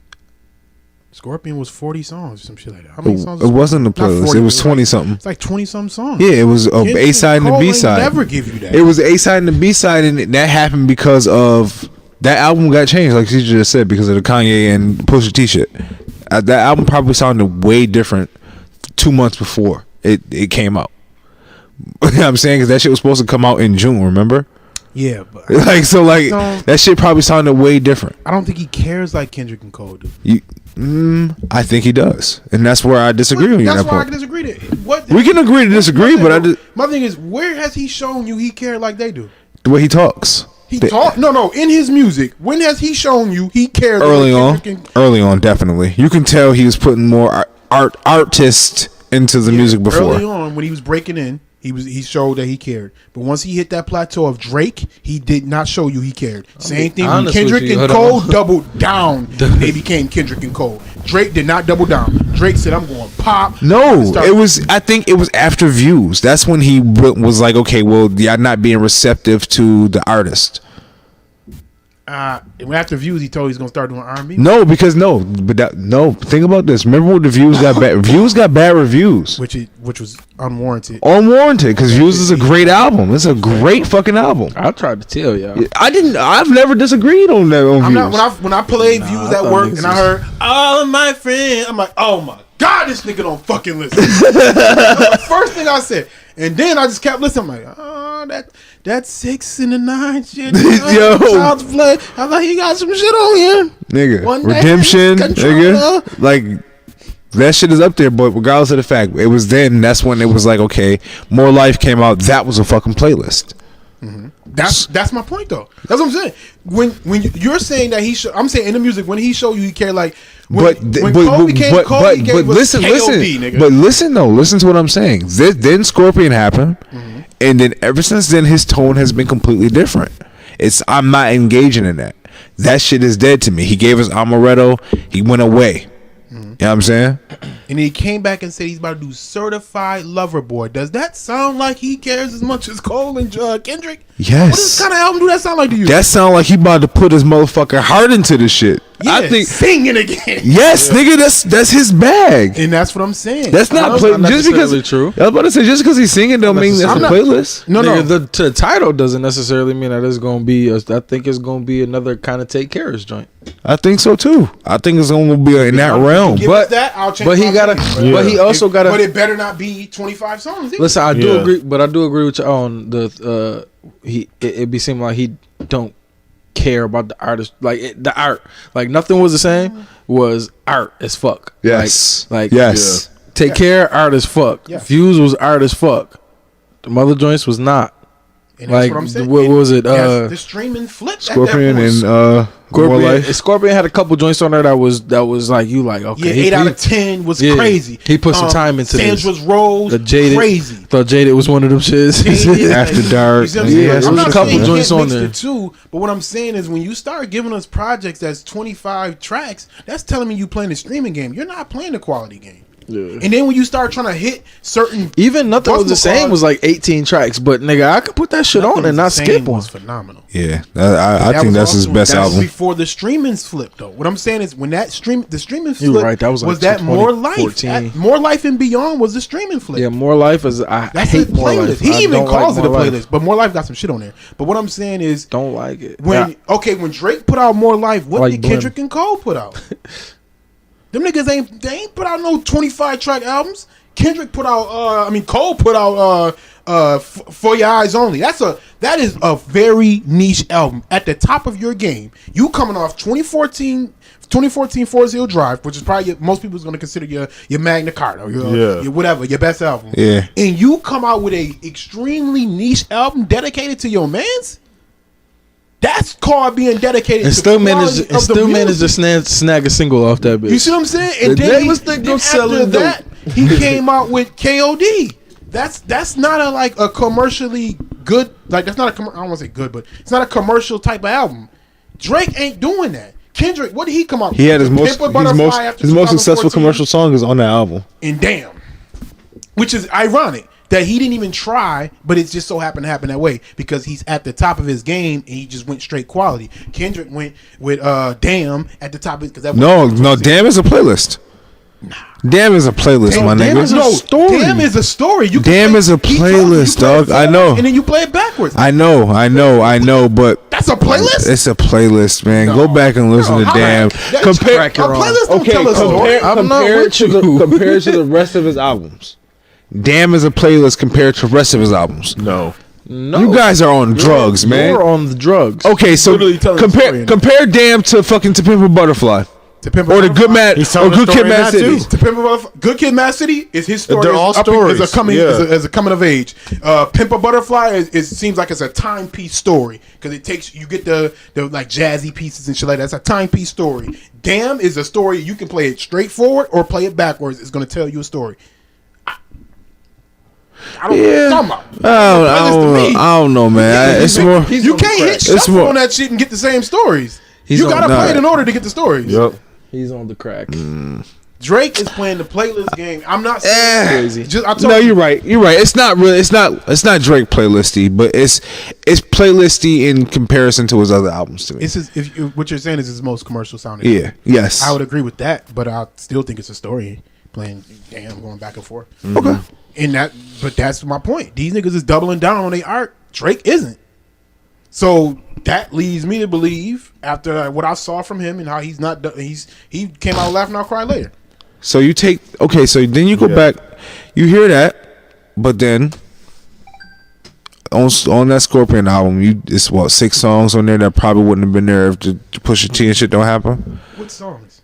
Scorpion was 40 songs or some shit like that. How many songs? It wasn't a Not playlist. 40, It was like- 20 something. It's like 20 some songs. Yeah, it was a Kendrick A side and a Cole B ain't side. Never give you that. It was A side and a B side, and that happened because of that album got changed, like CJ just said, because of the Kanye and Pusha T shit. That album probably sounded way different 2 months before it came out. You know what I'm saying? Because that shit was supposed to come out in June, remember? Yeah, but No. That shit probably sounded way different. I don't think he cares like Kendrick and Cole do. I think he does, and that's where I disagree with you. That's on that why I point. can disagree. What We can agree to disagree, but my thing is, where has he shown you he cared like they do? the way he talks. He talk no in his music. When has he shown you he cared Early on, like Kendrick and- early on, definitely. You can tell he was putting more artist into the music before. Early on, when he was breaking in, he showed that he cared. But once he hit that plateau of Drake, he did not show you he cared. Same thing when honest with Kendrick you. and Hold Cole on. doubled down. They became Kendrick and Cole. Drake did not double down. Drake said, "I'm going pop." No, Start- it was. I think it was after Views. That's when he was like, "Okay, well, y'all not being receptive to the artist." And after Views, he told he's gonna start doing R&B. No, because no. Think about this. Remember when the Views got bad? Views got bad reviews, which was unwarranted. unwarranted. Because Views is a great album. It's a great fucking album. I tried to tell y'all. I've never disagreed on that. On I'm Views. not when I played Views I at thought work niggas and I was- heard all of my friends. I'm like, oh my god, this nigga don't fucking listen. That's the first thing I said, and then I just kept listening. I'm like, oh, that 6 and the 9 shit. Yo. Child's Play. I'm like, he got some shit on here. Nigga, One day, Redemption, Controller. nigga, like that shit is up there. But regardless of the fact, it was then. That's when it was like, okay, More Life came out. That was a fucking playlist. That's my point though. That's what I'm saying. When you're saying that I'm saying in the music when he showed you he cared like. When Cole became Cole, he gave us listen, KOD, nigga. but listen though, listen to what I'm saying. Then Scorpion happened, and then ever since then his tone has been completely different. I'm not engaging in that. That shit is dead to me. He gave us Amaretto. He went away. You know what I'm saying? And he came back and said he's about to do Certified Lover Boy. Does that sound like he cares as much as Cole and Kendrick? Yes. What kind of album do that sound like to you? That sound like he about to put his motherfucking heart into this shit. yeah, I think singing again. yes, nigga, that's his bag. And that's what I'm saying. That's not That's play, not just because necessarily true. I was about to say just because he's singing don't mean that's a I'm not- playlist. no. Nigga, the title doesn't necessarily mean that it's gonna be. I think it's gonna be another kind of Take Care's joint. I think so too. I think it's gonna be in that realm. Give us that, I'll change but he my gotta. opinion. But he also gotta. But it better not be 25 songs. either. Listen, I do Yeah. agree, but I do agree with you on the it be seeming like he don't care about the artist, the art. Like nothing was the same. Was art as fuck. Yes. Yes. Take care, art as fuck. Yeah. Fuse was art as fuck. The mother joints was not. And that's Like what I'm saying. what was it? The streaming flipped. Scorpion and More Scorpion. Life. Scorpion had a couple joints on there that was like you like okay. Yeah, 8 out of 10 was Yeah. crazy. He put some time into this. Sandra's Rose, The Jaded, crazy. Thought Jaded was one of them shits. Jaded, After Dark. You see what I'm Yeah, saying? there I'm was not a saying couple you joints can't on mix there. the two, but what I'm saying is when you start giving us projects that's 25 tracks, that's telling me you playing the streaming game. You're not playing the quality game. Yeah. And then when you start trying to hit certain, Even Nothing Was the Buffalo Same Card- was like 18 tracks, but nigga, I could put that shit on and not skip one. was phenomenal. Yeah, I think was that's his also- best that was album. before the streamings flipped, though. What I'm saying is when the streaming You flip right, that was like that More Life. 2014. More Life and Beyond was the streaming flip. Yeah, More Life is I That's hate a More playlist. Life. He I even don't calls like it a More Life. playlist, but More Life got some shit on there. But what I'm saying is, Don't like it. when Drake put out More Life, what Like did Blim. Kendrick and Cole put out? Them niggas ain't put out no 25 track albums. Kendrick put out Cole put out For Your Eyes Only. That is a very niche album at the top of your game. You coming off 2014 Forest Hill Drive, which is probably most people's going to consider your Magna Carta or your whatever, your best album. Yeah. And you come out with a extremely niche album dedicated to your mans? That's called being dedicated And to still quality managed of the still managed to music. snag a single off that bitch. You see what I'm saying? And They then, was thinking then of selling after that, he came out with KOD. That's not a commercially good, like that's not a I don't want to say good, but it's not a commercial type of album. Drake ain't doing that. Kendrick, what did he come out with? He had his Pimp most a Butterfly after his most successful 2014. commercial song is on that album. And damn, which is ironic that he didn't even try, but it just so happened to happen that way because he's at the top of his game and he just went straight quality. Kendrick went with Damn at the top because that No, Damn is a playlist. Damn is a playlist, my Damn nigga. is a story. Damn is a story. You can Damn play- is a he told you playlist, play it dog. I forward know. and then you play it backwards. I know, but That's a playlist. it's a playlist, man. No. Go back and listen to how- Damn. That's Compare, a playlist don't tell a story. compared to the rest of his albums. Damn is a playlist compared to the rest of his albums. No. No, You guys are on drugs, man. You're on the drugs. Okay, so Literally telling a story. compare Damn to fucking To Pimp a Butterfly To Pimp a or the Butterfly. Good Mad He's or telling a Good Kid, story in Mad that City. too. To Pimp a Butterfly, Good Kid, Mad City is his story. They're all as stories, a coming yeah. as a coming of age. Pimp a Butterfly seems like it's a timepiece story because it takes you get the like jazzy pieces and shit like that. It's a timepiece story. Damn is a story you can play it straight forward or play it backwards. It's going to tell you a story. I don't know what you're talking about. I don't know, man. It's more. You can't hit It's shuffle more- on that shit and get the same stories. He's You on- gotta nah. play it in order to get the stories. Yep. He's on the crack. Drake is playing the playlist game. I'm not saying Crazy. Just, I told No, you, you're right. You're right. It's not really. It's not Drake playlisty, but it's playlisty in comparison to his other albums to me. This is if what you're saying is his most commercial sounding. Yeah. Yes. I would agree with that, but I still think it's a story playing. Damn, going back and forth. Okay. And but that's my point. These niggas is doubling down on their art. Drake isn't. So that leads me to believe after what I saw from him and how he came out laughing, I'll cry later. So you take so then you go back, you hear that, but then on that Scorpion album, it's what 6 songs on there that probably wouldn't have been there if the Pusha T and shit don't happen. What songs?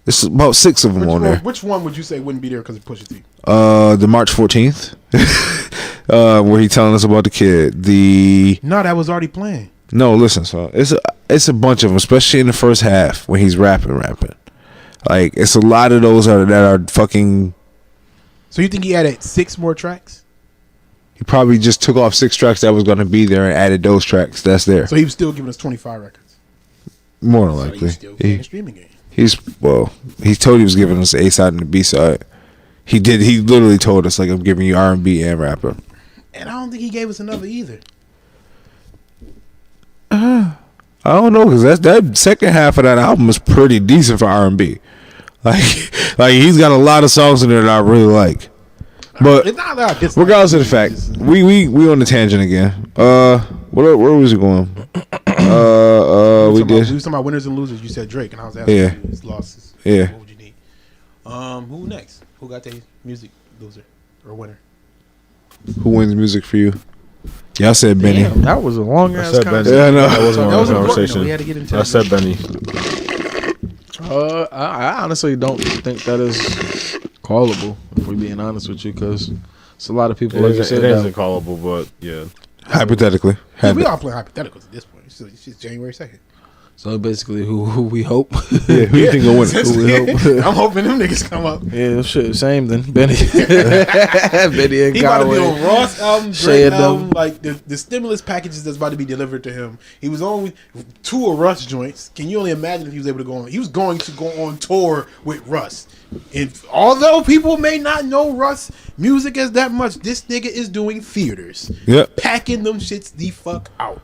It's about 6 of them on there. Which one would you say wouldn't be there because of Pusha T? The March 14th, where he telling us about the kid. No, that was already playing. No, listen, so it's a bunch of them, especially in the first half when he's rapping. Like it's a lot of those that are fucking. So you think he added 6 more tracks? He probably just took off 6 tracks that was going to be there and added those tracks that's there. So he was still giving us 25 records. More than So likely, he's still playing the streaming game. he told he was giving us the A side and the B side. He did. He literally told us like I'm giving you R&B and rapper. And I don't think he gave us another either. I don't know because that second half of that album is pretty decent for R&B. Like he's got a lot of songs in there that I really like. But It's not that I dislike regardless it. of the fact, we on the tangent again. Where was it going? We We did. was talking about winners and losers. You said Drake, and I was asking Yeah. you his losses. Yeah. What would you need? Who next? Who got the music loser or winner? Who wins music for you? Y'all said Benny. Damn, that was a long I ass said Benny. conversation. Yeah, I know. That wasn't That a was long important, though. conversation. We had to get into I that. said Benny. I honestly don't think that is callable. If we're being honest with you, because it's a lot of people. It Like you isn't, said, it that- isn't callable, but yeah. Hypothetically. Yeah, we all playing hypotheticals at this point. It's just January 2nd. So basically, who we hope. Yeah, who you think will win? Who we hope. I'm hoping them niggas come up. Yeah, shit, same then. Benny, Benny and He about to be Conway. on Ross album, Shay Drake and them. album, like the stimulus packages that's about to be delivered to him. He was on 2 of Russ joints. Can you only imagine if he was able to go on? He was going to go on tour with Russ. And although people may not know Russ music as that much, this nigga is doing theaters. Yep. Packing them shits the fuck out.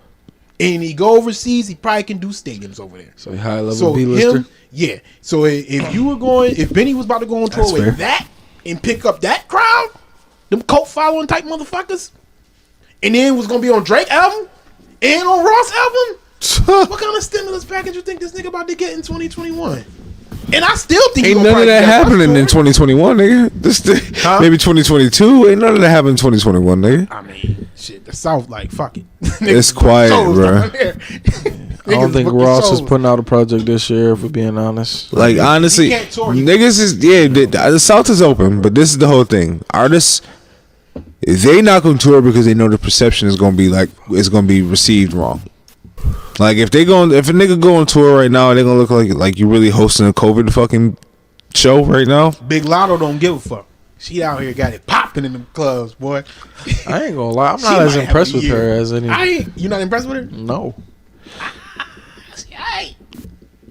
And he go overseas, he probably can do stadiums over there. So high level So B-lister. him, yeah. So if you were going, if Benny was about to go on tour That's with fair. that and pick up that crowd, them cult following type motherfuckers, and then was gonna be on Drake album and on Ross album, what kind of stimulus package you think this nigga about to get in 2021? And I still think he Ain't gonna none of probably that get Russ happening in tour. 2021, nigga. Maybe 2022. Ain't none of that happening in 2021, nigga. I mean, shit, the South, like, fuck it. It's Niggas book quiet, shows bro. down there. I don't Niggas think booking Ross is shows. putting out a project this year. If we're being honest, Like honestly, He can't tour. niggas is the South is open, but this is the whole thing. Artists, they not gonna tour because they know the perception is gonna be like it's gonna be received wrong. Like if a nigga go on tour right now, they gonna look like you really hosting a COVID fucking show right now. Big Lotto don't give a fuck. She out here got it popping in them clubs, boy. I ain't gonna lie. I'm She not as might have impressed a with year. her as any. You not impressed with her? No, She alright.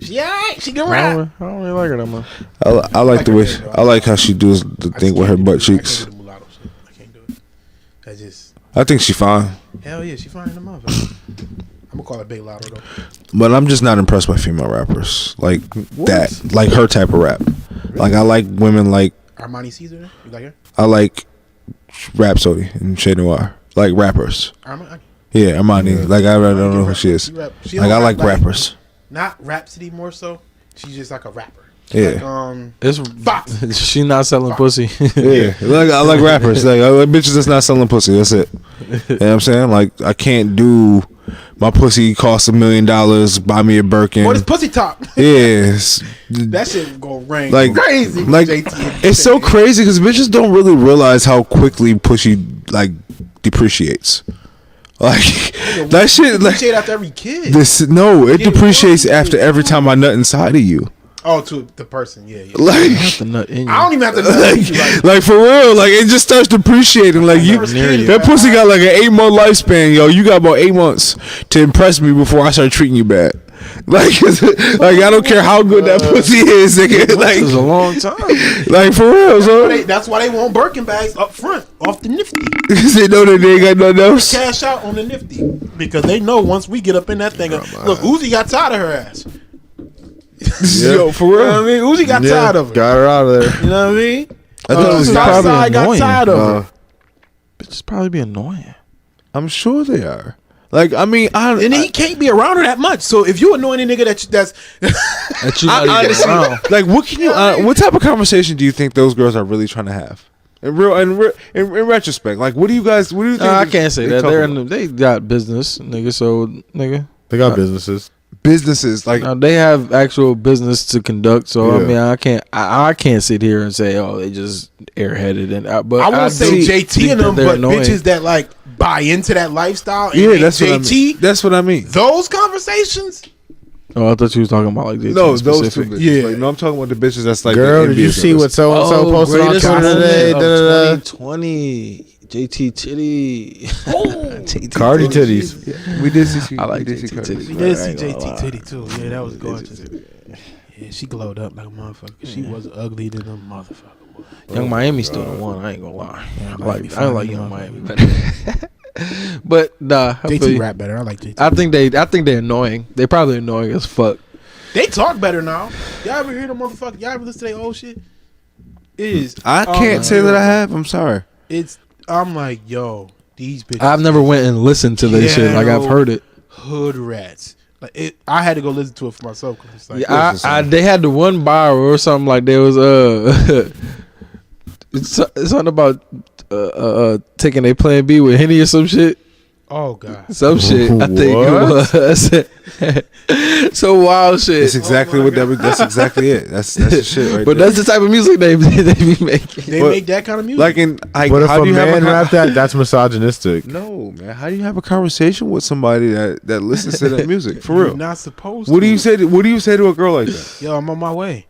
She alright. She can I rap. don't really like her that much. I like the way her hair, I like how she does the thing with her butt cheeks. I can't do the mulatto shit. I can't do it. I just I think she fine, hell yeah, she fine in the motherfucker. I'm gonna call her Big Lotto though. but I'm just not impressed by female rappers like that, like her type of rap. Like I like women like. Armani Caesar, you like her? I like Rhapsody and Chez Noir, like rappers. Armani. Yeah, Armani. Like I don't know who she is. She rap. She Like don't I rap like rappers. Not Rhapsody more so. She's just like a rapper. Yeah. Like, It's Fox. she not selling pussy. Yeah, like I like rappers. Like I like bitches that's not selling pussy. That's it. You know what I'm saying? Like I can't do my pussy costs $1 million. Buy me a Birkin. what is pussy talk? Yes. That shit go ring Like crazy. Like JT. it's so crazy because bitches don't really realize how quickly pussy like depreciates. Like that shit. Like Shit after every kid. it Get depreciates more. after every time I nut inside of you. Oh, to the person, yeah. Like. The nut in you. I don't even have to know you. Like, Like for real, like it just starts depreciating. Like you, First kid, that man. pussy got like an 8-month lifespan, yo. You got about 8 months to impress me before I start treating you bad. Like, like I don't care how good that pussy is, nigga. This is a Like, long time. like for real, so that's why they want Birkin bags up front, off the nifty. because they know that they ain't got nothing else. Cash out on the nifty. Because they know once we get up in that thing, look, Uzi got tired of her ass. Yo, for You know real. what I mean? Uzi got tired of her. Got her out of there. You know what I mean? I thought it was probably Southside got annoying. tired of her. Bitches probably be annoying. I'm sure they are. Like, I mean, And he can't be around her that much. So if you annoying a nigga that's That you I not even honestly, around. like, what can you? What type of conversation do you think those girls are really trying to have? In retrospect, like, what do you guys? What do you think? I can't say that. talk They're about? they got business, nigga. So, nigga, They got businesses. Businesses like they have actual business to conduct. So, I Yeah. mean, I can't sit here and say, oh, they just airheaded and. But I won't say do JT think and that them, they're but annoying. bitches that like buy into that lifestyle. And yeah, ain't that's what I JT. mean. That's what I mean. Those conversations. Oh, I thought you was talking about like JT No, those two specific. bitches. Yeah. Like, no, I'm talking about the bitches that's like. Girl, the did you envious see of what us. so and so posted on greatest Twitter moment today? of Da-da-da. 2020. JT Titty. JT Cardi titties. We did see. I like we did see JT Cardi. titties. We bro. did I see ain't gonna JT lie. titty too. Yeah, that was gorgeous. Yeah, she glowed up like a motherfucker. She was ugly than a motherfucker. Boy. Young Miami's still the one. I ain't gonna lie. Miami I don't like fine, Young motherfucker. Miami better. But nah, I feel JT you. rap better. I like JT. I think they're annoying. They probably annoying as fuck. They talk better now. Y'all ever hear the motherfucker? Y'all ever listen to their old shit? It is. I can't say that I have. I'm sorry. It's. I'm like, yo, these bitches. I've never went and listened to this shit. Like I've heard it. Hood rats. Like it. I had to go listen to it for myself. 'Cause it's like, Yeah, they had the one bar or something like there was it's something about taking a plan B with Henny or some shit. Oh God. Some shit. I think it was. So wild shit. It's exactly that's exactly it. That's the shit right But there. that's the type of music they be making. They But- make that kind of music. Like But if how a do you have man a rap that, that's misogynistic. No, man. How do you have a conversation with somebody that listens to that music for You're real? not supposed to. What do you say? What do you say to a girl like that? Yo, I'm on my way.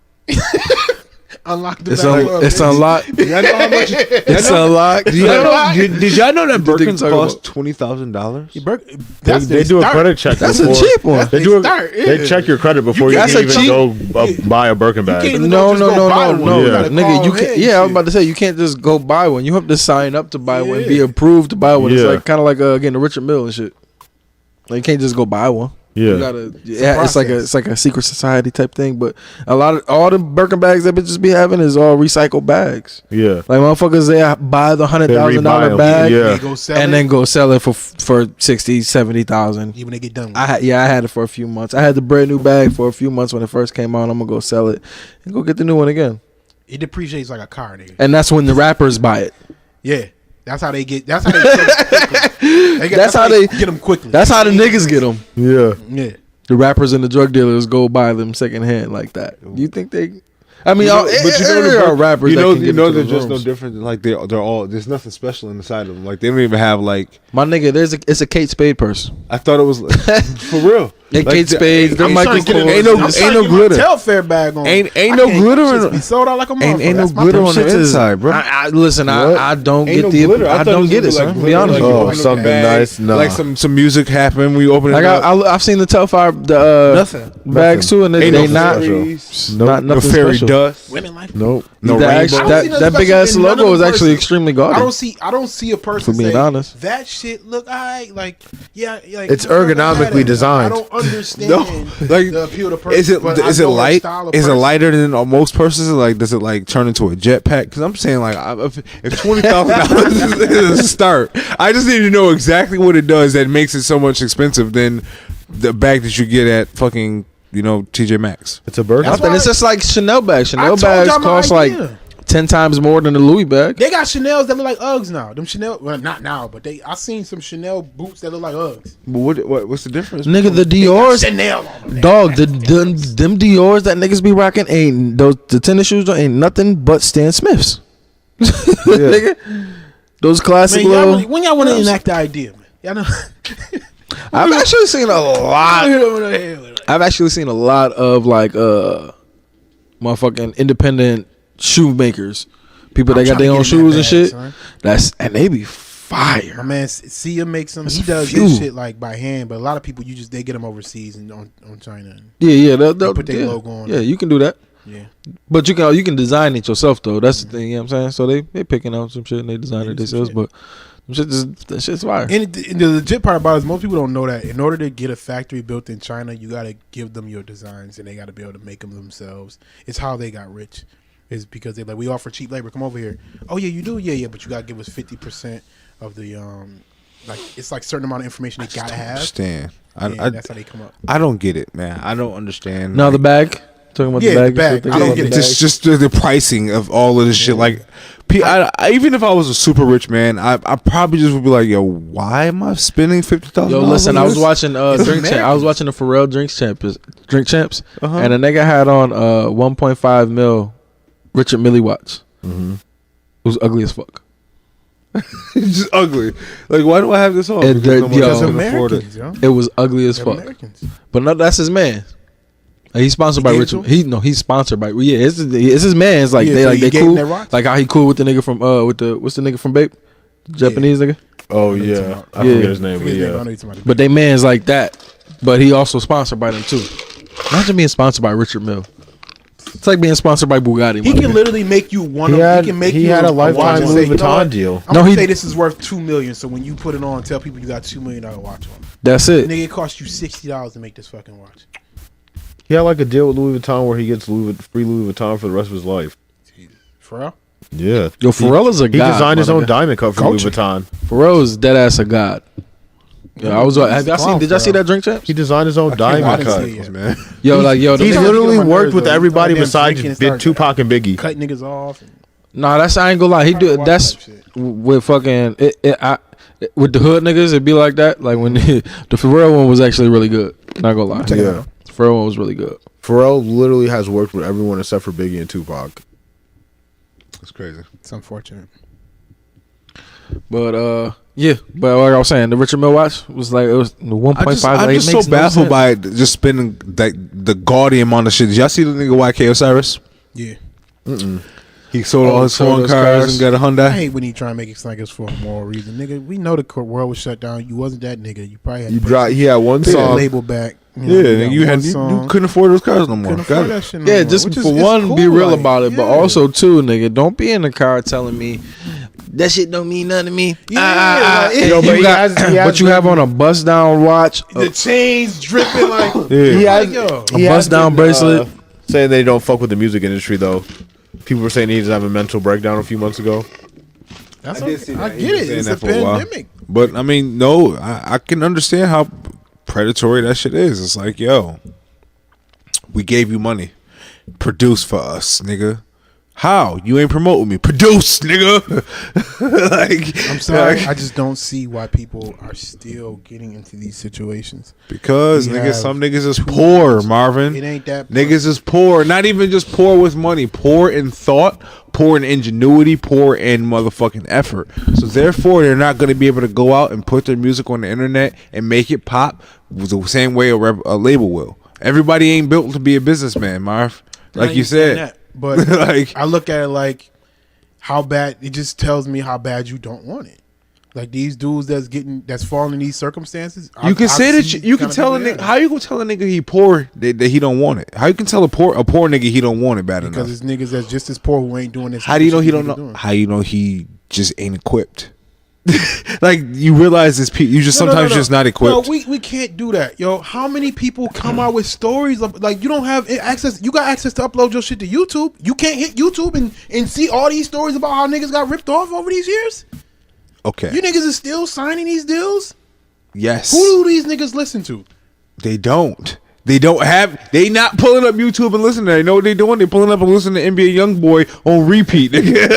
Unlock the It's back door, it's bitch. unlocked. Y'all know how much? It's unlocked. Did y'all know that What the nigga Birkins talking cost about? $20,000? That's They do a credit check. That's before, a cheap one. They do. start, yeah. They check your credit before you That's can a even go buy a Birkin bag. can't even No, just no, go no, buy no, one. no, You gotta nigga. call You ahead can't. and Yeah, I was shit. about to say you can't just go buy one. You have to sign up to buy one, Yeah. be approved to buy one. It's Yeah. like kind of like getting a Richard Mille and shit. Like you can't just go buy one. Yeah. You gotta. Yeah, it's process. like a secret society type thing. But all the Birkin bags that bitches be having is all recycled bags. Yeah. Like motherfuckers, they buy the $100,000 rebuy 'em. bag Yeah. They go sell and it, then go sell it for 60, 70,000. even when they get done with I had it for a few months. I had the brand new bag for a few months when it first came out. I'm gonna go sell it and go get the new one again. it. It depreciates like a car, nigga. And that's when the rappers buy it. Yeah. That's how they get. That's how they get them quickly. That's how they- get them quickly. That's how the niggas get them. Yeah. Yeah. The rappers and the drug dealers go buy them secondhand like that. You think they? I mean, there are rappers. You know, that can you get know, into they're the just no rooms. different. Like they're all. There's nothing special inside of them. Like they don't even have like. My nigga, it's a Kate Spade purse. I thought it was for real. They Like, Kate Spades. They're I'm Michael trying to get Kors. Ain't no- I'm trying to get my glitter. Telfair bag on. Ain't I no can't- glitter shits in- be sold out like a motherfucker. Ain't no That's my glitter thing. on the Shits is- inside, bro. Listen, What? I don't Ain't get no the. glitter. I thought don't it get it, was son. like Be glitter, honest like with you you. Oh, open the something bag, nice? Nah. Like some music happened. We open it I got. up. I've seen the Telfire Nothing. bags too, and they Ain't no not fairies, not no nothing fairy special. dust. Women like Nope. No That rainbow. actually- I don't see that nothing big ass special in none logo of is them actually verses. extremely gaudy. I don't see a person For being say, honest. that shit look alright. Like like It's ergonomically designed. I don't understand No, like, the appeal to person. Is it but I is it know her light? style of Is it person. lighter than most purses? Like, does it like turn into a jetpack? Because I'm saying like, if $20,000 is a start, I just need to know exactly what it does that makes it so much expensive than the bag that you get at fucking TJ Maxx. It's a Birkin. That's Nothing. why- It's just like Chanel bags. I Chanel told bags y'all my cost like idea. 10 times more than a Louis bag. They got Chanel's that look like Uggs now. Them Chanel, well, not now, but I seen some Chanel boots that look like Uggs. But what's the difference? Nigga, the Dior's, Chanel on them. dog, them Dior's that niggas be rocking ain't the tennis shoes ain't nothing but Stan Smiths. Nigga, those classic Man, little. when y'all want to enact the idea, man? Y'all know. I've actually seen a lot. I've actually seen a lot of like motherfucking independent shoemakers, people that got their own shoes and shit. And they be My fire. man Sia makes them. He That's does few. this shit like by hand, but a lot of people they get them overseas and on China. Yeah, they'll put their yeah. logo on Yeah, it. you can do that. Yeah, But you can design it yourself though. That's the thing. You know what I'm saying? So they picking out some shit and they design Yeah, it some themselves. shit. But that shit's fire. and the legit part about it is most people don't know that in order to get a factory built in China, you got to give them your designs and they got to be able to make them themselves. It's how they got rich. Is because they're like, we offer cheap labor. Come over here. Oh yeah, you do. Yeah, but you got to give us 50% of the like it's like certain amount of information they gotta have. Understand? And that's how they come up. I don't get it, man. I don't understand. Now like, the bag. Talking about Yeah, the the bag. bag. I don't get it. Just the pricing of all of this shit. Like, even if I was a super rich man, I probably just would be like, yo, why am I spending $50,000? Yo, listen, I was watching It's Drink Champs. I was watching the Pharrell Drink Champs, Uh-huh. and a nigga had on 1.5 mil Richard Mille watch. Mm-hmm. It was ugly as fuck. It's just ugly. Like, why do I have this on? And Because the- no one yo, else Because can afford it. Americans, yo. It was ugly as They're fuck. Americans. But no, that's his man. He's sponsored by gave it Richard. to He's sponsored by. Yeah, it's his man. It's like Yeah, they so like he they gave him cool. that rock? Like how he cool with the nigga from what's the nigga from Bape, Japanese nigga. Oh yeah, I Yeah. forget his name, but Forget his name, I yeah. know you're talking about. But they man's like that. But he also sponsored by them too. Imagine being sponsored by Richard Mille. It's like being sponsored by Bugatti. He my can nigga. literally make you one He of. had He can make he you had a watch lifetime and Louis say, you know Vuitton what? deal. I'm No, gonna he- say this is worth $2 million. So when you put it on, tell people you got $2 million watch on. That's it. Nigga, it cost you $60 to make this fucking watch. He had like a deal with Louis Vuitton where he gets free Louis Vuitton for the rest of his life. For real? Yeah. Yo, Pharrell is a He god. designed his my own nigga. diamond cup for Culture. Louis Vuitton. Pharrell is dead ass a god. Yeah, I was. Have y'all seen? Did y'all see that Drink Champs? He designed his own I diamond didn't cup. see it yet. Man. Yo, like yo, He them started niggas- literally getting on my worked nerves, with though. everybody Goddamn besides drinking and Big started Tupac and Biggie. Cut niggas off. And Nah, that's I ain't gonna lie. He do watch that's that shit. with fucking with the hood niggas. It'd be like that. Like when the Pharrell one was actually really good. Not gonna lie. Check it Yeah. out. The Pharrell one was really good. Pharrell literally has worked with everyone except for Biggie and Tupac. That's crazy. It's unfortunate. But yeah. But like I was saying, the Richard Mille watch was like it was the 1.5. I'm just so baffled by it, just spending like the gaudy amount of shit. Did y'all see the nigga YK Osiris? Yeah. He sold all his sold foreign those cars cars. and got a I Hyundai. hate when he try and make it sound like it's for a moral reason, nigga. We know the world was shut down. You wasn't that nigga. You probably had You to dropped. He had one pay the song. label back. Yeah, got you one had you song. couldn't afford those cars no more. Couldn't Got afford it. that shit no Yeah, more, just which is- for it's one, be cool, real like, about it. But yeah. also, too, nigga, don't be in the car telling me that shit don't mean nothing to me. Yeah, like, Yo, but but he you got, has- he has but you have on a bust down watch, the chains dripping like Yeah. He has, yo. a bust down bracelet. Saying they don't fuck with the music industry though. People were saying he doesn't have a mental breakdown a few months ago. That's I did okay. see I that. He get was it. saying It's that a for a while. pandemic. But I mean, no, I can understand how predatory that shit is. It's like, yo, we gave you money, produce for us, nigga. How you ain't promoting me? Produce, nigga. like, I'm sorry. like, I just don't see why people are still getting into these situations. because We nigga, have some niggas is poor, Marvin. It ain't that Niggas is poor. Not even just poor with money. Poor in thought, poor in ingenuity, poor in motherfucking effort. So therefore, they're not going to be able to go out and put their music on the internet and make it pop the same way a label will. Everybody ain't built to be a businessman, Marv. Like you said. that, but Like- I look at it like how bad. It just tells me how bad you don't want it. Like these dudes that's falling in these circumstances. You can say that you can tell a nigga. How you gonna tell a nigga he poor that he don't want it? How you can tell a poor nigga he don't want it bad because enough? it's niggas that's just as poor who ain't doing this. How do you know shit he don't niggas know? doing. How you know he just ain't equipped? Like you realize this people, you just No, sometimes just not equipped. No, we can't do that, yo. How many people come out with stories of like you don't have access? You got access to upload your shit to YouTube. You can't hit YouTube and see all these stories about how niggas got ripped off over these years. Okay. You niggas is still signing these deals. Yes. Who do these niggas listen to? They don't. They don't have. They not pulling up YouTube and listening. You know what they doing? They pulling up and listening to NBA YoungBoy on repeat. Nigga.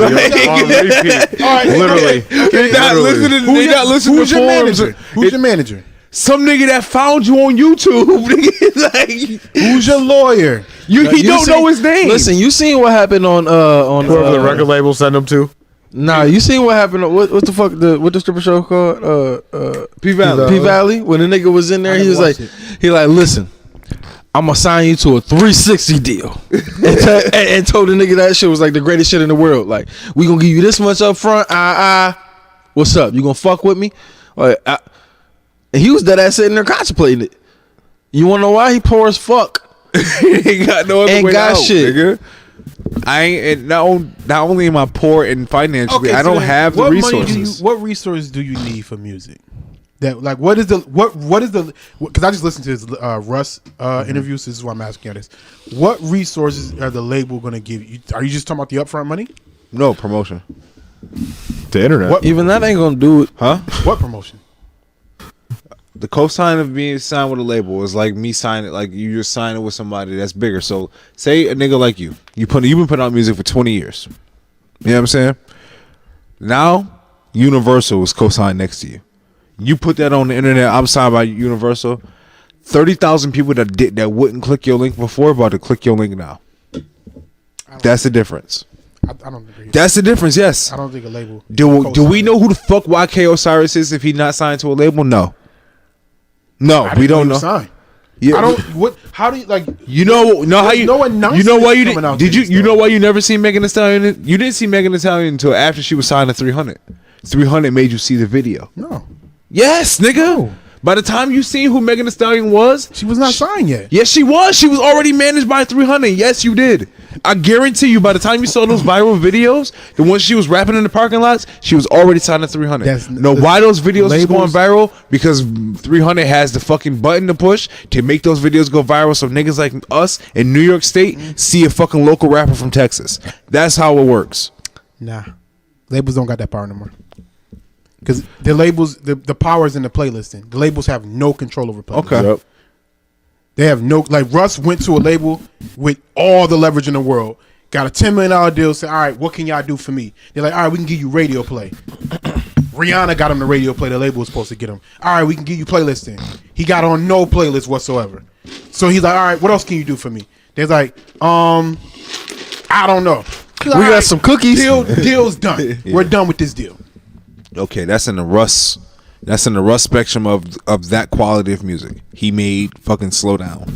On repeat. All right, Literally. They not Literally. listening. They not listening Who's to your forums. manager? Who's your manager? Some nigga that found you on YouTube. Nigga. Like Who's your lawyer? he You don't seen- know his name. Listen, you seen what happened on Whoever the record label sent him to. Nah, you seen what happened? What the fuck? What the stripper show called? P Valley. P Valley. When the nigga was in there, I he never was like, watched he like, listen, I'm gonna sign you to a 360 deal, and told the nigga that shit was like the greatest shit in the world. Like, we gonna give you this much up front. What's up? You gonna fuck with me? Like, and he was dead ass sitting there contemplating it. You wanna know why? He poor as fuck. He ain't got no other Ain't way got out, shit. nigga. I ain't. And not only am I poor and financially, I don't have the resources. What resources do you need for music? That like what is the because I just listened to his Russ interviews. This is why I'm asking you this. What resources are the label going to give you? Are you just talking about the upfront money? No promotion, The internet. What Even that ain't gonna do it. huh? what promotion? The co-sign of being signed with a label is like me signing, like you just signing with somebody that's bigger. So say a nigga like you've been putting out music for 20 years. You know what I'm saying? Now Universal is co-signed next to you. You put that on the internet. I'm signed by Universal. 30,000 people that wouldn't click your link before about to click your link now. That's the difference. I don't agree. That's the difference. Yes. I don't think a label. Do we co-sign know who the fuck YK Osiris is if he's not signed to a label? No. No, I we didn't don't he know. was signed. Yeah. I don't. What? How do you like? You know how There's you no you announcement know why you coming out did to you this you know stuff. why you never seen Megan Thee Stallion? You didn't see Megan Thee Stallion until after she was signed to 300. 300 made you see the video. No, Yes, nigga. By the time you seen who Megan Thee Stallion was, she was not signed yet. yes, she was. She was already managed by 300. Yes, you did. I guarantee you, by the time you saw those viral videos, the ones she was rapping in the parking lots, she was already signed to 300. Why those videos is going labels- viral? Because 300 has the fucking button to push to make those videos go viral so niggas like us in New York State see a fucking local rapper from Texas. That's how it works. Nah, labels don't got that power no more. Because the labels, the power is in the playlisting. The labels have no control over playlisting. Okay. Yep. They have no, like Russ went to a label with all the leverage in the world, got a $10 million deal. Say, all right, what can y'all do for me? They're like, all right, we can give you radio play. Rihanna got him the radio play. The label was supposed to get him. All right, we can give you playlisting. He got on no playlist whatsoever. So he's like, all right, what else can you do for me? They're like, I don't know. We got some cookies. Deal's done. Yeah. We're done with this deal. Okay, that's in the Russ. That's in the Russ spectrum of that quality of music. He made fucking Slow Down.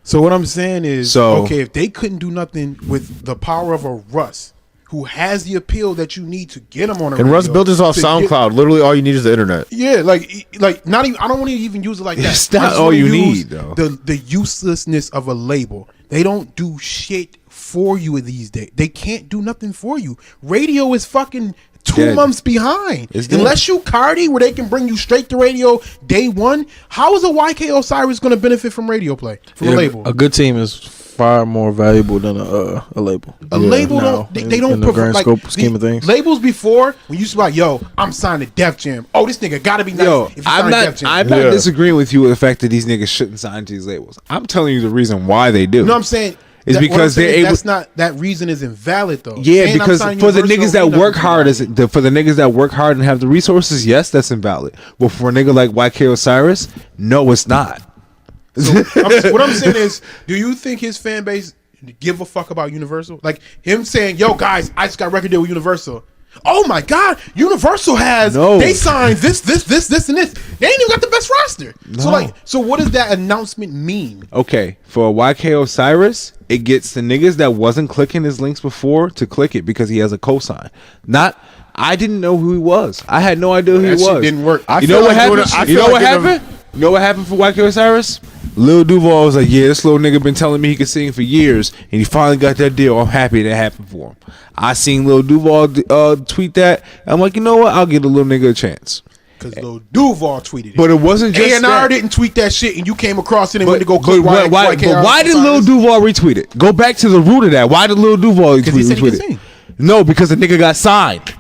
So what I'm saying is, So- okay, if they couldn't do nothing with the power of a Russ, who has the appeal that you need to get him on a And radio, Russ built this off to get- SoundCloud. Literally, all you need is the internet. Yeah, like not even. I don't want to even use it like that. It's not I just all wanna you use need, though. The uselessness of a label. They don't do shit for you these days. They can't do nothing for you. Radio is fucking 2 Dead. months behind. It's dead. Unless you Cardi, where they can bring you straight to radio day one. How is a YK Osiris going to benefit from radio play from a label? A good team is far more valuable than a label. A label Now, they don't in the provide grand scope scheme of things. Labels before, when you used to be like, yo, I'm signed to Def Jam. Oh, this nigga gotta be nice. Yo, if you I'm signed to Def not. Jam. I'm not Yeah. disagreeing with you with the fact that these niggas shouldn't sign to these labels. I'm telling you the reason why they do. You know what I'm saying? It's What I'm because saying they're is able- That's not that reason is invalid though. Yeah, Saying I'm because signing for the Universal niggas that means work nothing hard, to me. for the niggas that work hard and have the resources, yes, that's invalid. But for a nigga like YK Osiris, no, it's not. What I'm saying is, do you think his fan base give a fuck about Universal? Like him saying, "Yo, guys, I just got a record deal with Universal." Oh my God, Universal has No. they signed this, and this. They ain't even got the best roster. So what does that announcement mean? Okay, for YK Osiris, it gets the niggas that wasn't clicking his links before to click it because he has a cosign. Not, I didn't know who he was. I had no idea who That he shit was. didn't work. You feel know what like doing happened? it- I You feel know like what getting happened? You know what happened for YK Osiris? Lil Duval was like, yeah, this little nigga been telling me he could sing for years, and he finally got that deal. I'm happy that happened for him. I seen Lil Duval tweet that. I'm like, you know what? I'll give the little nigga a chance. Because Lil Duval tweeted it. But it wasn't just A&R that. didn't tweet that shit, and you came across it and But, went to go but click why did Lil Duval retweet it? Go back to the root of that. Why did Lil Duval Because he said he retweet could it? sing. No, because the nigga got signed.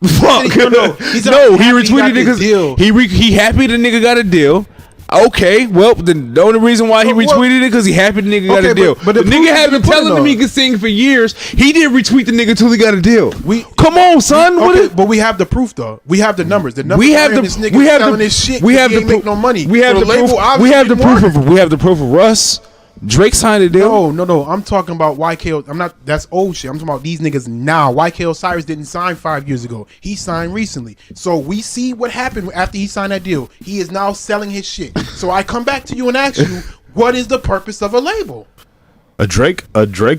Fuck. No, he said, No, I'm he happy he got retweeted it the because deal. he happy the nigga got a deal. Okay, well, the only reason why he Well, retweeted it because he happy the nigga got Okay, a deal. but the the proof nigga is had in been the pudding, telling him he though. could sing for years. He didn't retweet the nigga till he got a deal. We- Come on, son. What Okay, is- but we have the proof though. We have the numbers. The numbers we have the this nigga we have selling the his shit. we 'cause have he the ain't proof. make no money. We have So the label proof. We obviously have the didn't proof want of we have the proof of Russ. Drake signed a deal. No. I'm talking about YK. I'm not. That's old shit. I'm talking about these niggas now. YK Osiris didn't sign 5 years ago. He signed recently. So we see what happened after he signed that deal. He is now selling his shit. So I come back to you and ask you, what is the purpose of a label? A Drake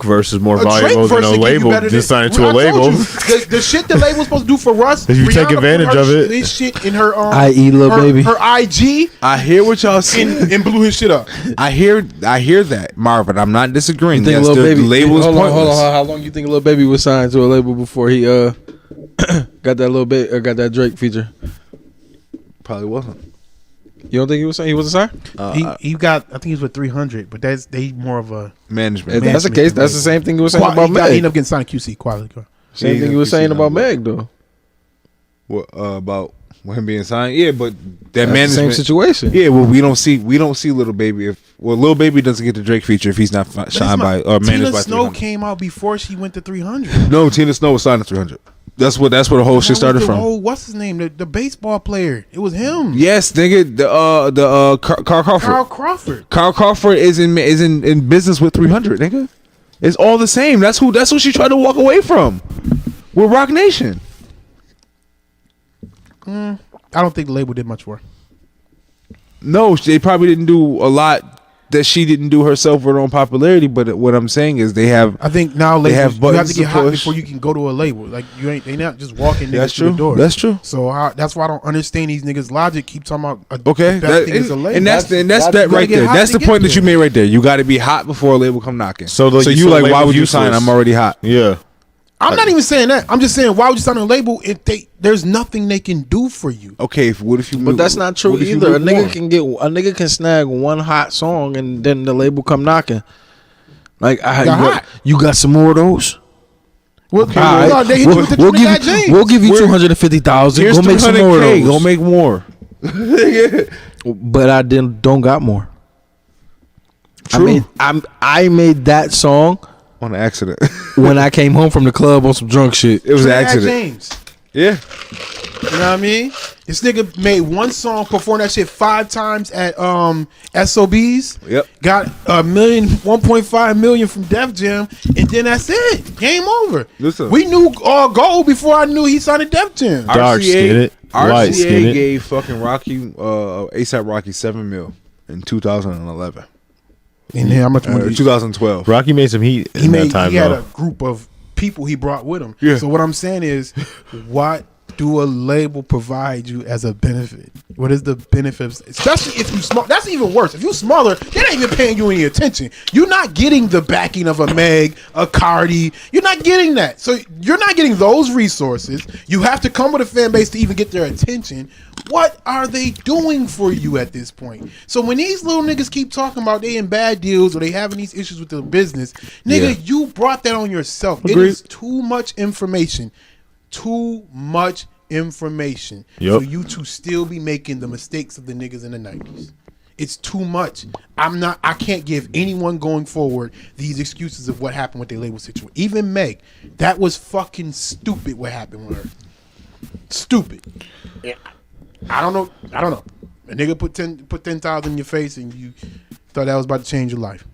verse is more A Drake valuable than verse a will give you label better just than- signed to a I told label. you, the shit the label's supposed to do for Russ. If you take Rihanna put advantage her of it. this shit in her I.e. Lil her, Baby. her IG I hear what y'all saying. and blew his shit up. I hear that, Marvin. I'm not disagreeing. Think Yes, Lil the Baby. label is hold on. pointless. How long you think Lil Baby was signed to a label before he got that Lil Baby or got that Drake feature? Probably wasn't. You don't think he was signed? He wasn't signed? He got. I think he was with 300, but they more of a. Management. If that's the case, that's the same thing he was saying about He Meg. ended up getting signed to QC quality. Same thing he was saying about Meg though. What, about him being signed? Yeah, but that That's the management same situation. Yeah, well, we don't see Little Baby Little Baby doesn't get the Drake feature if he's not signed by or managed Tina by Snow 300. came out before she went to 300. No, Tina Snow was signed to 300. That's where the whole shit started from. What's his name? The baseball player. It was him. Yes, nigga, Carl Crawford. Carl Crawford. Carl Crawford is in business with 300, nigga. It's all the same. That's who she tried to walk away from. With Rock Nation. I don't think the label did much for her. No, they probably didn't do a lot that she didn't do herself with her own popularity. But what I'm saying is they have. I think now They labels, have you have to buttons get to hot push. before you can go to a label. Like they not just walking niggas That's through true. the door. That's true. So that's why I don't understand these niggas' logic. Keep talking about Okay, the best thing is a label. and that's that gotta right get there. hot That's to the get point that there. you made right there. You got to be hot before a label come knocking. So you the like, why label's would you sign? useless. I'm already hot. Yeah. I'm not even saying that. I'm just saying, why would you sign a label if there's nothing they can do for you? Okay, what if you? But that's not true what if you either. A lukewarm? nigga can snag one hot song and then the label come knocking. Like hot. you got some more of those. Well, no, they hit you with the Trinidad James. We'll give you 250,000. Here's Go make some more of 200K. those. Go make more. But I don't got more. True. I made that song On accident. when I came home from the club on some drunk shit. It was an Trey accident. James. Yeah. You know what I mean? This nigga made one song, performed that shit 5 times at SOBs. Yep. Got $1.5 million from Def Jam, and then that's it. Game over. Listen. We knew gold before I knew he signed a Def Jam. Dark skin it. Light skin RCA it. gave fucking Rocky, ASAP Rocky $7 million in 2011. And then how much money? 2012. Rocky made some heat in that time, he had though. a group of people he brought with him. Yeah. So what I'm saying is, what do a label provide you as a benefit? What is the benefits? Especially if you small. That's even worse. If you smaller, they're not even paying you any attention. You're not getting the backing of a Meg, a Cardi. You're not getting that. So you're not getting those resources. You have to come with a fan base to even get their attention. What are they doing for you at this point? So when these little niggas keep talking about they in bad deals or they having these issues with their business, nigga, you brought that on yourself. It is too much information. Too much information for you to still be making the mistakes of the niggas in the 90s. It's too much. I can't give anyone going forward these excuses of what happened with their label situation. Even Meg, that was fucking stupid what happened with her. Stupid. Yeah. I don't know. A nigga put 10,000 in your face and you thought that was about to change your life.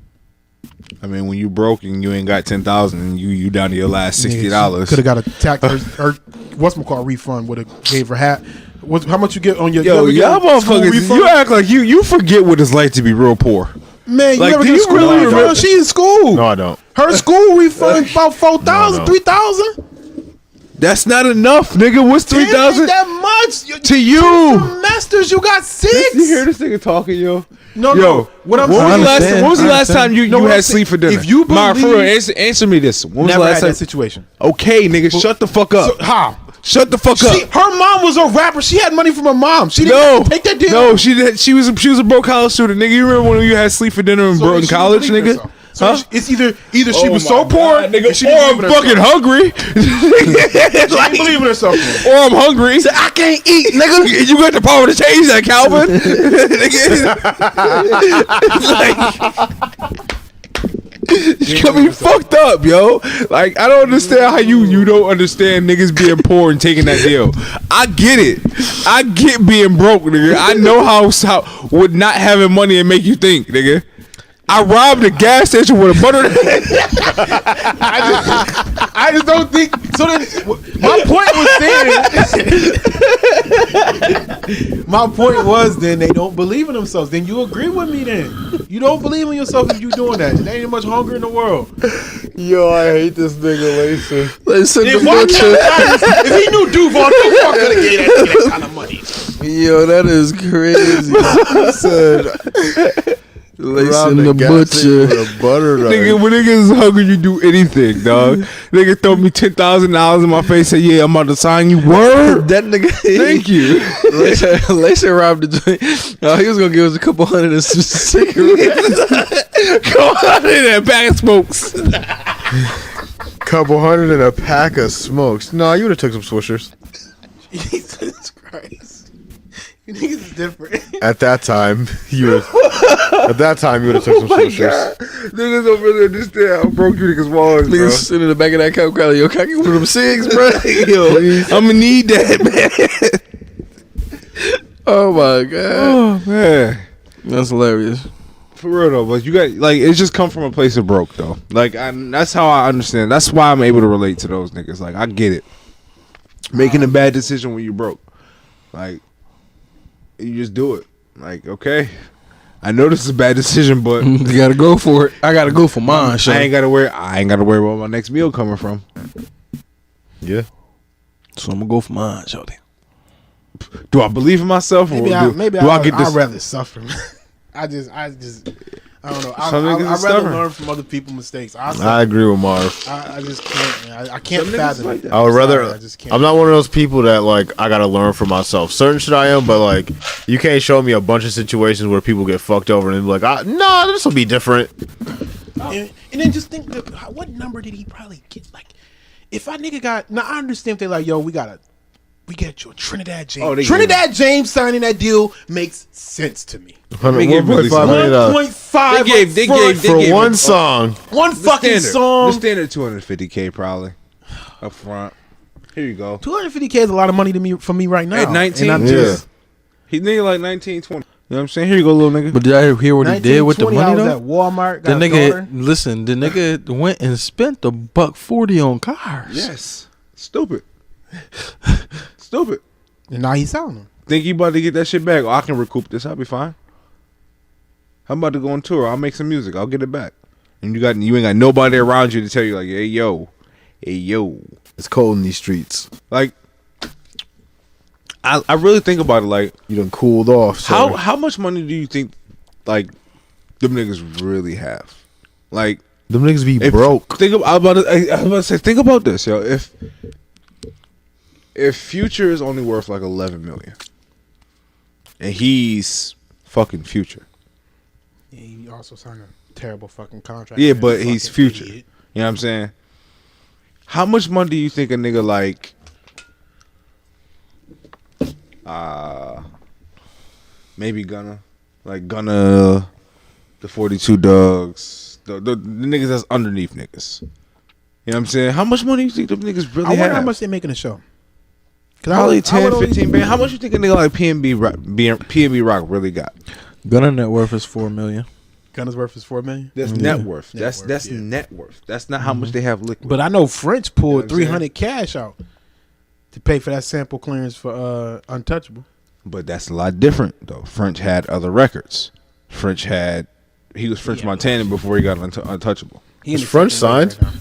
I mean, when you broke and you ain't got 10,000 and you down to your last $60. Could have got a tax her whatchamacallit refund would have gave her hat. How much you get on your Yo, y'all motherfuckers, you act like you forget what it's like to be real poor. Man, you Like, never do get a you school really refund. remember- She in school. No, I don't. Her school refund about 4,000, No. 3,000. That's not enough, nigga. What's 3,000 That much to you? Semesters, you got 6. You hear this nigga talking, yo? No, Yo, no. What I'm when was saying, the last, understand. when was the I last time understand. you No, what had I'm sleep for saying, dinner? if you Ma, for real, believe- answer me this. When was never the had last that time? situation. Okay, nigga, shut the fuck up. So, how? Shut the fuck She, up. her mom was a rapper. She had money from her mom. She didn't No, have to take that deal. no, she was a broke college student, nigga. You remember when you had sleep for dinner in So Brooklyn she College, believed nigga? herself. So it's either she Oh was my so poor, God, nigga, and she or didn't I'm believe in fucking herself. hungry. She didn't believe in herself. Or I'm hungry. I can't eat, nigga. You got the power to change that, Calvin. You got me fucked up, yo. Like, I don't understand how you don't understand niggas being poor and taking that deal. I get it. I get being broke, nigga. I know how would not having money and make you think, nigga. I robbed a gas station with a butter. I just don't think. So then, my point was saying. My point was then they don't believe in themselves. Then you agree with me. Then you don't believe in yourself if you doing that. There ain't much hunger in the world. Yo, I hate this nigga, Lacey. Listen, If, if he knew Duval, Duval could have gave that kind of money. yo, that is crazy. Lacing the butcher. Nigga, when niggas is hungry, you do anything, dog. Nigga throw me $10,000 in my face, say, "Yeah, I'm about to sign you." Word. That nigga. Thank you. Lacey robbed the joint. He was gonna give us a couple hundred of some cigarettes. Go out in that bag of smokes. Couple hundred and a pack of smokes. No, you would have took some Swishers. Jesus Christ. You niggas is different. At that time, you would have took some Swishers. Niggas don't really understand how broke you niggas was, bro. Niggas sitting in the back of that cop car. Yo, can I get one of them cigs, bro? Yo, I'm gonna need that, man. Oh my god, Oh man, that's hilarious. for real though. But you got like it's just come from a place of broke though. Like that's how I understand. That's why I'm able to relate to those niggas. Like I get it. Making a bad decision when you broke, like you just do it. Like okay, I know this is a bad decision, but You gotta go for it. I gotta go for mine. I ain't gotta worry where my next meal coming from. Yeah. So I'm gonna go for mine, shorty. Do I believe in myself, or Maybe do I get this? I'd rather suffer. I don't know. Some niggas I'd is rather stubborn. learn from other people's mistakes. I agree with Marv. I just can't. Man. I can't Some niggas fathom like it. that. I would rather. I just can't. I'm not one of those people that like I gotta learn for myself. Certain shit I am, but like you can't show me a bunch of situations where people get fucked over and be like, "No, this will be different." And then just think, what number did he probably get? Like, if I nigga got, now I understand if they like, yo, we got a we get you a Trinidad James. Oh, they Trinidad James signing that deal makes sense to me. $1.5 million. 1.5 They gave For one song. one fucking song. The standard $250K probably up front. Here you go. 250K is a lot of money to me for me right now. At 19, And I'm Yeah. just he nigga like 19, 20. You know what I'm saying? Here you go, little nigga. But did I hear what he did with the 1920, money I was though? at Walmart. The Got a nigga, daughter. listen, the nigga went and spent $140 on cars. Yes. Stupid. Stupid. And now he's selling them. Think you about to get that shit back? Oh, I can recoup this. I'll be fine. I'm about to go on tour. I'll make some music. I'll get it back. And you ain't got nobody around you to tell you like, hey yo. It's cold in these streets. Like, I really think about it. Like, You done cooled off. So how much money do you think like them niggas really have? Like, them niggas be if, broke. Think about. I was about to say. Think about this, yo. If Future is only worth like 11 million, and he's fucking Future. Yeah, he also signed a terrible fucking contract. Yeah, Man, but fucking he's Future. idiot. You know what I'm saying? How much money do you think a nigga like maybe Gunna, the 42 Dogs, the niggas that's underneath niggas. You know what I'm saying? How much money do you think them niggas really I wonder have? how much they making a show. Probably 10, 15 band. How much you think a nigga like PNB Rock really got? Gunna net worth is $4 million. Gunna's worth is $4 million. That's net worth. That's net worth. That's not how much they have liquid. But I know French pulled You know what I'm 300 cash out to pay for that sample clearance for Untouchable. But that's a lot different though. French had other records. He was French Montana before he got Untouchable. He Was in the French second signed? right now.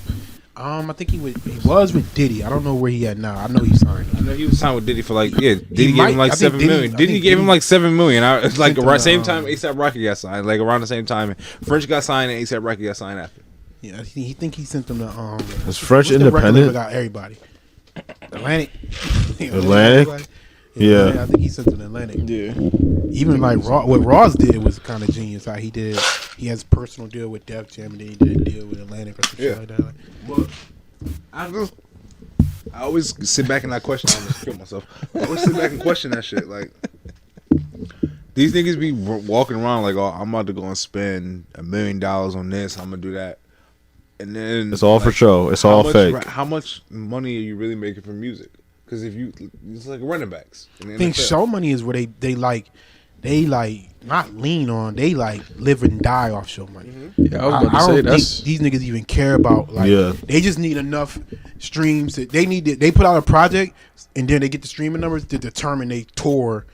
I think he was with Diddy. I don't know where he at now. I know he signed. I know he was signed with Diddy for like Diddy gave might- him like I think 7 Diddy- million. I Diddy think gave him Diddy like 7 million. It's like sent him around a, same time ASAP Rocky got signed. Like around the same time, French got signed and ASAP Rocky got signed after. Yeah, he think he sent them to Is French what's the record label independent? got everybody. Atlantic. Atlantic? Yeah. I think he sent them to Atlantic. Yeah. Even like what Ross did was kind of genius. How he did, he has a personal deal with Def Jam, and then he did a deal with Atlantic or some shit like that. Like, But I always sit back and I question. I almost killed myself. I always sit back and question that shit. Like these niggas be walking around like, oh, I'm about to go and spend $1 million on this. I'm gonna do that, and then It's all for show. It's how all much- fake. How much money are you really making from music? Because if you, it's like running backs. in the I think NFL. show money is where they like not lean on. They like live and die off show money. Yeah, I was about to I say don't that's think these niggas even care about like. Yeah. They just need enough streams that they put out a project and then they get the streaming numbers to determine they tour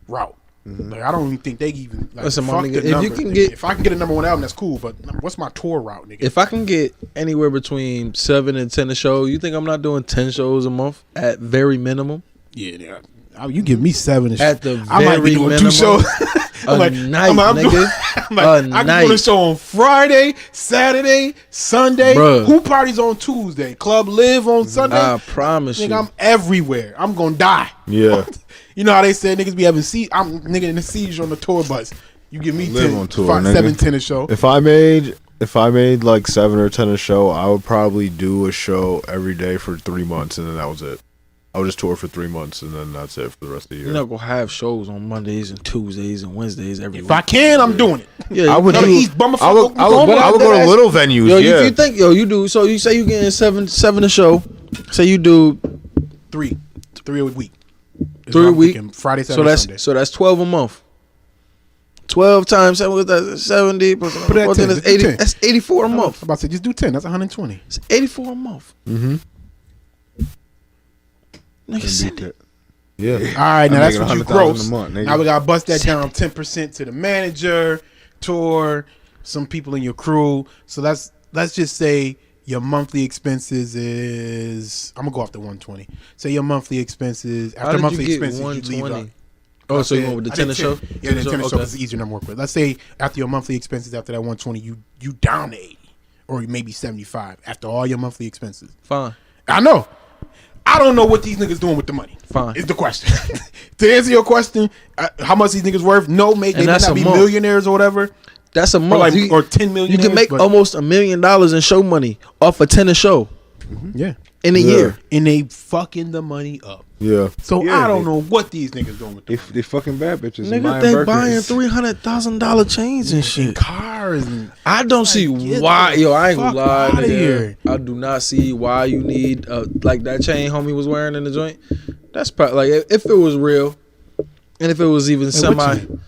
route. Like I don't even think they even like. Listen, my fuck nigga, the if you numbers, can nigga. get- if I can get a number one album, that's cool. But what's my tour route, nigga? if I can get anywhere between 7 and 10 a show, you think I'm not doing 10 shows a month at very minimum? Yeah, you give me 7 and At the I might be very doing 2 minimum, shows. a night, nigga. I'm like, A I can night. do a show on Friday, Saturday, Sunday. Bruh. Who parties on Tuesday? Club Live on Sunday. I promise Nigga, you. I'm everywhere. I'm gonna die. Yeah. You know how they say niggas be having I'm nigga in the seizure on the tour bus. You give me Live 10, on tour, 5, nigga. 7, 10 a show. If I made like 7 or 10 a show, I would probably do a show every day for 3 months, and then that was it. I would just tour for 3 months, and then that's it for the rest of the year. You're not gonna have shows on Mondays and Tuesdays and Wednesdays every If week. I can, I'm doing it. Yeah, I would Go to do. East Bummerfuck, I would Oklahoma. go to little venues. Yo, yeah. you think you do? So you say you getting seven a show? Say you do 3 a week. Is 3 what a I'm week. thinking. Friday, So Saturday, that's Sunday. so that's 12 a month. 12 times 7 with that 70. Put it at 10, That's just do 10. That's 84 a I'm month. about to say just do 10. That's 120. It's 84 a month. Mm-hmm. Nigga, send it. Yeah. All right, now I'm that's making what you 100,000 gross. a month, nigga. Now we gotta bust that down 10% to the manager, tour, some people in your crew. So let's just say your monthly expenses is I'm gonna go off the 120. Say your monthly expenses How after did monthly you get expenses you leave 120? out. Oh, so you said- went with the I did tennis show? 10. Yeah, the tennis show Okay. is easier to work with. Let's say after your monthly expenses after that 120, you down to 80 or maybe 75 after all your monthly expenses. Fine. I know. I don't know what these niggas doing with the money. Fine. Is the question. To answer your question, how much these niggas worth? No, they may that's not a be month. millionaires or whatever. That's a Or, month. like, or 10 million. You can make but, almost $1 million in show money off a tennis show. yeah. in a year. And they fucking the money up. Yeah. So Yeah, I don't know what these niggas doing with They, them. they fucking bad bitches. Nigga, they buying $300,000 chains and shit. Cars and I don't see get why. the Yo, I ain't gonna fuck lie. outta Nigga. here. I do not see why you need like that chain homie was wearing in the joint. That's probably like if it was real, and if it was even what semi, chain?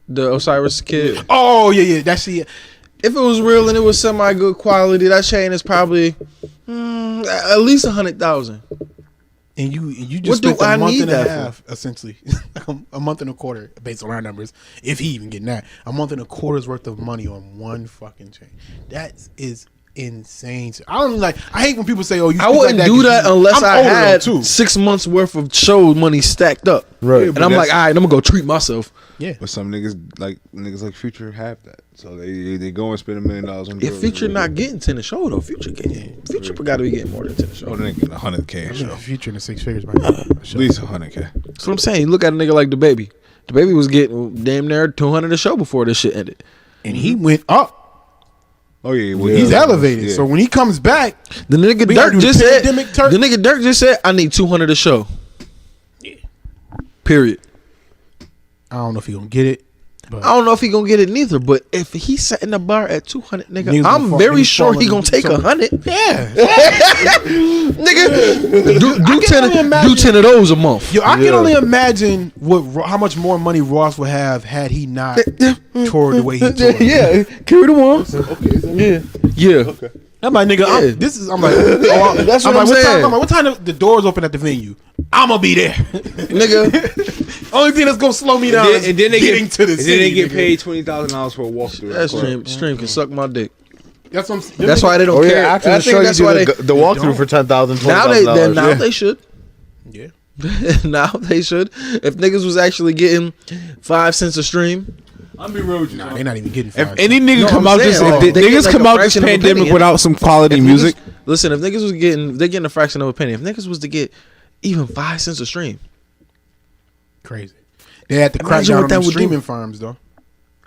the Osiris kid. oh yeah, that's it. If it was real and it was semi good quality, that chain is probably at least 100,000. And you just What do spent I a month need and a that half, essentially, a month and a quarter, based on our numbers. If he even getting that, a month and a quarter's worth of money on one fucking chain. That is insane. I don't like. I hate when people say, "Oh, you." I wouldn't like do that unless I'm I older, had though, too. 6 months worth of show money stacked up. Right. And I'm like, all right, I'm gonna go treat myself. Yeah, But some niggas like Future have that, so they go and spend $1 million on. If Future not getting 10 a show though, Future got to be getting more than 10 a show. oh, they ain't getting $100K a show. future in the six figures, by At least $100K. That's what I'm saying. Look at a nigga like the baby. The baby was getting damn near 200 a show before this shit ended. and he went up. Oh yeah, well, He's yeah. elevated. Yeah. So when he comes back, The nigga We gotta Dirk do the just said. pandemic Turk. The nigga Dirk just said, I need 200 a show. Yeah. Period. I don't know if he gonna get it. But I don't know if he gonna get it neither, but if he's setting the bar at 200, nigga, Niggas gonna I'm fall- very niggas sure he falling gonna take into 100. yeah, Nigga, do I can only 10 imagine- of those a month. yo, I can only imagine how much more money Ross would have had he not toured the way he toured. Yeah, carry the ones. Okay, yeah. I'm like, nigga, Yeah. I'm like, oh, That's what I'm like, saying. What time the doors open at the venue? I'm gonna be there. Nigga, Only thing that's gonna slow me down is And then they getting get to the and city. then they get nigga. paid $20,000 for a walkthrough. that stream can suck my dick. That's what I'm. That's why they don't Oh care. yeah, after I the think show, you that's do why the walkthrough for $10,000, now $20,000. now they should. Yeah. Now they should. If niggas was actually getting 5 cents a stream, I'm be real with you. Nah, they're not even getting If five. any nigga No, come I'm out this, saying, if they niggas get like come a out this fraction of a pandemic penny. without some quality if music, listen, if niggas was getting, they're getting a fraction of a penny. If niggas was to get even 5 cents a stream, Crazy. They had to crack Imagine down what on that them would do. streaming farms though.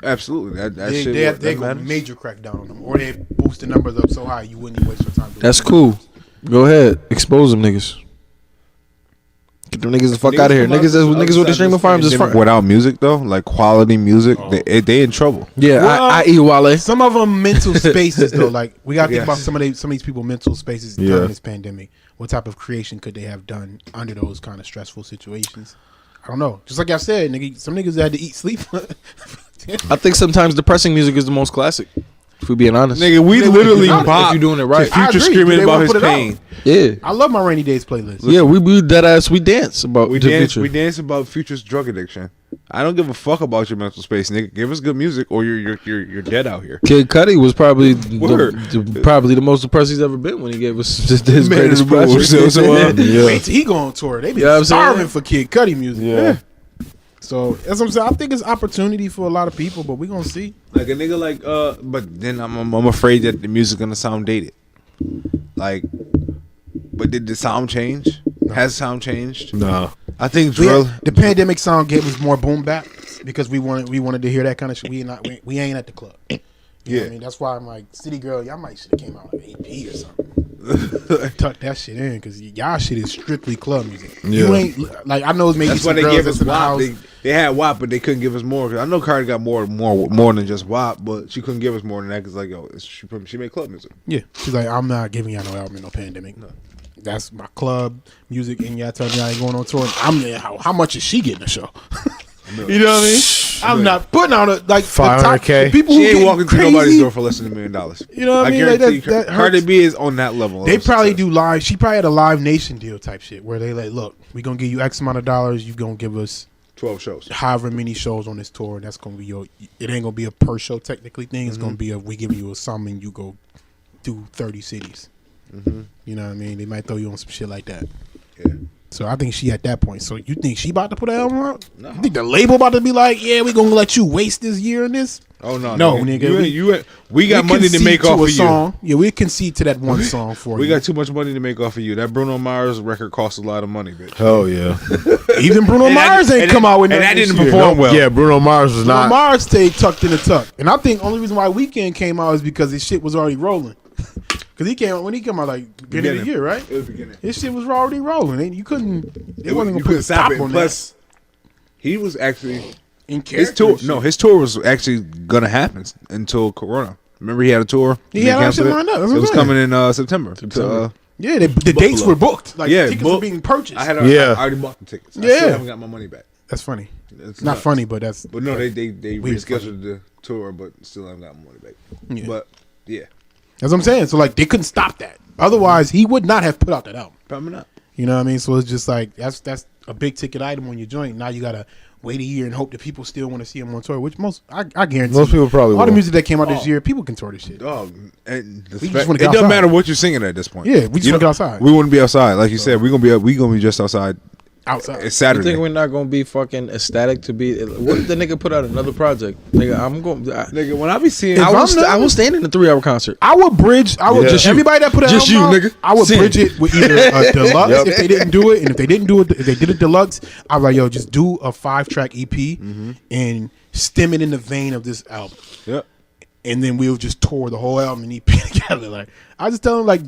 absolutely, that They shit. have that go matters. major crack down on them, or they boost the numbers up so high you wouldn't even waste your time. doing that's it. cool. Go ahead, expose them niggas. Get them niggas the fuck out of here. come Niggas with the streaming farms is front. without music though, like quality music, they in trouble. Yeah, Well, I.e. Wale. Some of them mental spaces though. Like we gotta think Yes. about some of these people mental spaces Yeah. during this pandemic. What type of creation could they have done under those kind of stressful situations? I don't know. Just like I said, nigga, some niggas had to eat, sleep. I think sometimes depressing music is the most classic. If we being honest, Nigga, we literally if bop you're doing it right. to Future I agree. screaming They about won't his put it out. pain. yeah, I love my rainy days playlist. yeah, we dead ass. We dance about We the dance, Future. we dance about Future's drug addiction. I don't give a fuck about your mental space, nigga. Give us good music, or you're dead out here. Kid Cudi was probably Word. probably the most depressed he's ever been when he gave us his Man greatest of the Bull. pressure. Wait till he go on tour. They be You know what I'm starving saying? for Kid Cudi music. Yeah. So that's what I'm saying. I think it's opportunity for a lot of people, but we gonna see. Like a nigga like but then I'm afraid that the music gonna sound dated. Like, but did the sound change? Has the sound changed? No. I think We drill. the pandemic sound gave us more boom bap because we wanted to hear that kind of shit. We ain't at the club. You know what I mean, that's why I'm like, City Girl, y'all might should have came out like AP or something. Tuck that shit in because y'all shit is strictly club music. You Yeah. ain't like I know it's maybe That's why some they girls gave that's us in the WAP. house. They had WAP, but they couldn't give us more. 'Cause I know Cardi got more than just WAP, but she couldn't give us more than that because like yo, she made club music. Yeah, she's like, I'm not giving y'all no album in no pandemic. No. That's my club music, and y'all telling me I ain't going on tour. And I'm there. How much is she getting a show? You know what I mean? I'm not putting out a like the top- 500K. the people She who ain't get walking through crazy, nobody's door for less than $1 million. You know what I mean? guarantee Like, you, that Cardi hurts. B is on that level. They of probably success. do live. She probably had a Live Nation deal type shit where they like, look, we gonna give you X amount of dollars. You gonna give us 12 shows. however many shows on this tour, and that's gonna be your. It ain't gonna be a per show technically thing. It's gonna be a we give you a sum and you go do 30 cities. You know what I mean? They might throw you on some shit like that. Yeah. So I think she at that point. So you think she about to put an album out? No. You think the label about to be like, yeah, we gonna let you waste this year in this? Oh no, No, nigga, we got money to concede make off a of song. Yeah, we concede to that one song for you. We you. got too much money to make off of you. That Bruno Mars record costs a lot of money, bitch. Hell yeah. Even Bruno Mars ain't come out with and nothing that this didn't year. perform well. Yeah, Bruno Mars was Bruno not. Mars stayed tucked in the tuck, and I think only reason why Weekend came out is because his shit was already rolling. Because when he came out like beginning of the year, right? It was beginning. His shit was already rolling. And you couldn't. They wasn't You gonna put a stop it. on Plus, he was actually that. In his character tour. and shit. No, his tour was actually gonna happen until Corona. Remember, he had a tour. He They had all that shit canceled lined up. That's It what was I'm saying. coming in September. Yeah, the dates were booked. Like Yeah, tickets were booked. being purchased. I already bought the tickets. I Yeah. still haven't got my money back. That's funny. It's Not nuts. funny, but that's. But no, they Weird rescheduled the tour, but still haven't got my money back. Yeah. But yeah, That's what I'm saying. So like they couldn't stop that. Otherwise, he would not have put out that album. probably not. You know what I mean? So it's just like that's a big ticket item on your joint. Now you gotta wait a year and hope that people still want to see him on tour. Which I guarantee Most people probably all the will. music that came out this year, people can tour this shit. Dog, and the We just fact, wanna it get doesn't outside. matter what you're singing at this point. Yeah, we just You wanna get know, outside. We want to be outside, like you said. We gonna be just outside. Outside. It's You Saturday. think we're not gonna be fucking ecstatic to be? What if the nigga put out another project? Nigga, I'm going. Nigga, when I be seeing, If I I'm will stand in a 3-hour concert. I would bridge. I would Yeah. just everybody that put an Just album you, out, nigga. I would Sing. bridge it with either a deluxe Yep. if they didn't do it, and if they didn't do it, if they did a deluxe, I'm like, yo, just do a 5-track EP and stem it in the vein of this album, Yep. and then we'll just tour the whole album and EP together. Like I just tell them, like,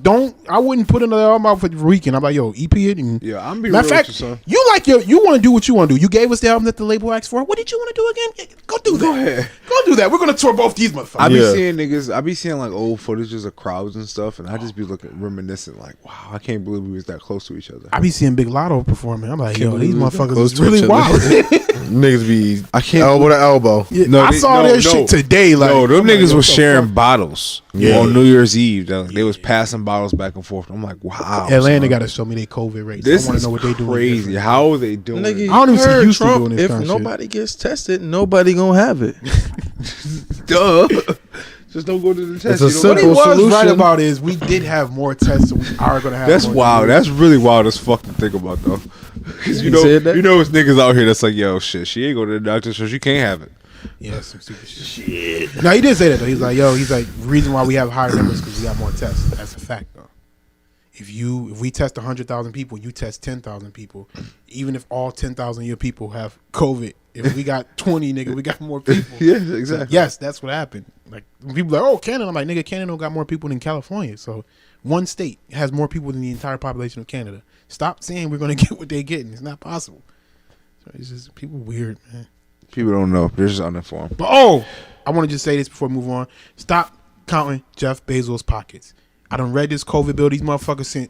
I wouldn't put another album out for the weekend. I'm like, yo, EP it, and Yeah, I'm be matter of real fact, with you, son. you want to do what you want to do. You gave us the album that the label asked for. What did you want to do again? Go do that. Go ahead. Go do that. We're gonna tour both these motherfuckers. I be Yeah. seeing niggas. I be seeing like old footages of crowds and stuff, and I just be looking reminiscent. Like, wow, I can't believe we was that close to each other. I be seeing Big Lotto performing. I'm like, yo, believe these we was motherfuckers close is to really each other. wild. Niggas be I can't elbow to elbow. Yeah, I saw their shit today. Like, no, them I'm like, niggas yo, was what the sharing fuck? bottles Yeah. on New Year's Eve. They was passing bottles back and forth. I'm like, wow. Atlanta son. got to show me their COVID rates. This I want is to know what they doing. crazy. different. How are they doing? Nigga, it? I don't even see heard Houston Trump, doing this if kind of shit. nobody gets tested, nobody gonna have it. Duh. Just don't go to the test. It's a You know What he simple was solution. right about is we did have more tests, so we are going to have That's more wild. disease. That's really wild as fuck to think about, though. Because He said that? you know, it's niggas out here that's like, yo, shit, she ain't going to the doctor, so she can't have it. Yeah, that's some stupid shit. No, he did say that, though. He's like, reason why we have higher numbers because we got more tests. That's a fact, though. If we test 100,000 people, you test 10,000 people. Even if all 10,000 of your people have COVID, if we got 20, nigga, we got more people. Yeah, exactly. Yes, that's what happened. Like when people are like, oh, Canada. I'm like, nigga, Canada got more people than California. So one state has more people than the entire population of Canada. Stop saying we're gonna get what they're getting. It's not possible. So it's just people weird, man. People don't know. They're just uninformed. But I want to just say this before we move on. Stop counting Jeff Bezos' pockets. I done read this COVID bill. These motherfuckers sent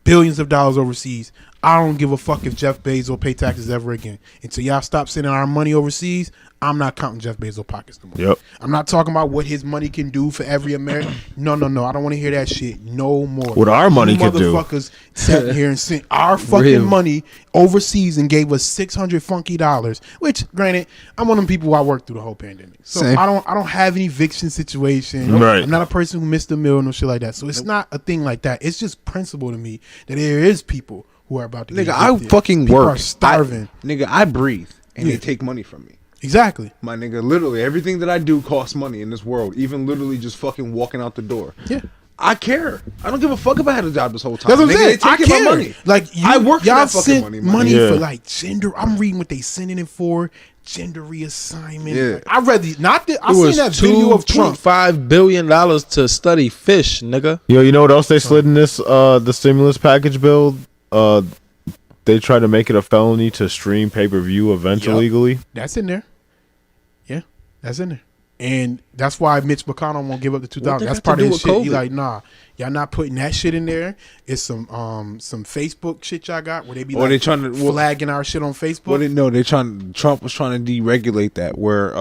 billions of dollars overseas. I don't give a fuck if Jeff Bezos pay taxes ever again. Until y'all stop sending our money overseas, I'm not counting Jeff Bezos' pockets no more. Yep. I'm not talking about what his money can do for every American. No. I don't want to hear that shit no more. What our money You can do. Motherfuckers sat here and sent our fucking Real. money overseas and gave us $600 funky dollars. Which, granted, I'm one of them people who I worked through the whole pandemic, so Same. I don't have any eviction situation. Right. I'm not a person who missed a meal and no shit like that. So it's not a thing like that. It's just principle to me that there is people who are about to get Nigga, I evicted. fucking People work. are starving. Nigga, I breathe, and Yeah. they take money from me. Exactly. My nigga, literally, everything that I do costs money in this world. Even literally just fucking walking out the door. Yeah. I care. I don't give a fuck if I had a job this whole time. That's what I'm Nigga, saying. they I taking care. my money. Like I work for y'all that fucking sent money, money, man. Yeah. for like gender. I'm reading what they sending it for. Gender reassignment. Yeah. Like, I read the not the. I It seen was that video of Trump. $2.5 billion to study fish, nigga. Yo, you know what else they slid in this the stimulus package bill? They tried to make it a felony to stream pay-per-view events Yup. illegally. That's in there. Yeah, that's in there. And that's why Mitch McConnell won't give up the 2,000. they That's got part to of do his with shit. He COVID? like, nah, y'all not putting that shit in there. It's some Facebook shit y'all got where they be Or like they trying to flagging our shit on Facebook. Well, no, they trying. Trump was trying to deregulate that, where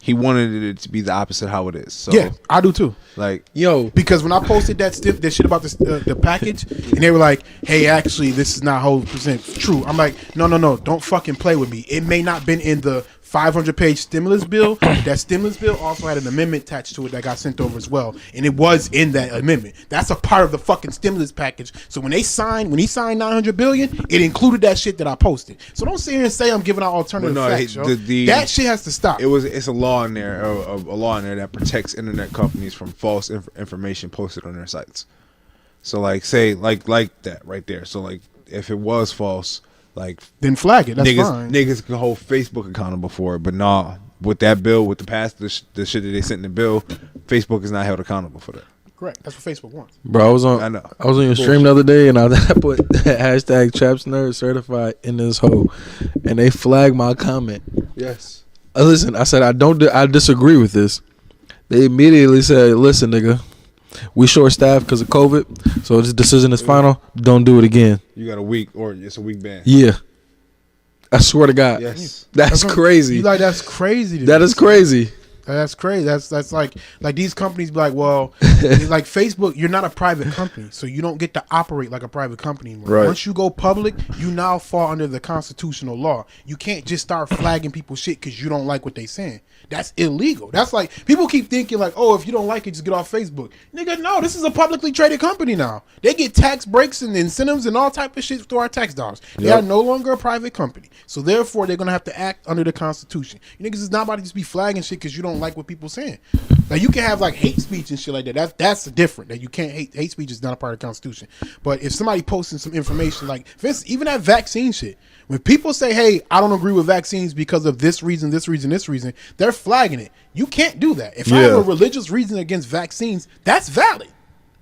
he wanted it to be the opposite how it is. So yeah, I do too. like, Yo, because when I posted that shit about the package, and they were like, "Hey, actually, this is not 100% true." I'm like, "No, don't fucking play with me. It may not been in the 500-page stimulus bill. That stimulus bill also had an amendment attached to it that got sent over as well, and it was in that amendment. That's a part of the fucking stimulus package. So when he signed $900 billion, it included that shit that I posted. So don't sit here and say I'm giving out alternative Well, no, facts, yo. the- That shit has to stop. it's a law in there, a law in there that protects internet companies from false information posted on their sites. So like, say like that right there. So like, if it was false, like Then flag it. That's fine. niggas can hold Facebook accountable for it, but nah. With that bill, with the shit that they sent in the bill, Facebook is not held accountable for that. Correct. That's what Facebook wants. Bro, I was I know. on your stream the other day, and I put hashtag TrapNerd certified in this hole, and they flagged my comment. Yes. Listen, I said I disagree with this. They immediately said, "Listen, nigga, we short staffed because of COVID, so this decision is final. Don't do it again." You got a week, or it's a week ban. Yeah, I swear to God, Yes. that's crazy. You like that's crazy. To That me. is crazy. That's crazy. That's like these companies be like, well, like Facebook, you're not a private company, so you don't get to operate like a private company anymore. Right. Once you go public, you now fall under the constitutional law. You can't just start flagging people shit because you don't like what they saying. That's illegal. That's like people keep thinking like, oh, if you don't like it, just get off Facebook. Nigga, no, this is a publicly traded company now. They get tax breaks and incentives and all type of shit through our tax dollars. They are no longer a private company, so therefore they're gonna have to act under the Constitution. You niggas is not about to just be flagging shit because you don't like what people saying. Like you can have like hate speech and shit like that. That's different. That you can't hate speech is not a part of the Constitution. But if somebody posting some information like, for instance, even that vaccine shit, when people say, hey, I don't agree with vaccines because of this reason, they're flagging it. You can't do that. If I have a religious reason against vaccines, that's valid.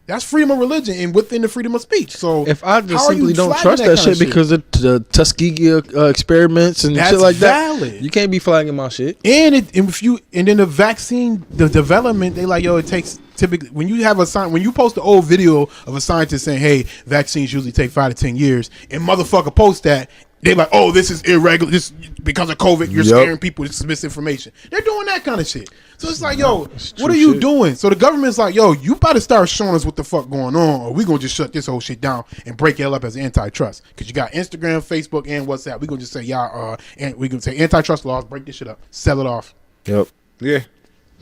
That's freedom of religion and within the freedom of speech. So If I just how are simply you don't flagging trust that kind shit because of the Tuskegee experiments and That's shit like valid. that, you can't be flagging my shit. And then the vaccine, the development, they like, yo, it takes typically when you have when you post the old video of a scientist saying, hey, vaccines usually take 5 to 10 years, and motherfucker post that, they like, oh, this is irregular. This because of COVID, you're scaring people. This is misinformation. They're doing that kind of shit. So it's like, yo, what are you doing? So the government's like, yo, you better start showing us what the fuck going on, or we gonna just shut this whole shit down and break it up as antitrust. Because you got Instagram, Facebook, and WhatsApp. We gonna just say, and we gonna say antitrust laws, break this shit up, sell it off. Yep. Yeah.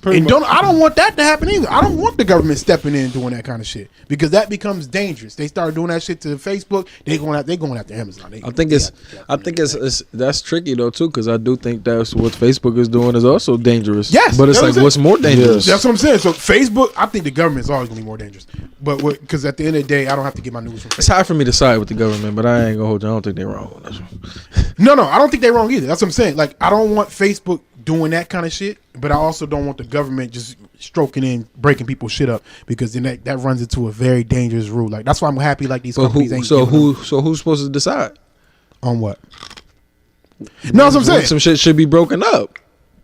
And I don't want that to happen either. I don't want the government stepping in and doing that kind of shit because that becomes dangerous. They start doing that shit to Facebook. They going after Amazon. I think it's that's tricky though too, because I do think that's what Facebook is doing is also dangerous. Yes, but it's like what's more dangerous? That's what I'm saying. So Facebook, I think the government is always gonna be more dangerous. But because at the end of the day, I don't have to get my news from Facebook. It's hard for me to side with the government, but I ain't gonna hold you. I don't think they're wrong on this one. No, I don't think they're wrong either. That's what I'm saying. Like I don't want Facebook doing that kind of shit, but I also don't want the government just stroking in, breaking people's shit up, because then that runs into a very dangerous rule. Like that's why I'm happy like these companies ain't. So who's supposed to decide on what? No, that's what I'm saying. Some shit should be broken up.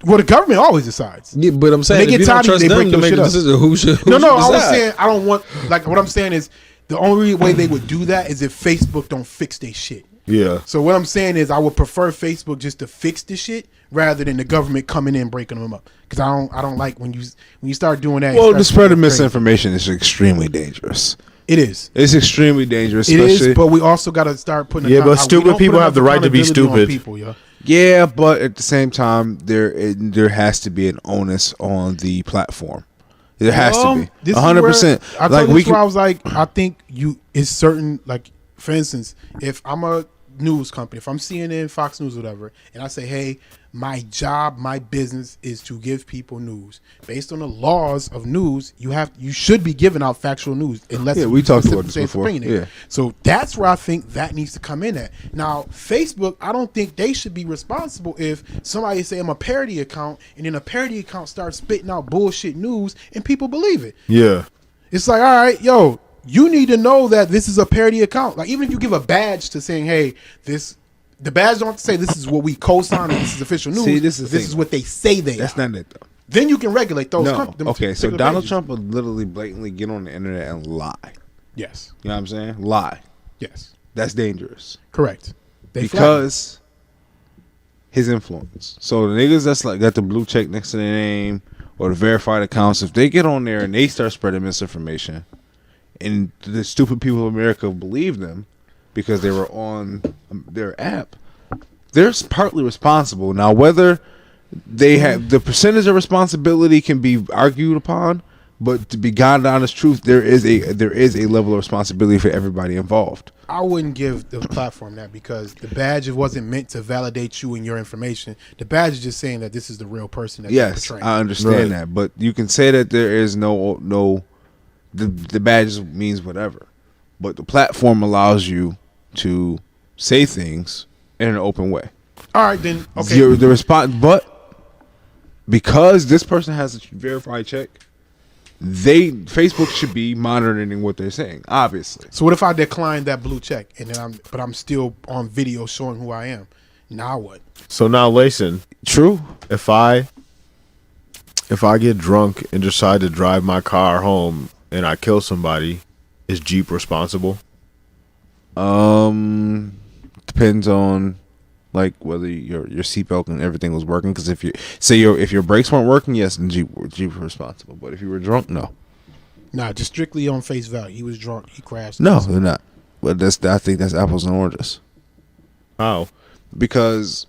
Well, the government always decides. Yeah, but I'm saying they if you don't trust them to make a decision, who should No, decide? I was saying I don't want. Like what I'm saying is the only way they would do that is if Facebook don't fix their shit. Yeah. So what I'm saying is I would prefer Facebook just to fix the shit rather than the government coming in breaking them up, because I don't like when you start doing that. Well, the spread of misinformation is extremely dangerous. It is. It's extremely dangerous. It is, but we also got to start putting. Yeah, but stupid people have the right to be stupid. People, yo. Yeah, but at the same time, there has to be an onus on the platform. There has to be 100%. I told you where I was like, I think it's certain. Like for instance, if I'm a news company, if I'm CNN, Fox News, whatever, and I say, hey, my job, my business is to give people news based on the laws of news. You should be giving out factual news unless we talked about this before. Yeah. So that's where I think that needs to come in at. Now, Facebook, I don't think they should be responsible if somebody say I'm a parody account and then a parody account starts spitting out bullshit news and people believe it. Yeah. It's like, all right, yo, you need to know that this is a parody account. Like even if you give a badge to saying, hey, the badge don't have to say this is what we co-sign and this is official news. See, this is what they say they That's are. not it though. Then you can regulate those. Okay, so Donald Trump would literally blatantly get on the internet and lie. Yes. You know what I'm saying? Lie. Yes. That's dangerous. Correct. Because his influence. So the niggas that's like got the blue check next to their name or the verified accounts, if they get on there and they start spreading misinformation, and the stupid people of America believe them because they were on their app, they're partly responsible. Now, whether they have the percentage of responsibility can be argued upon, but to be God honest truth, there is a level of responsibility for everybody involved. I wouldn't give the platform that, because the badge wasn't meant to validate you and your information. The badge is just saying that this is the real person that you're portraying. I understand that, but you can say that there is no. The badge means whatever, but the platform allows you to say things in an open way. All right, then. Okay. The response, but because this person has a verified check, Facebook should be monitoring what they're saying, obviously. So what if I decline that blue check and then I'm still on video showing who I am? Now what? So now, listen. True. If I get drunk and decide to drive my car home and I kill somebody, is Jeep responsible? Depends on like whether your seatbelt and everything was working. Because if your brakes weren't working, yes, then Jeep was responsible. But if you were drunk, no. Nah, just strictly on face value. He was drunk. He crashed. No, they're not. But I think that's apples and oranges. How? Because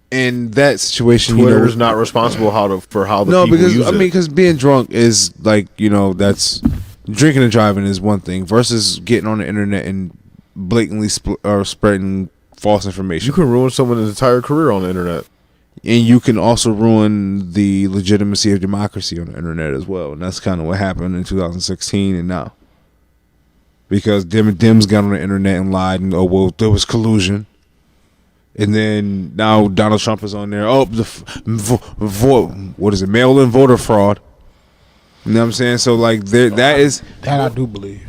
in that situation, Twitter is not responsible for how the people use it. because being drunk is like, that's drinking and driving is one thing versus getting on the internet and blatantly spreading false information. You can ruin someone's entire career on the internet. And you can also ruin the legitimacy of democracy on the internet as well. And that's kind of what happened in 2016 and now. Because Dems got on the internet and lied and, there was collusion. And then now Donald Trump is on there. Oh, what is it? Mail-in voter fraud. You know what I'm saying? So, like, that I do believe.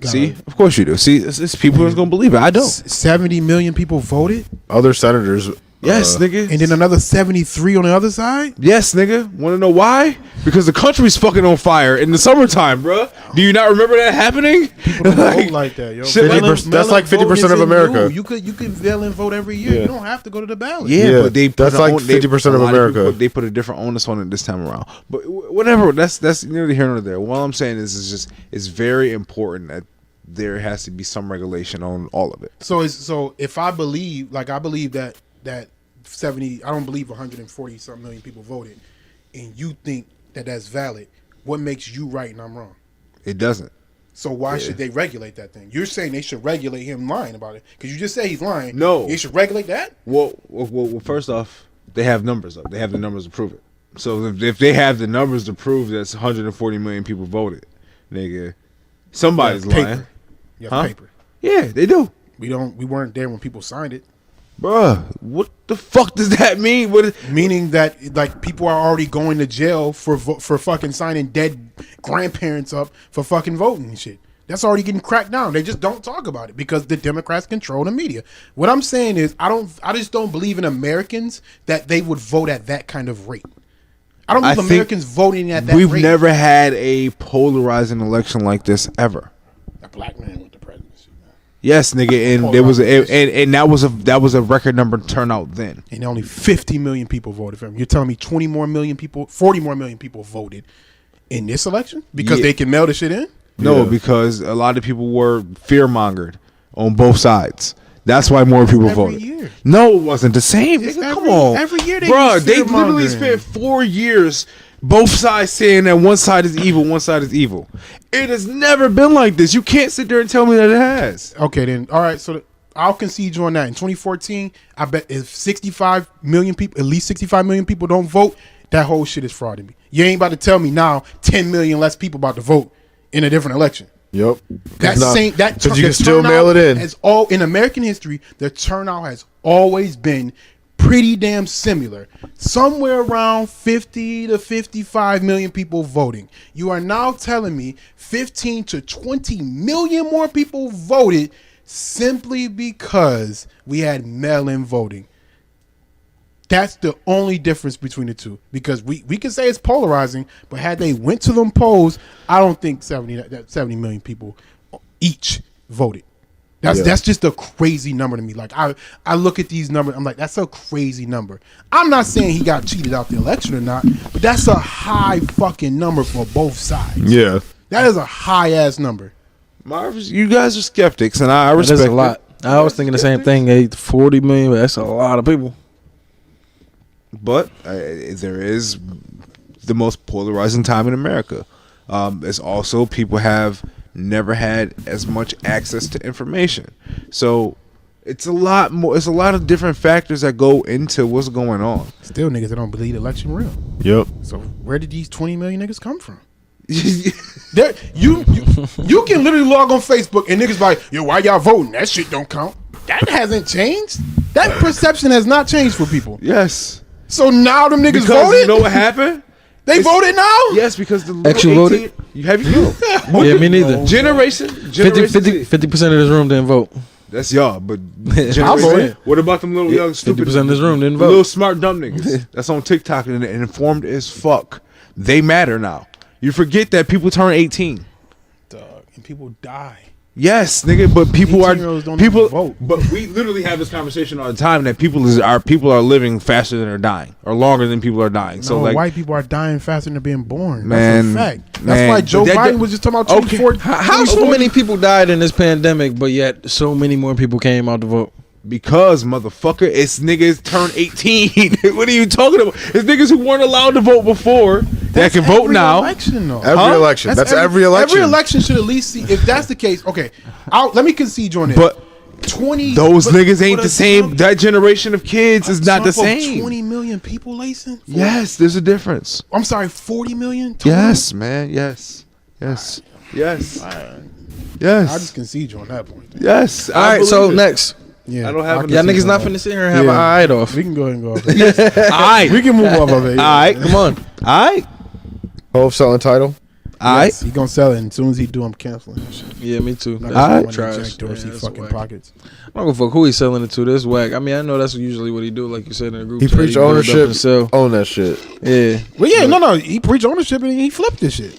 See? Of course you do. See, it's people who's going to believe it. I don't. 70 million people voted? Other senators. Yes, nigga. And then another 73 on the other side? Yes, nigga. Want to know why? Because the country's fucking on fire in the summertime, bro. Do you not remember that happening? People don't vote like that, yo. That's like 50% of America. You could mail in vote every year. Yeah. You don't have to go to the ballot. Yeah, but that's like 50% of America. They put a different onus on it this time around. But whatever. That's neither here nor there. What I'm saying is it's very important that there has to be some regulation on all of it. So if I believe that 70, I don't believe 140 something million people voted, and you think that that's valid, what makes you right and I'm wrong? It doesn't. So why should they regulate that thing? You're saying they should regulate him lying about it because you just say he's lying. No, they should regulate that. Well, first off, they have numbers up. They have the numbers to prove it. So if they have the numbers to prove that 140 million people voted, nigga, somebody's lying. You have paper. Yeah, they do. We weren't there when people signed it. Bruh, what the fuck does that mean? Meaning that like people are already going to jail for fucking signing dead grandparents up for fucking voting and shit. That's already getting cracked down. They just don't talk about it because the Democrats control the media. What I'm saying is I just don't believe in Americans that they would vote at that kind of rate. I don't believe Americans voting at that rate. We've never had a polarizing election like this ever. A black man with the presidency. Yes, nigga, and there was and that was a record number turnout then. And only 50 million people voted for him. You're telling me 40 more million people voted in this election because they can mail the shit in? No, because a lot of people were fear-mongered on both sides. That's why more people voted. Year. No, it wasn't the same. Nigga, come on. Every year they literally spent 4 years both sides saying that one side is evil, one side is evil. It has never been like this. You can't sit there and tell me that it has. Okay, then. All right, so I'll concede you on that. In 2014, I bet if 65 million people, at least 65 million people don't vote, that whole shit is fraud to me. You ain't about to tell me now 10 million less people about to vote in a different election. Yep. But you can still mail it in. In American history, the turnout has always been pretty damn similar. Somewhere around 50 to 55 million people voting. You are now telling me 15 to 20 million more people voted simply because we had mail-in voting. That's the only difference between the two. Because we can say it's polarizing, but had they went to them polls, I don't think 70 million people each voted. That's just a crazy number to me. Like I look at these numbers, I'm like, that's a crazy number. I'm not saying he got cheated out the election or not, but that's a high fucking number for both sides. Yeah. That is a high ass number. Marvis, you guys are skeptics, and I respect That's a lot. I was thinking the same thing. 40 million, but that's a lot of people. But there is the most polarizing time in America. It's also people have never had as much access to information, so it's a lot more. It's a lot of different factors that go into what's going on. Still, niggas that don't believe the election real. Yep. So where did these 20 million niggas come from? There, you can literally log on Facebook and niggas like, yo, why y'all voting? That shit don't count. That hasn't changed. That perception has not changed for people. Yes. So now them niggas Because voted? you know what happened? They voted now? Yes, because the Actually voted? You have you? Yeah, me neither. Generation 50% of this room didn't vote. That's y'all, but I generation. voted. What about them little young stupid 50% of this room didn't the vote. little smart dumb niggas that's on TikTok and informed as fuck? They matter now. You forget that people turn 18. Dog, and people die. Yes, nigga, but people 18-year-olds don't people even vote. But we literally have this conversation all the time that people are living faster than they're dying, or longer than people are dying. So No, like, white people are dying faster than they're being born. Man, That's a fact. That's man, why Joe but that- Biden was just talking about Okay. 24. How so many people died in this pandemic, but yet so many more people came out to vote? because motherfucker, it's niggas turn 18. What are you talking about? It's niggas who weren't allowed to vote before that can vote every now. Election, though. Every election. That's every election. Every election should at least see if that's the case. Okay, let me concede you on this. But 20. those but- niggas ain't but the a same. Trump- That generation of kids is not the Trump of same. 20 million people lacing. Yes, there's a difference. I'm sorry, 40 million. total? Yes, man. Yes. Yes. Yes. I Yes. just concede you on that point. Yes. All right, so next. Yeah, I don't have I any- Y'all concede niggas on not that. finna sit here and have Yeah. an eye off. We can go ahead and go off it. Alright. We can move off of it. Alright. Come on. Alright. Hove selling title. Alright. Yes, he gonna sell it, and as soon as he do, I'm canceling that shit. Yeah, me too. Not That's gonna Alright. trash. trash. Jack Dorsey Yeah, that's fucking whack. pockets. I don't give a fuck who he's selling it to. This whack. I mean, I know that's usually what he do, like you said in the group. He chat. preached build up ownership. and sell. Own that shit. Yeah, Well, yeah, no, he preached ownership and he flipped this shit.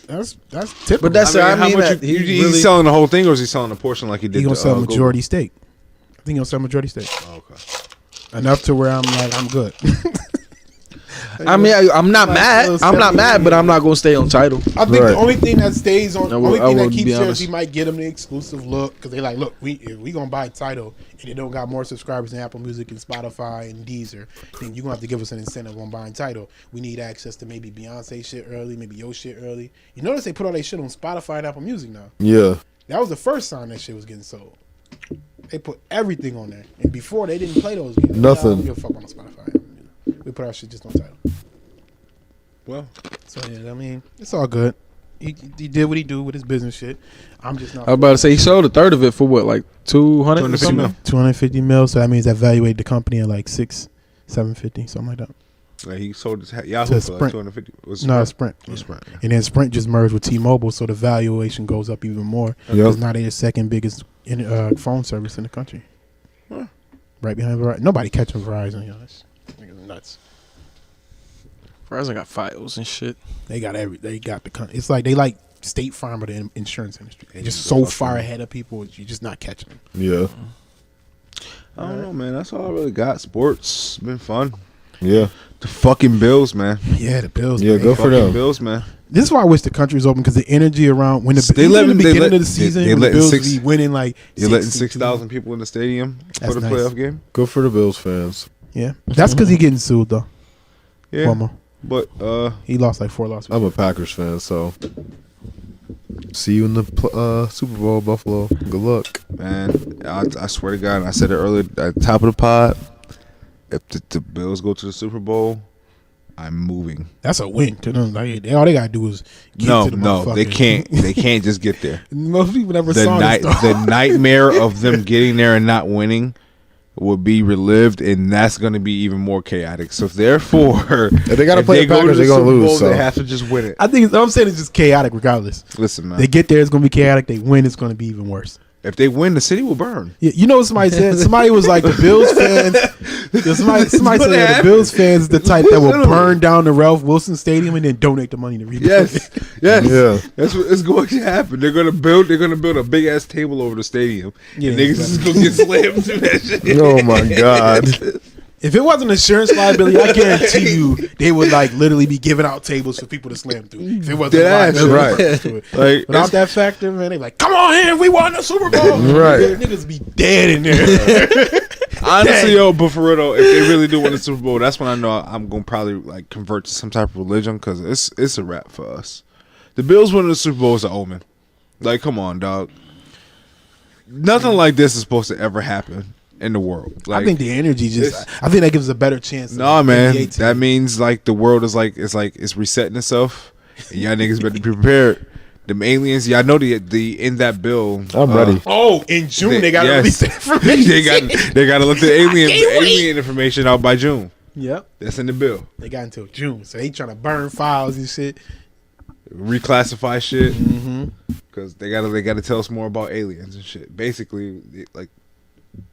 That's typical. but that's I mean, I mean how much that you, he he's really, selling the whole thing, or is he selling a portion like he did? he gonna to, sell Google? majority stake. I think he'll sell majority stake. Oh, okay. Enough to where I'm like, I'm good. I mean, I'm not mad. I'm not mad, but I'm not gonna stay on title. I think Right. the only thing that stays on, I the will- only I thing will that keeps be there is honest. he might get them the exclusive look because they like, look, if we gonna buy title and they don't got more subscribers than Apple Music and Spotify and Deezer, then you gonna have to give us an incentive on buying title. We need access to maybe Beyonce shit early, maybe your shit early. You notice they put all their shit on Spotify and Apple Music now. Yeah. That was the first sign that shit was getting sold. They put everything on there, and before they didn't play those games. Nothing. I don't give a fuck on Spotify. We put our shit just on title. Well, So yeah, I mean, it's all good. He did what he do with his business shit. I'm just not. I was about to say he sold a third of it for what, like 200 or 250 something? mil. 250 mil. So that means that valuated the company at like 750, something like that. like he sold his Yahoo To for like Sprint. 250. Was No, Sprint. Was Sprint. And then Sprint just merged with T-Mobile, so the valuation goes up even more. Because now they're the second biggest phone service in the country. Huh. Right behind Verizon. Nobody catching Verizon, yo. That's niggas nuts. Verizon got files and shit. They got it's like they like State Farm of the insurance industry. They're just so far ahead of people, you're just not catching them. Yeah. I don't know, man. That's all I really got. Sports been fun. Yeah. The fucking Bills, man. Yeah, the Bills. Yeah, man. go for Fucking them. Bills, man. This is why I wish the country was open because the energy around when They even let in the them- they beginning let- of the season, they when the letting Bills six- be winning like You're letting 62. 6,000 people in the stadium That's for the nice. playoff game. Good for the Bills fans. Yeah, that's because he getting sued though. Yeah, Cuomo. but He lost like 4 losses. I'm a Packers fan, so see you in the Super Bowl, Buffalo. Good luck. man, I swear to God, and I said it earlier at the top of the pod. If the Bills go to the Super Bowl, I'm moving. That's a win to them. Like, all they gotta do is get No, to the no, they motherfucker. can't. They can't just get there. Most people never The saw night, this. though. the nightmare of them getting there and not winning will be relived, and that's going to be even more chaotic. So therefore, If they gotta if play the go to Packers, the they gonna Super lose, Bowl, so. They have to just win it. I think I'm saying it's just chaotic regardless. Listen, man. They get there, it's gonna be chaotic. They win, it's gonna be even worse. If they win, the city will burn. Yeah, you know what somebody said? Somebody was like the Bills fans. Yeah, somebody said gonna the happen. Bills fans is the type that will Literally. burn down the Ralph Wilson Stadium and then donate the money to rebuild Yes, it. yes, Yeah. That's what is going to happen. They're gonna build a big ass table over the stadium. Yeah, and niggas is gonna get slammed through that shit. Oh my God. If it wasn't insurance liability, I guarantee you they would like literally be giving out tables for people to slam through. If it wasn't Dead ass, liability right. to it. Like, Without that factor, man, they like, come on in, we won the Super Bowl. Right. Niggas be dead in there. honestly, yo, but for real though, if they really do win the Super Bowl, that's when I know I'm gonna probably like convert to some type of religion because it's a wrap for us. The Bills winning the Super Bowl is an omen. Like, come on, dog. Nothing like this is supposed to ever happen in the world. Like, I think the energy it's- I think that gives a better chance. nah, of man, NBA team. that means like the world is like it's resetting itself. And y'all niggas better be prepared. Them aliens, y'all know the in that bill. I'm ready. Oh, in June they got to yes. release the information. they got to let the alien can't wait. information out by June. Yep. That's in the bill. They got until June, so they trying to burn files and shit. Reclassify shit. Mm-hmm. Because they gotta tell us more about aliens and shit. Basically, like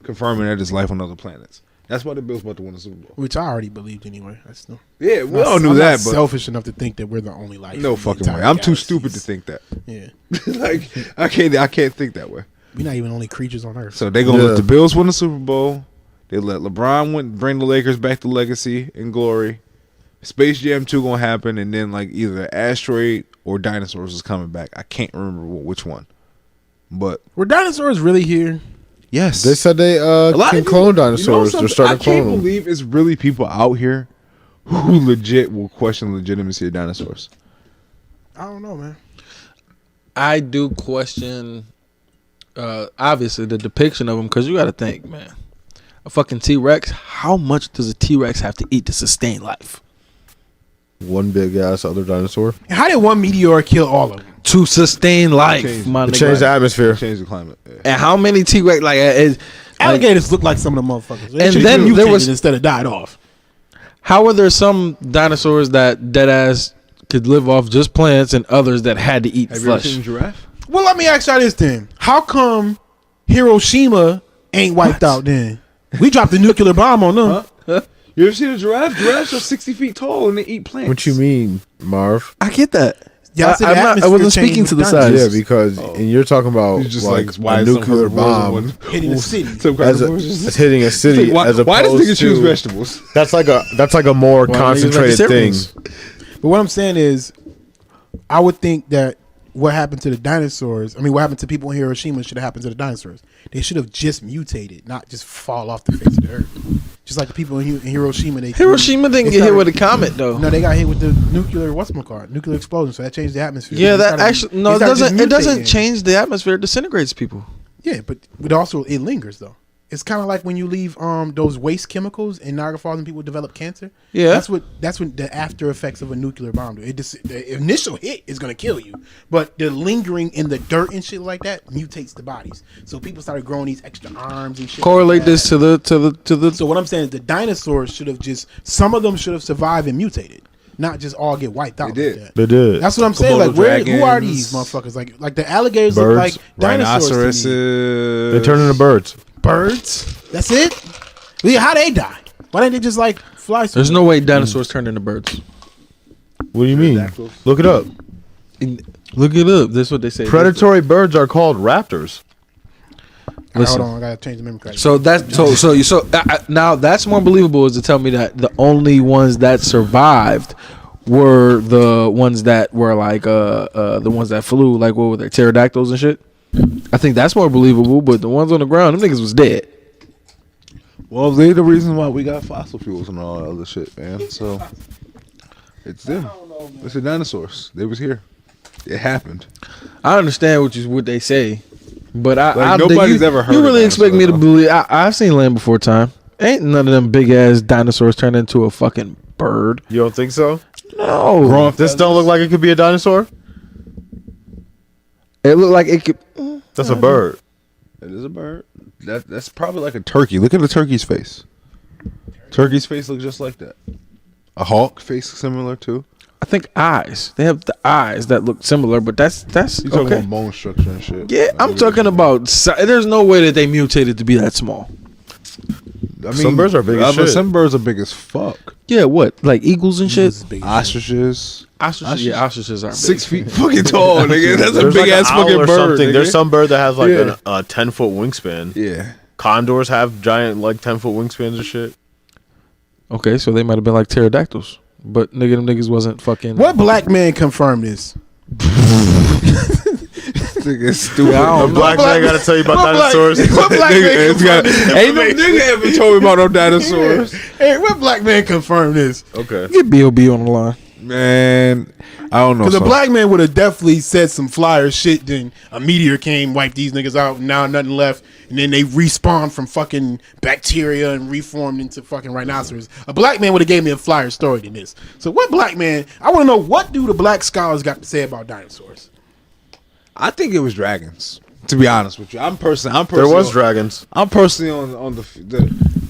confirming that there's life on other planets. That's why the Bills about to win the Super Bowl. Which I already believed anyway. I still. Yeah, we all knew I'm that, not but selfish enough to think that we're the only life. no in the fucking way. entire I'm too galaxies. stupid to think that. Yeah, Like I can't think that way. we're not even only creatures on Earth. So they gonna let Yeah. the Bills win the Super Bowl. They let LeBron bring the Lakers back to legacy and glory. Space Jam 2 gonna happen, and then like either asteroid or dinosaurs is coming back. I can't remember which one, but Were dinosaurs really here? yes, They said they A lot can of clone people- dinosaurs. They're starting to I can't clone them. believe it's really people out here who legit will question the legitimacy of dinosaurs. I don't know, man. I do question, obviously, the depiction of them, because you got to think, man. A fucking T-Rex, how much does a T-Rex have to eat to sustain life? One big ass other dinosaur. And how did one meteor kill all of them? To sustain life, Change- my It nigga. changed the atmosphere. Change the climate. Yeah. And how many T-Rex, Alligators look like some of the motherfuckers. They And should've then there mutated was- instead of died off. how are there some dinosaurs that dead ass could live off just plants and others that had to eat Have you ever flesh? seen a giraffe? Well, let me ask y'all this then: how come Hiroshima ain't wiped out? Then we dropped a nuclear bomb on them. Huh? You ever seen a giraffe? Giraffes are 60 feet tall and they eat plants. What you mean, Marv? I get that. Y'all said the I'm not, I atmosphere wasn't changed speaking with to the dinosaurs. size. Yeah, because and you're talking about It's just like, like why a some nuclear bomb Hitting the city. Some kind as of it's hitting a city Like, why, as why does opposed nigga choose to vegetables? that's like a more Why niggas concentrated like thing. cereals? But what I'm saying is, I would think that what happened to the dinosaurs, I mean, what happened to people in Hiroshima should have happened to the dinosaurs. They should have just mutated, not just fall off the face of the earth. Just like the people in Hiroshima. Hiroshima didn't they get hit started- with a comet though. No, they got hit with the nuclear nuclear explosion, so that changed the atmosphere. Yeah, They that started- actually they no, it started just doesn't. It doesn't mutating. change the atmosphere. It disintegrates people. Yeah, but also it lingers though. It's kind of like when you leave those waste chemicals in Niagara Falls and people develop cancer. Yeah. that's what the after effects of a nuclear bomb do. The initial hit is gonna kill you, but the lingering in the dirt and shit like that mutates the bodies. So people started growing these extra arms and shit. Correlate like that. this to the. So what I'm saying is the dinosaurs should have some of them should have survived and mutated, not just all get wiped out. They did. Like that. They did. That's what I'm saying. Komodo Like, who are dragons. these motherfuckers? Like the alligators Birds. look like dinosaurs. To me. Rhinoceroses. They turn into birds. Birds. That's it. Yeah, how they die? Why didn't they just like fly? There's no way dinosaurs turned into birds. What do you mean? Pterodactyls. Look it up. Look it up. That's what they say. Predatory birds are called raptors. Listen. Hold on, I gotta change the memory card. So that's now that's more believable is to tell me that the only ones that survived were the ones that were like the ones that flew, like what were they, pterodactyls and shit. I think that's more believable, but the ones on the ground, them niggas was dead. Well, they're the reason why we got fossil fuels and all that other shit, man. So it's them. It's the dinosaurs. They was here. It happened. I understand what they say, but nobody's ever heard You of really expect me to dinosaurs, believe? I've seen Land Before Time. Ain't none of them big ass dinosaurs turned into a fucking bird. You don't think so? No, This don't look like it could be a dinosaur. it looked like it could. That's a bird. It is a bird. That's probably like a turkey. Look at the turkey's face. Turkey's face looks just like that. A hawk face similar too. I think eyes. They have the eyes that look similar, but that's You talking okay. about bone structure and shit. Yeah, I'm talking about. There's no way that they mutated to be that small. I mean, Some birds are big as shit. Some birds are big as fuck. Yeah, what like eagles and shit? Ostriches. Ostriches, yeah, ostriches are 6 feet fucking tall, nigga. That's a There's big like an ass owl fucking or bird. something. Nigga. There's some bird that has like Yeah. a 10-foot wingspan. Yeah. Condors have giant like 10-foot wingspans and shit. Okay, so they might have been like pterodactyls, but them niggas wasn't fucking. What black man confirmed this? Nigga stupid. I A don't know. black man got to tell you about dinosaurs. What black Nigga, man it's got- confirmed this? ain't no nigga ever told me about no dinosaurs. Hey, what black man confirmed this? Okay. Get B.O.B. on the line. Man, I don't know. Because a son. black man would have definitely said some flyer shit. Then a meteor came, wiped these niggas out, and now nothing left. And then they respawned from fucking bacteria and reformed into fucking rhinoceros. A black man would have gave me a flyer story than this. So what black man? I want to know, what do the black scholars got to say about dinosaurs? I think it was dragons. To be honest with you, I'm personally. There was dragons. I'm personally on the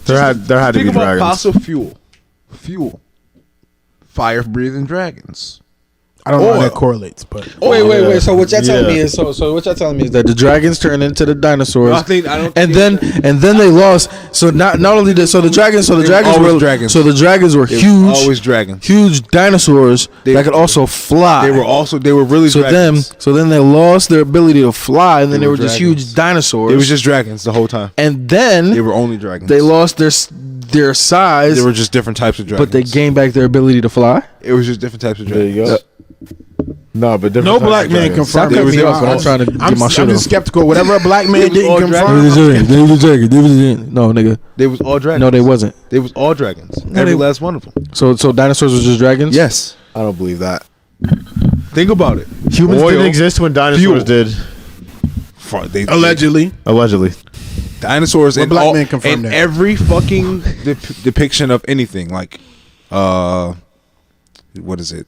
There had to be think about dragons. fossil fuel. fuel. Fire breathing dragons. I don't know how that correlates, but Wait. So what y'all telling me is so what y'all telling me is that the dragons turned into the dinosaurs. I don't. And then they lost. So not only did the dragons always were dragons. So the dragons were huge, always dragons. huge dinosaurs that could also fly. They were really dragons. So then they lost their ability to fly, and then they were just dragons. huge dinosaurs. It was just dragons the whole time. And then They were only dragons. they lost their size. They were just different types of dragons. but they gained back their ability to fly. It was just different types of There dragons. you go. No, but different no types black of man dragons. confirmed. Stop cutting me it. off when I'm trying to get my shit I'm just off. skeptical. Whatever a black man didn't all confirm. No, nigga. They was all dragons. No, they wasn't. They was all dragons. No, Every they- last one of them. So dinosaurs was just dragons? Yes. I don't believe that. Think about it. Humans Oil, didn't exist when dinosaurs fuel. did. Allegedly. Allegedly. Dinosaurs What and black all, man confirmed and that? every fucking depiction of anything like, what is it?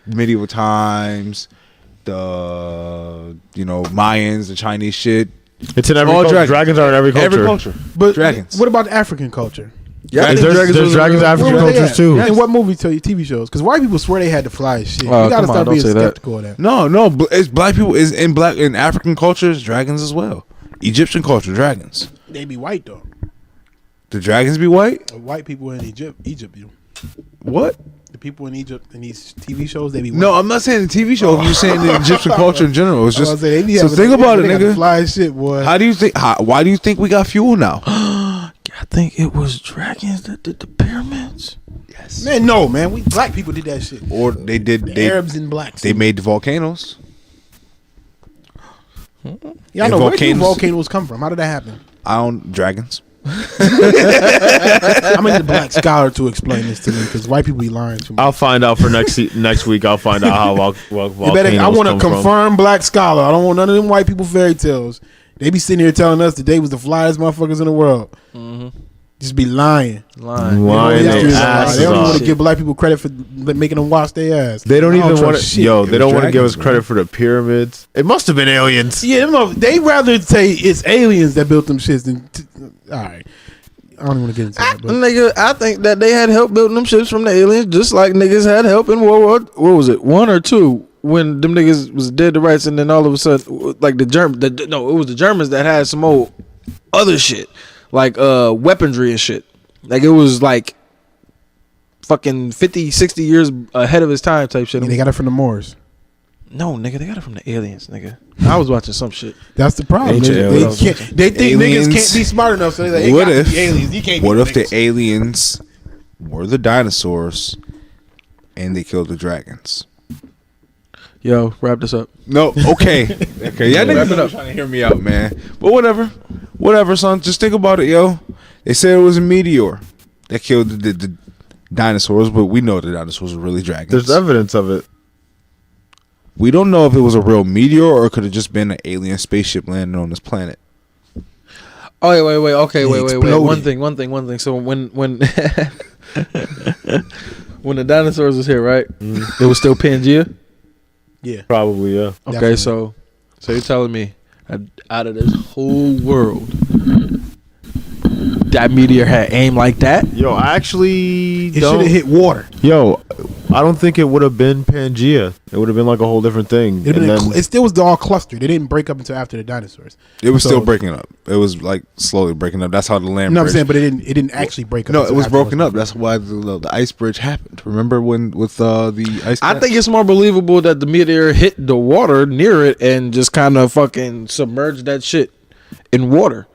Medieval times, the Mayans, the Chinese shit. It's in every All culture. dragons. Dragons are in every culture. Every culture. But Dragons. what about the African culture? Yeah, I think There's dragons in African Where were they cultures at? too. In what movie TV shows? Because white people swear they had to fly as shit. Oh, You gotta come on, start don't being say that. skeptical of that. No, it's black people is in African cultures, dragons as well. Egyptian culture, dragons. They be white though. The dragons be white? White people in Egypt, What? the people in Egypt in these TV shows, they be white. No, I'm not saying the TV show. I'm just saying the Egyptian culture in general. It's I was just gonna say, they be so having- think about it, they got to nigga. Fly as shit, boy. How do you think? Why do you think we got fuel now? I think it was dragons that did the pyramids. Yes. Man, no, man. We black people did that shit. Or they did. The They Arabs and blacks. they made the volcanoes. Yeah, I and know. Where do volcanoes- volcanoes come from? How did that happen? Dragons. I'm in the black scholar to explain this to me because white people be lying to me. I'll find out for next week. I'll find out how You better, I want a confirmed black scholar. I don't want none of them white people fairy tales. They be sitting here telling us today was the flyest motherfuckers in the world. Just be lying. Lying. Lying They don't their even asses want off. to give black people credit for making them wash their ass. They don't I even want trust to. shit. Yo, It they don't was want to give us dragons, credit for the pyramids. It must have been aliens. Yeah, they rather say it's aliens that built them shits than. All right, I don't even want to get into that. But Nigga, I think that they had help building them ships from the aliens, just like niggas had help in World War. What was it? 1 or 2? When them niggas was dead to rights, and then all of a sudden, like it was the Germans that had some old other shit, like weaponry and shit. Like it was like fucking 50, 60 years ahead of his time type shit. they got it from the Moors. No, nigga, they got it from the aliens, nigga. I was watching some shit. That's the problem. Ancient They aliens. think Aliens. niggas can't be smart enough, so they're like, What it gotta if? be aliens? You can't. What be if the niggas. aliens were the dinosaurs and they killed the dragons? Yo, wrap this up. No, okay. Y'all niggas not trying to hear me out, man. But whatever, son. Just think about it, yo. They said it was a meteor that killed the dinosaurs, but we know the dinosaurs were really dragons. There's evidence of it. We don't know if it was a real meteor or it could have just been an alien spaceship landing on this planet. Oh wait. Okay, wait. exploded. One thing. So when when the dinosaurs was here, right? It was still Pangea. Yeah. Probably, yeah. Okay, Definitely. so you're telling me that out of this whole world, that meteor had aim like that? Yo, I actually It should don't. have hit water. Yo, I don't think it would have been Pangea. It would have been like a whole different thing. It, And then, it still was all clustered. They didn't break up until after the dinosaurs. It was So- still breaking up. It was like slowly breaking up. That's how the land. You know what I'm bridge- saying? But it didn't actually break up. No, it until was afterwards. broken up. That's why the ice bridge happened. Remember when with the ice? I cap? think it's more believable that the meteor hit the water near it and just kind of fucking submerged that shit in water.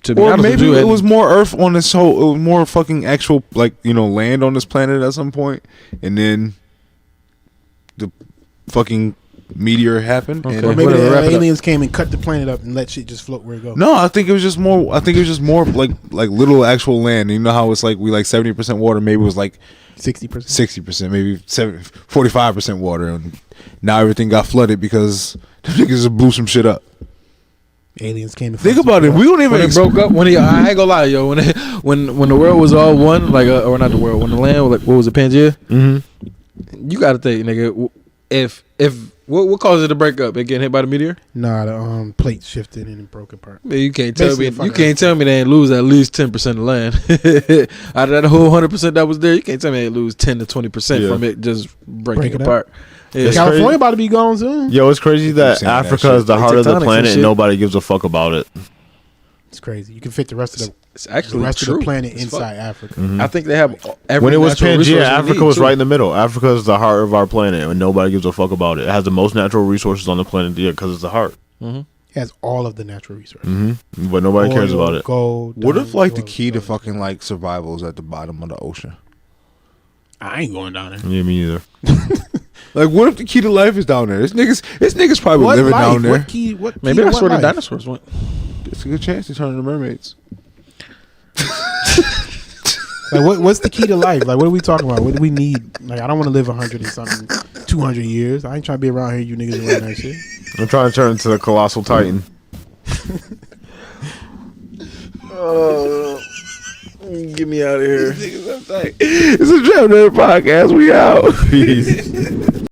To be Or honest with maybe you, it and- was more Earth on this whole. It was more fucking actual, like land on this planet at some point, and then the fucking meteor happened. Okay. And Or maybe Whatever, the wrap it up. aliens came and cut the planet up and let shit just float where it goes. no, I think it was just more. I think it was just more like little actual land. You know how it's like we like 70% water. Maybe it was like 60%. 60%, maybe 45% water, and now everything got flooded because the niggas just blew some shit up. Aliens came. And Think fucked about it. up. We don't even. when it broke up, I ain't gonna lie, yo. When the world was all one, like or not the world, when the land was like, what was it, Pangea? Mhm. You gotta think, nigga. If What causes it to break up? It getting hit by the meteor? Nah, the plate shifted and it broke apart. Man, you can't tell Basically, me. You can't tell me they ain't lose at least 10% of land out of that whole 100% that was there. You can't tell me they lose 10 to 20% from it just breaking Breaking apart. Yeah. California crazy. about to be gone soon. Yo, it's crazy that saying that Africa shit. is the Like heart of the tectonics and planet and shit. nobody gives a fuck about it. It's crazy. You can fit the rest of It's the actually rest true. of the planet As fuck. inside Africa. I think they have every When it was natural resource Pangea, we Africa need, was too. right in the middle. Africa is the heart of our planet, and nobody gives a fuck about it. It has the most natural resources on the planet because it's the heart. It has all of the natural resources. But nobody cares Oil, about it. Gold. What if like the diamonds, key to gold. fucking like survival is at the bottom of the ocean? I ain't going down there. Yeah, me either. Like, what if the key to life is down there? This niggas probably What living life? down there. What key? What Maybe key to that's what where the life? dinosaurs went. It's a good chance to turn into mermaids. Like what's the key to life? Like what are we talking about? What do we need? Like I don't want to live 100 and something, 200 years. I ain't trying to be around here. You niggas around that shit. I'm trying to turn into the colossal titan. Get me out of here. It's a TrapNerd podcast. We out. Peace.